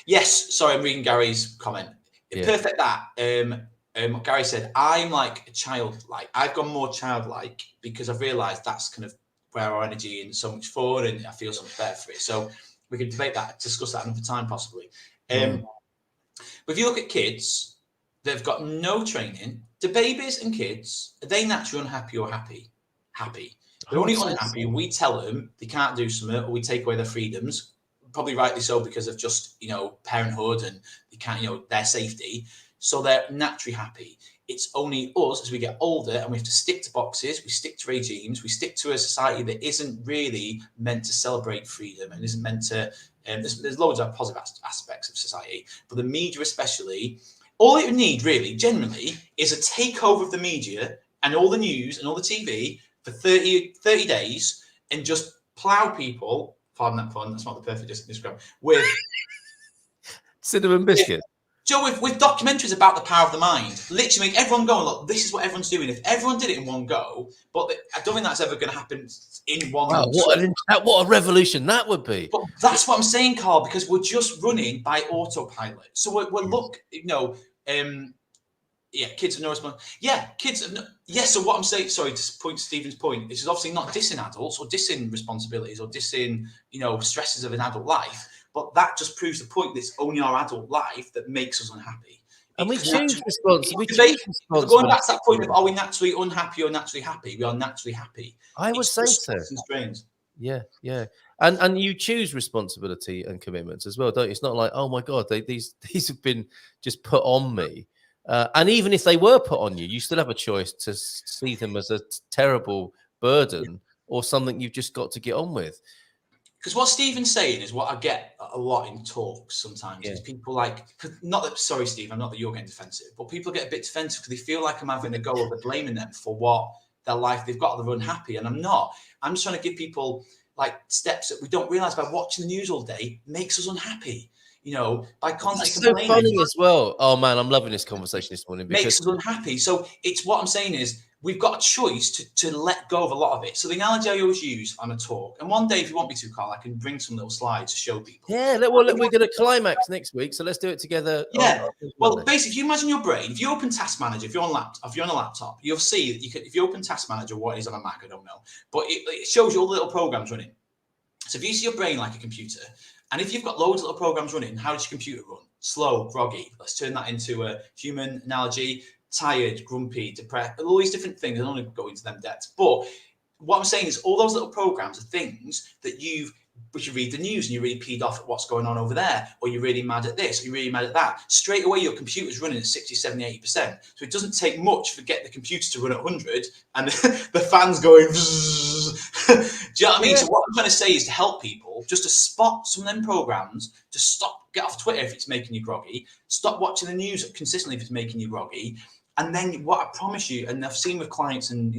yes, sorry, I'm reading Gary's comment. Perfect that. Gary said, I'm like a childlike. I've gone more childlike because I've realised that's kind of where our energy and so much fun, and I feel so much better for it. So we can discuss that another time possibly. But if you look at kids, they've got no training. The babies and kids, are they naturally unhappy or happy? Happy. They're only unhappy. We tell them they can't do something, or we take away their freedoms. Probably rightly so, because of just, you know, parenthood and they can't, you know, their safety. So they're naturally happy. It's only us as we get older and we have to stick to boxes, we stick to regimes, we stick to a society that isn't really meant to celebrate freedom and isn't meant to. There's loads of positive aspects of society, but the media especially, all it would need really, generally, is a takeover of the media and all the news and all the TV for 30 days and just plough people, pardon that pun, that's not the perfect description, with cinnamon biscuits. Joe, with documentaries about the power of the mind, literally make everyone go, look, this is what everyone's doing. If everyone did it in one go, but I don't think that's ever going to happen in one. Wow, what a revolution that would be. But that's what I'm saying, Carl, because we're just running by autopilot. So kids have no response. Yeah, kids have no. Yeah, so what I'm saying, sorry, to point to Stephen's point, this is obviously not dissing adults or dissing responsibilities or dissing, stresses of an adult life. But that just proves the point that it's only our adult life that makes us unhappy. And we choose responsibility. Going back to that point of, are we naturally unhappy or naturally happy? We are naturally happy. I would say so. Yeah. And you choose responsibility and commitments as well, don't you? It's not like, oh my God, these have been just put on me. And even if they were put on you, you still have a choice to see them as a terrible burden or something you've just got to get on with. Because what Stephen's saying is what I get a lot in talks sometimes. Is people sorry, Stephen, not that you're getting defensive, but people get a bit defensive because they feel like I'm having a go of blaming them for what their life they've got, they're unhappy. And I'm not. I'm just trying to give people like steps that we don't realize by watching the news all day makes us unhappy. By constantly complaining. So funny as well. Oh man, I'm loving this conversation this morning. Makes us unhappy. So it's what I'm saying is we've got a choice to let go of a lot of it. So the analogy I always use on a talk, and one day if you want me to, Carl, I can bring some little slides to show people. Yeah, we're going to climax next week, so let's do it together. Yeah. Well, basically, if you imagine your brain, if you open Task Manager, if you're on a laptop, you'll see that if you open Task Manager, what it is on a Mac, I don't know, but it shows you all the little programs running. So if you see your brain like a computer, and if you've got loads of little programs running, how does your computer run? Slow, groggy. Let's turn that into a human analogy. Tired, grumpy, depressed, all these different things. I don't want to go into them depths. But what I'm saying is all those little programs are things that which you read the news and you're really peed off at what's going on over there, or you're really mad at this, or you're really mad at that. Straight away, your computer's running at 60, 70, 80%. So it doesn't take much to get the computer to run at 100 and the fans going. Do you know what I mean? Yeah. So what I'm trying to say is to help people just to spot some of them programs, to get off Twitter if it's making you groggy, stop watching the news consistently if it's making you groggy. And then what I promise you, and I've seen with clients and,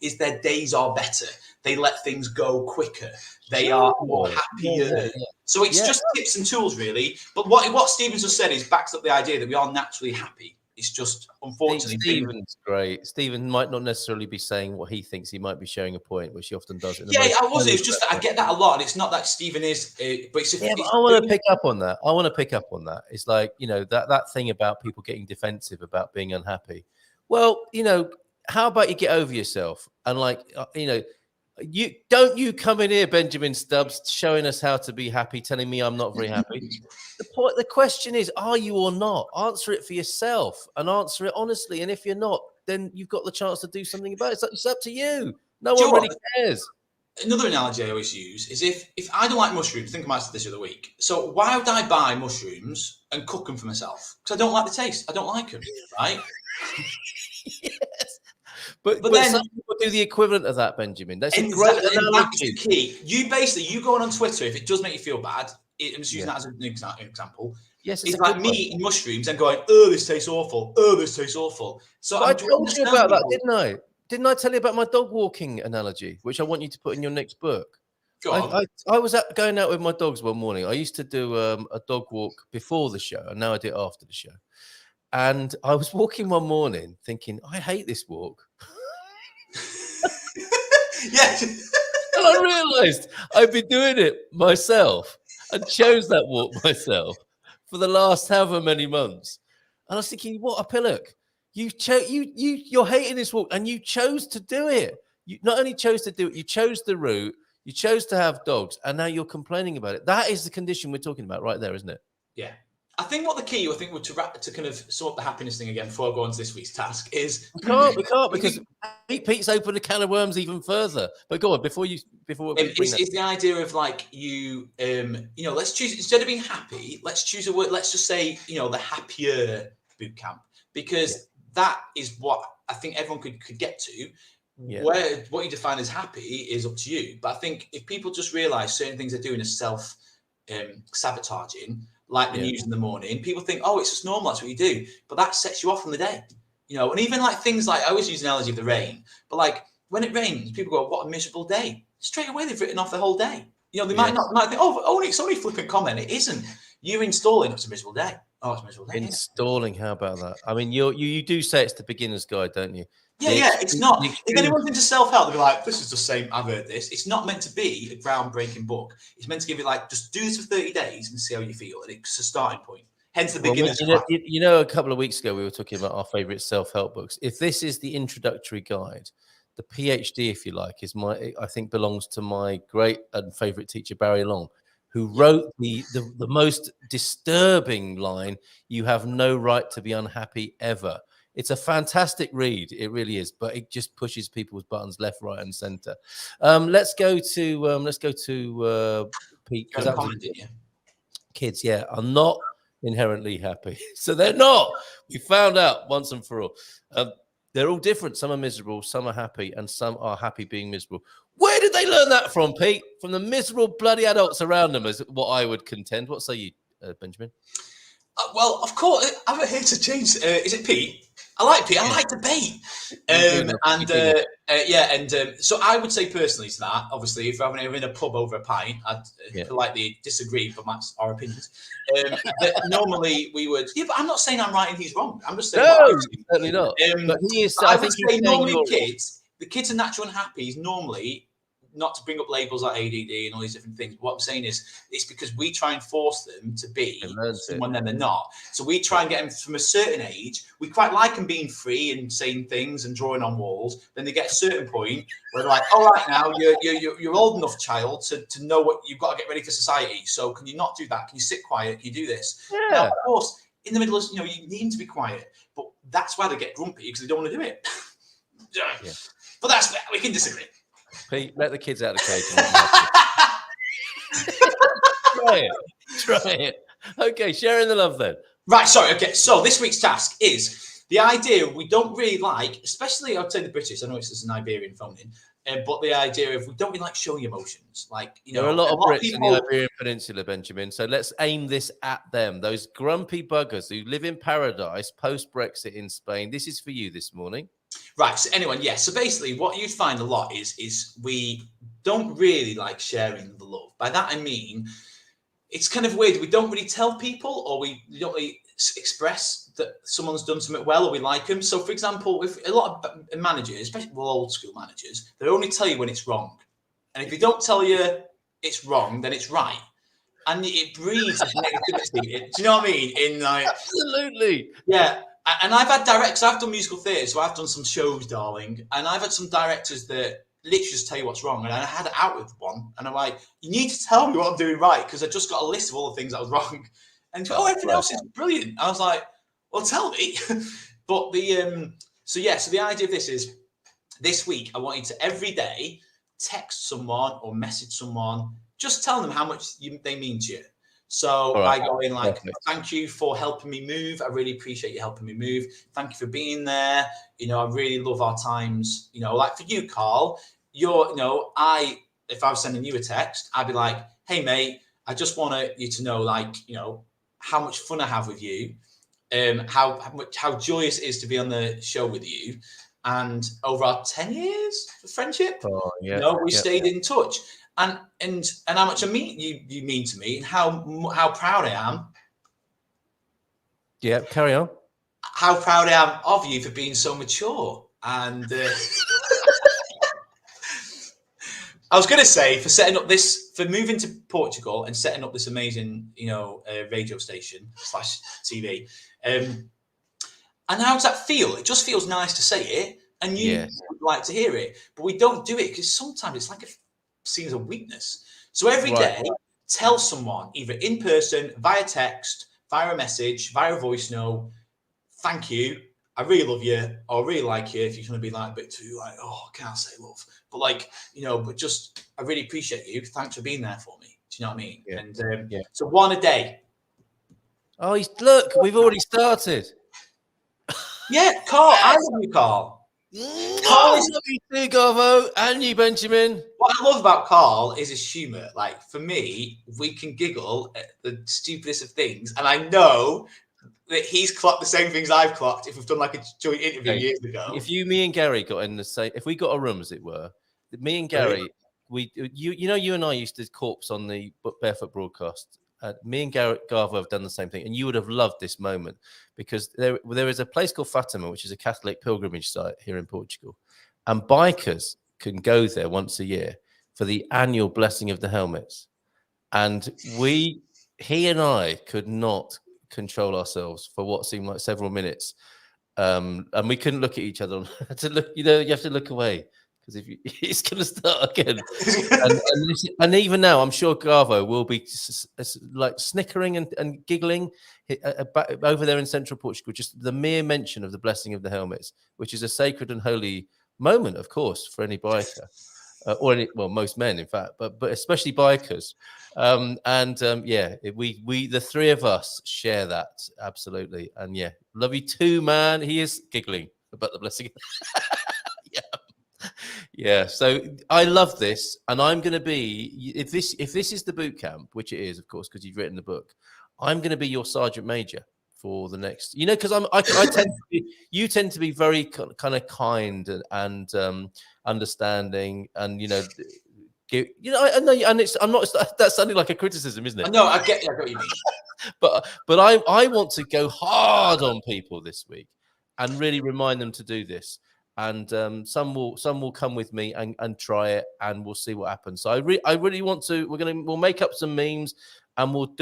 is their days are better. They let things go quicker. They are more happier. Yeah. So it's just tips and tools, really. But what Stephen's just said is backs up the idea that we are naturally happy. It's just, unfortunately... Stephen's great. Stephen might not necessarily be saying what he thinks. He might be sharing a point, which he often does. I wasn't. It's just that I get that a lot. And it's not that Stephen is... but I want to pick up on that. It's like, that thing about people getting defensive about being unhappy. Well, how about you get over yourself? And you come in here, Benjamin Stubbs, showing us how to be happy, telling me I'm not very happy. The question is, are you or not? Answer it for yourself and answer it honestly. And if you're not, then you've got the chance to do something about it. It's up to you. No one really cares. Another analogy I always use is if I don't like mushrooms, I think I might have said this the other week. So why would I buy mushrooms and cook them for myself? Because I don't like the taste. I don't like them, right? Yes. But then some people do the equivalent of that, Benjamin. That's a great analogy. That's the key. You going on Twitter, if it does make you feel bad, I'm just using that as an example. Yes, it's like me eating mushrooms and going, oh, this tastes awful. Oh, this tastes awful. So I told you about that, didn't I? Didn't I tell you about my dog walking analogy, which I want you to put in your next book? I was going out with my dogs one morning. I used to do a dog walk before the show, and now I do it after the show. And I was walking one morning thinking, I hate this walk. Yeah. And I realized I've been doing it myself and chose that walk myself for the last however many months. And I was thinking, what a pillock. You're hating this walk and you chose to do it. You not only chose to do it, you chose the route, you chose to have dogs, and now you're complaining about it. That is the condition we're talking about right there, isn't it? Yeah. I think what the key, to kind of sort the happiness thing again before I go on to this week's task is... We can't because Pete's opened a can of worms even further. But go on, before it's the idea of let's choose, instead of being happy, let's choose a word, let's just say, the happier boot camp. Because that is what I think everyone could get to. Yeah. Where what you define as happy is up to you. But I think if people just realise certain things they're doing as self-sabotaging, like the news in the morning, people think, oh, it's just normal, that's what you do. But that sets you off from the day. And even like things like, I always use the analogy of the rain, but like when it rains, people go, what a miserable day. Straight away, they've written off the whole day. They might think, oh, it's only a flippant comment. It isn't. You're installing it's a miserable day. Oh, it's miserable. Installing, how about that? I mean, you do say it's the beginner's guide, don't you? Yeah, it's not. If anyone's into self-help, they'll be like, this is the same, I've heard this. It's not meant to be a groundbreaking book. It's meant to give you like, just do this for 30 days and see how you feel. And it's a starting point. Hence the beginner's class. You know, a couple of weeks ago, we were talking about our favourite self-help books. If this is the introductory guide, the PhD, if you like, I think belongs to my great and favourite teacher, Barry Long, who wrote the most disturbing line, "You have no right to be unhappy ever." It's a fantastic read, it really is, but it just pushes people's buttons left, right, and centre. Let's go to Pete, because kids, are not inherently happy, so they're not. We found out once and for all. They're all different. Some are miserable, some are happy, and some are happy being miserable. Where did they learn that from, Pete? From the miserable bloody adults around them, is what I would contend. What say you, Benjamin? Well, of course, I'm here to change. Is it Pete? I like Pete. I like debate. So I would say personally to that, obviously, if we're in a pub over a pint, I'd politely disagree, but that's our opinions. Normally we would. Yeah, but I'm not saying I'm right and he's wrong. I'm just saying. No, certainly not. But he is. I would say normally the kids are naturally unhappy. Is normally. Not to bring up labels like ADD and all these different things. But what I'm saying is, it's because we try and force them to be someone then they're not. So we try and get them from a certain age. We quite like them being free and saying things and drawing on walls. Then they get a certain point where they're like, all right, now you're old enough, child, to know what you've got to get ready for society. So can you not do that? Can you sit quiet? Can you do this? Yeah. Now, of course, in the middle of, you need them to be quiet. But that's why they get grumpy, because they don't want to do it. But we can disagree. Pete, let the kids out of the cage. Try it. Okay, sharing the love then. Right, sorry. Okay, so this week's task is the idea we don't really like, especially I'd say the British. I know it's just an Iberian phone in, but the idea of we don't really like showing emotions. Like, there are a lot of Brits in the Iberian Peninsula, Benjamin. So let's aim this at them. Those grumpy buggers who live in paradise post-Brexit in Spain. This is for you this morning. Right. So anyway, so basically what you'd find a lot is we don't really like sharing the love. By that, I mean, it's kind of weird. We don't really tell people, or we don't really express that someone's done something well or we like them. So for example, if a lot of managers, especially old school managers, they only tell you when it's wrong. And if they don't tell you it's wrong, then it's right. And it breeds negativity. Do you know what I mean? Absolutely. Yeah. And I've had directors, I've done musical theatre, so I've done some shows, darling. And I've had some directors that literally just tell you what's wrong. And I had it out with one. And I'm like, you need to tell me what I'm doing right, because I just got a list of all the things that was wrong. And everything else is brilliant. I was like, well, tell me. But so the idea of this is, this week, I want you to every day text someone or message someone, just tell them how much they mean to you. So I go in like, thank you for helping me move. I really appreciate you helping me move. Thank you for being there. I really love our times. Like for you, Carl, if I was sending you a text, I'd be like, hey, mate, I just want you to know, like, how much fun I have with you, how joyous it is to be on the show with you. And over our 10 years of friendship, we stayed in touch. And how much you mean to me, and how proud I am. Yeah, carry on. How proud I am of you for being so mature. And I was going to say, for setting up for moving to Portugal and setting up this amazing, radio station / TV. And how does that feel? It just feels nice to say it, and you would like to hear it, but we don't do it because sometimes it's like seen as a weakness. So every day, tell someone, either in person, via text, via a message, via a voice note, thank you, I really love you, or I really like you, if you're going to be like a bit too like, oh, I can't say love. But like, but just, I really appreciate you. Thanks for being there for me. Do you know what I mean? Yeah. And so one a day. Oh, look, we've already started. Yeah, Carl, I love you, Carl. Carl is you too, Garvo, and you, Benjamin. What I love about Carl is his humour. Like, for me, we can giggle at the stupidest of things, and I know that he's clocked the same things I've clocked if we've done like a joint interview years ago. If me and Gary got in the same, if we got a room, as it were, me and Gary, you and I used to corpse on the Barefoot broadcast Me and Garvo have done the same thing, and you would have loved this moment because there is a place called Fatima, which is a Catholic pilgrimage site here in Portugal, and bikers can go there once a year for the annual blessing of the helmets. And he and I could not control ourselves for what seemed like several minutes. And we couldn't look at each other. To look, you have to look away because if it's going to start again. and even now, I'm sure Garvo will be like snickering and giggling over there in central Portugal. Just the mere mention of the blessing of the helmets, which is a sacred and holy moment, of course, for any biker. Most men, in fact, but especially bikers, we the three of us share that absolutely, and love you too, man. He is giggling about the blessing. So I love this, and I'm going to be if this is the boot camp, which it is, of course, because you've written the book. I'm going to be your sergeant major for the next, because you tend to be very kind of kind and understanding, and I know, and I'm not. That's sounding like a criticism, isn't it? No, I get what you mean. but I want to go hard on people this week and really remind them to do this. And some will come with me and try it, and we'll see what happens. So I really want to. We'll make up some memes. And we'll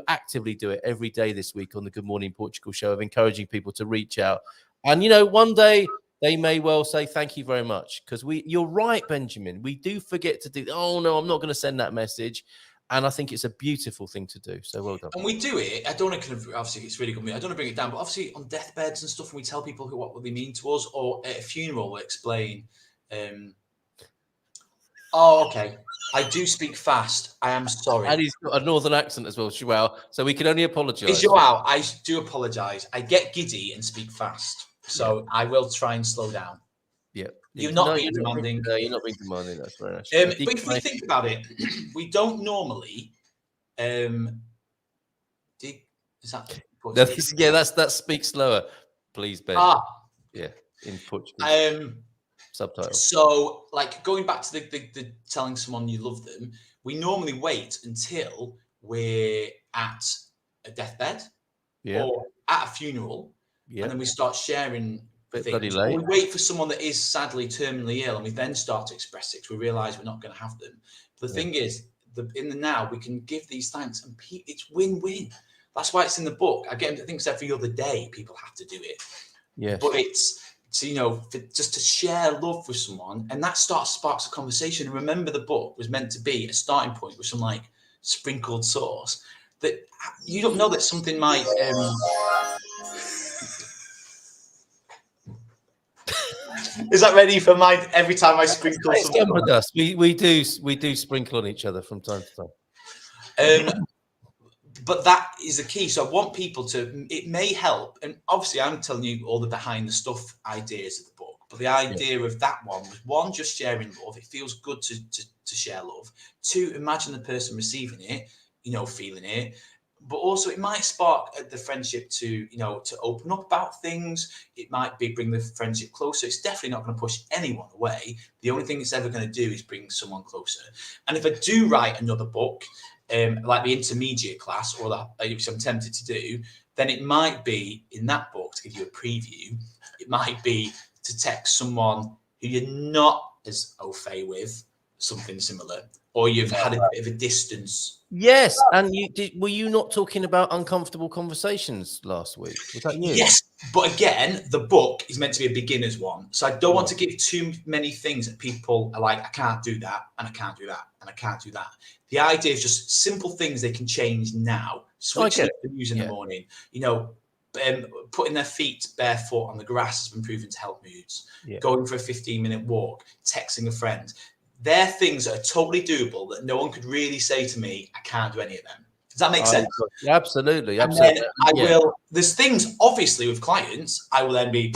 actively do it every day this week on the Good Morning Portugal show of encouraging people to reach out. And, one day they may well say, thank you very much. Because you're right, Benjamin. We do forget to do, oh no, I'm not going to send that message. And I think it's a beautiful thing to do. So well done. And we do it. I don't want to obviously it's really good. I don't want to bring it down, but obviously on deathbeds and stuff, when we tell people what they mean to us, or at a funeral, we'll explain, okay. I do speak fast. I am sorry. And he's got a northern accent as well, Joao. So we can only apologise. Joao, I do apologise. I get giddy and speak fast. So I will try and slow down. Yeah. You're not being demanding. You're not being demanding. That's very nice. But if we think about it, we don't normally. Is that Portuguese? That speaks slower, please, Ben. Yeah, in Portuguese. Subtitles. So, like going back to the telling someone you love them, we normally wait until we're at a deathbed or at a funeral, and then we start sharing things. We wait for someone that is sadly terminally ill, and we then start to express it because we realise we're not going to have them. But the thing is, in the now, we can give these thanks, and it's win-win. That's why it's in the book. I think it's every other day people have to do it. Yeah, but it's. So, just to share love with someone, and that sparks a conversation. And remember, the book was meant to be a starting point with some like sprinkled sauce that you don't know that something might. Is that ready for mine? Every time I sprinkle something with us, we do sprinkle on each other from time to time. But that is the key. So I want people to, it may help. And obviously I'm telling you all the behind the stuff ideas of the book. But the idea of that one was, one, just sharing love. It feels good to share love. Two, imagine the person receiving it, feeling it. But also it might spark the friendship to open up about things. It might bring the friendship closer. It's definitely not going to push anyone away. The only thing it's ever going to do is bring someone closer. And if I do write another book, like the intermediate class, or which I'm tempted to do, then it might be in that book, to give you a preview, it might be to text someone who you're not as au fait with, something similar, or you've had a bit of a distance. Yes, and were you not talking about uncomfortable conversations last week? Was that you? Yes, but again, the book is meant to be a beginner's one, so I don't want to give too many things that people are like, I can't do that, and I can't do that, and I can't do that. The idea is just simple things they can change now. Switching the news in the morning, putting their feet barefoot on the grass has been proven to help moods. Going for a 15-minute walk, texting a friend. They're things that are totally doable that no one could really say to me, I can't do any of them. Does that make sense? Absolutely. There's things, obviously, with clients, I will then be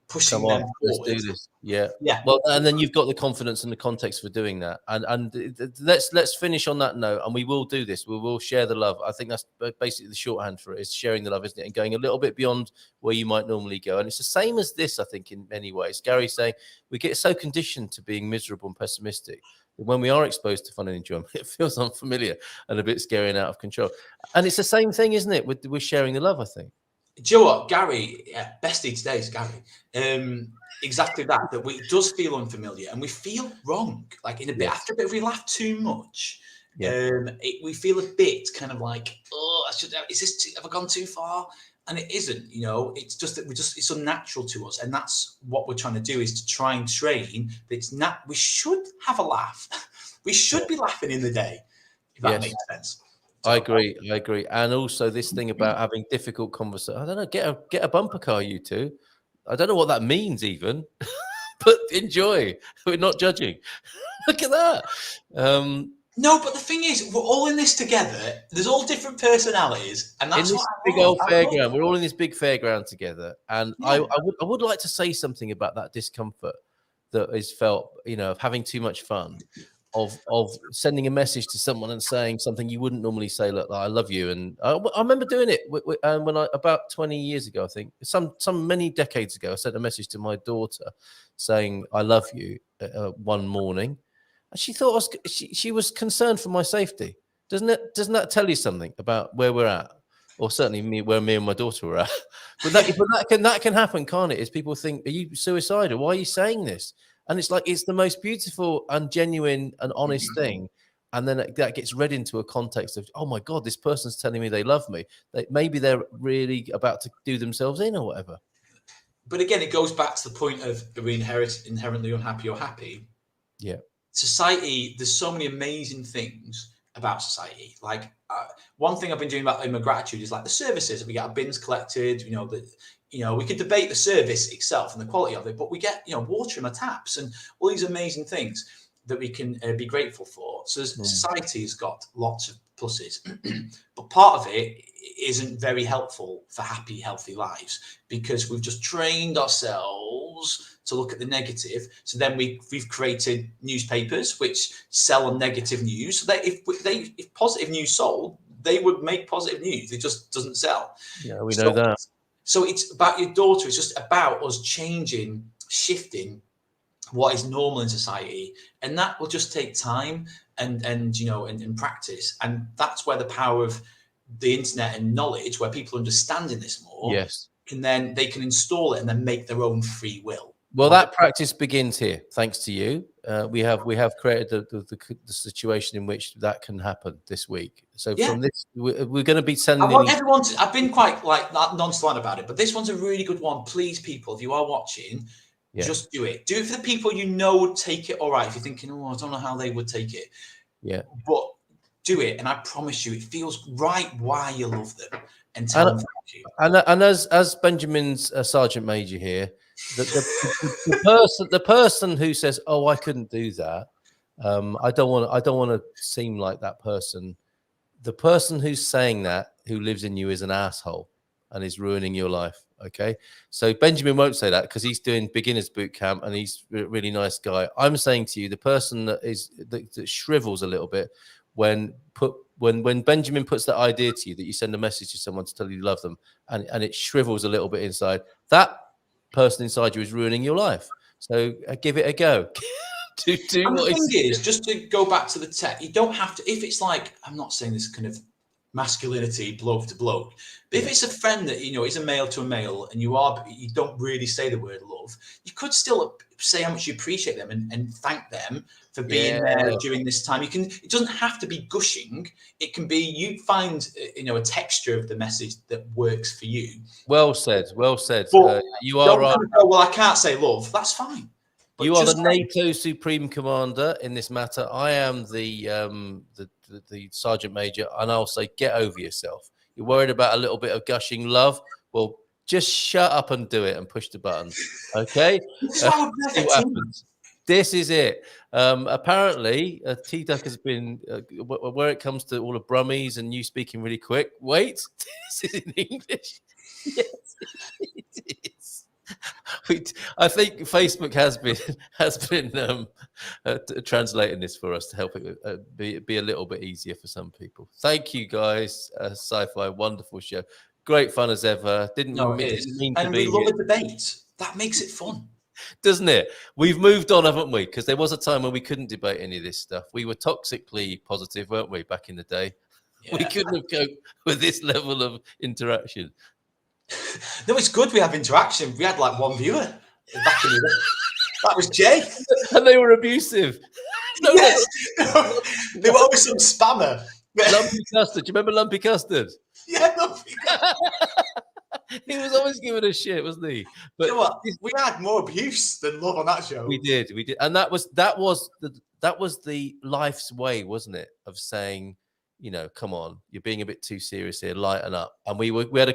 pushing them forward. Let's do this. Yeah. Well, and then you've got the confidence and the context for doing that. And let's finish on that note. And we will do this. We will share the love. I think that's basically the shorthand for it, is sharing the love, isn't it? And going a little bit beyond where you might normally go. And it's the same as this, I think, in many ways. Gary's saying we get so conditioned to being miserable and pessimistic when we are exposed to fun and enjoyment, it feels unfamiliar and a bit scary and out of control. And it's the same thing, isn't it, with sharing the love, I think. Do you know what, Gary? Bestie today is Gary. Exactly that it does feel unfamiliar and we feel wrong. Like in a bit, after a bit, if we laugh too much, we feel a bit kind of like, oh, have I gone too far? And it isn't, it's just that it's unnatural to us. And that's what we're trying to do, is to try and train that we should have a laugh. We should be laughing in the day, if that makes sense. I agree. And also this thing about having difficult conversations. I don't know, get a bumper car, you two. I don't know what that means even, but enjoy. We're not judging. Look at that. No, but the thing is, we're all in this together. There's all different personalities, and that's in this big old fairground. We're all in this big fairground together, and I would like to say something about that discomfort that is felt, of having too much fun, of sending a message to someone and saying something you wouldn't normally say, like, I love you. And I remember doing it when about 20 years ago, I think, some many decades ago, I sent a message to my daughter saying I love you one morning. And she thought she was concerned for my safety. Doesn't that tell you something about where we're at, or certainly where me and my daughter were at? But that can happen, can't it? Is people think, are you suicidal? Why are you saying this? And it's like, it's the most beautiful and genuine and honest thing. And then that gets read into a context of, oh my God, this person's telling me they love me. Maybe they're really about to do themselves in or whatever. But again, it goes back to the point of, are we inherently unhappy or happy? Yeah. Society, there's so many amazing things about society. Like one thing I've been doing about in my gratitude is like the services. We get our bins collected, we could debate the service itself and the quality of it, but we get, water in the taps and all these amazing things that we can be grateful for. So society has got lots of pluses, but part of it isn't very helpful for happy, healthy lives, because we've just trained ourselves to look at the negative. So then we've created newspapers which sell on negative news. So that if positive news sold, they would make positive news. It just doesn't sell. Yeah, we know that. So it's about your daughter. It's just about us shifting what is normal in society, and that will just take time and practice. And that's where the power of the internet and knowledge, where people are understanding this more, they can install it and then make their own free will. Well, that practice begins here, thanks to you. We have created the situation in which that can happen this week. So from this, we're going to be sending. I want everyone to. I've been quite nonchalant about it, but this one's a really good one. Please, people, if you are watching, just do it. Do it for the people would take it all right. If you're thinking, I don't know how they would take it. Yeah. But do it, and I promise you, it feels right why you love them, and tell them thank you. And as Benjamin's Sergeant Major here. The person who says, "Oh, I couldn't do that," I don't want to seem like that person. The person who's saying that, who lives in you, is an asshole and is ruining your life. Okay, so Benjamin won't say that because he's doing beginners boot camp and he's a really nice guy. I'm saying to you, the person that shrivels a little bit when Benjamin puts that idea to you, that you send a message to someone to tell you love them, and it shrivels a little bit inside, that person inside you is ruining your life. So give it a go. do and what the thing is, just to go back to the tech, you don't have to, if it's like, I'm not saying this kind of masculinity bloke to bloke, but if it's a friend that is a male to a male, and you don't really say the word love, you could still say how much you appreciate them and thank them for being there during this time. It doesn't have to be gushing. It can be, you find a texture of the message that works for you. Well said. But you are right. Well, I can't say love. That's fine. But you are the NATO Supreme Commander in this matter. I am the Sergeant Major, and I'll say, get over yourself. You're worried about a little bit of gushing love? Well, just shut up and do it and push the button. Okay? See what happens. This is it. Apparently, T-Duck has been, where it comes to all the Brummies and you speaking really quick. Wait, this is in English. Yes, it is. I think Facebook has been translating this for us to help it be a little bit easier for some people. Thank you, guys. Sci-Fi, wonderful show. Great fun as ever. Didn't mean to be we love a debate. That makes it fun. Doesn't it? We've moved on, haven't we? Because there was a time when we couldn't debate any of this stuff. We were toxically positive, weren't we, back in the day? Yeah. We couldn't have coped with this level of interaction. No, it's good we have interaction. We had like one viewer back in the day. That was Jay. And they were abusive. No, yes. They were always some spammer. Lumpy Custard. Do you remember Lumpy Custard? Yeah, Lumpy Custard. He was always giving us shit, wasn't he? But you know what? We had more abuse than love on that show. We did, and that was the life's way, wasn't it? Of saying, you know, come on, you're being a bit too serious here, lighten up. And we had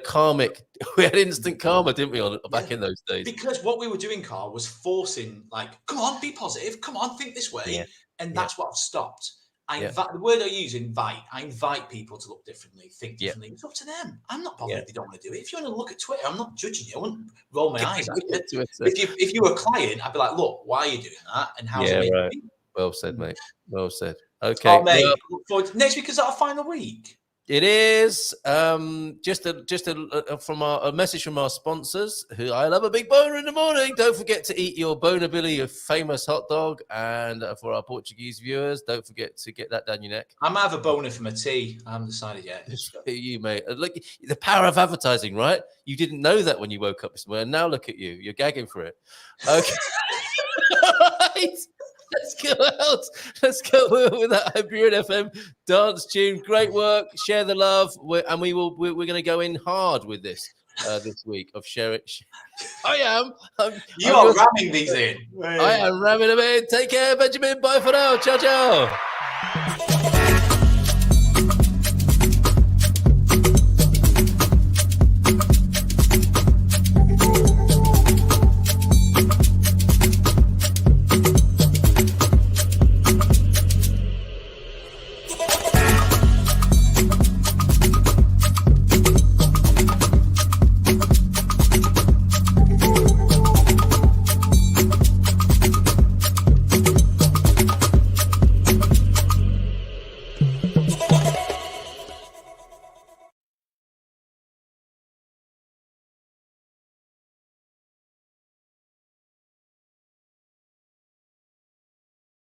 instant karma, didn't we, back in those days? Because what we were doing, Carl, was forcing, like, come on, be positive, come on, think this way, and that's what I've stopped. The word I use, invite. I invite people to look differently, think differently. It's up to them. I'm not bothered if they don't want to do it. If you want to look at Twitter, I'm not judging you. I wouldn't roll my eyes at you. If you were a client, I'd be like, look, why are you doing that? And how's it making me? Well said, mate. Well said. Okay. Oh, mate, look forward to next week. Is our final week? It is just a message from our sponsors, who I love a big boner in the morning. Don't forget to eat your bonabilly of famous hot dog, and for our Portuguese viewers, don't forget to get that down your neck. I might have a boner for my tea. I haven't decided yet. You, mate. Look, the power of advertising, right? You didn't know that when you woke up this morning. Now look at you. You're gagging for it. Okay. All right. Let's go out. Let's go with that Iberian FM dance tune. Great work. Share the love. We're going to go in hard with this week of share it. I am. You are ramming these in. I am ramming them in. Take care, Benjamin. Bye for now. Ciao, ciao.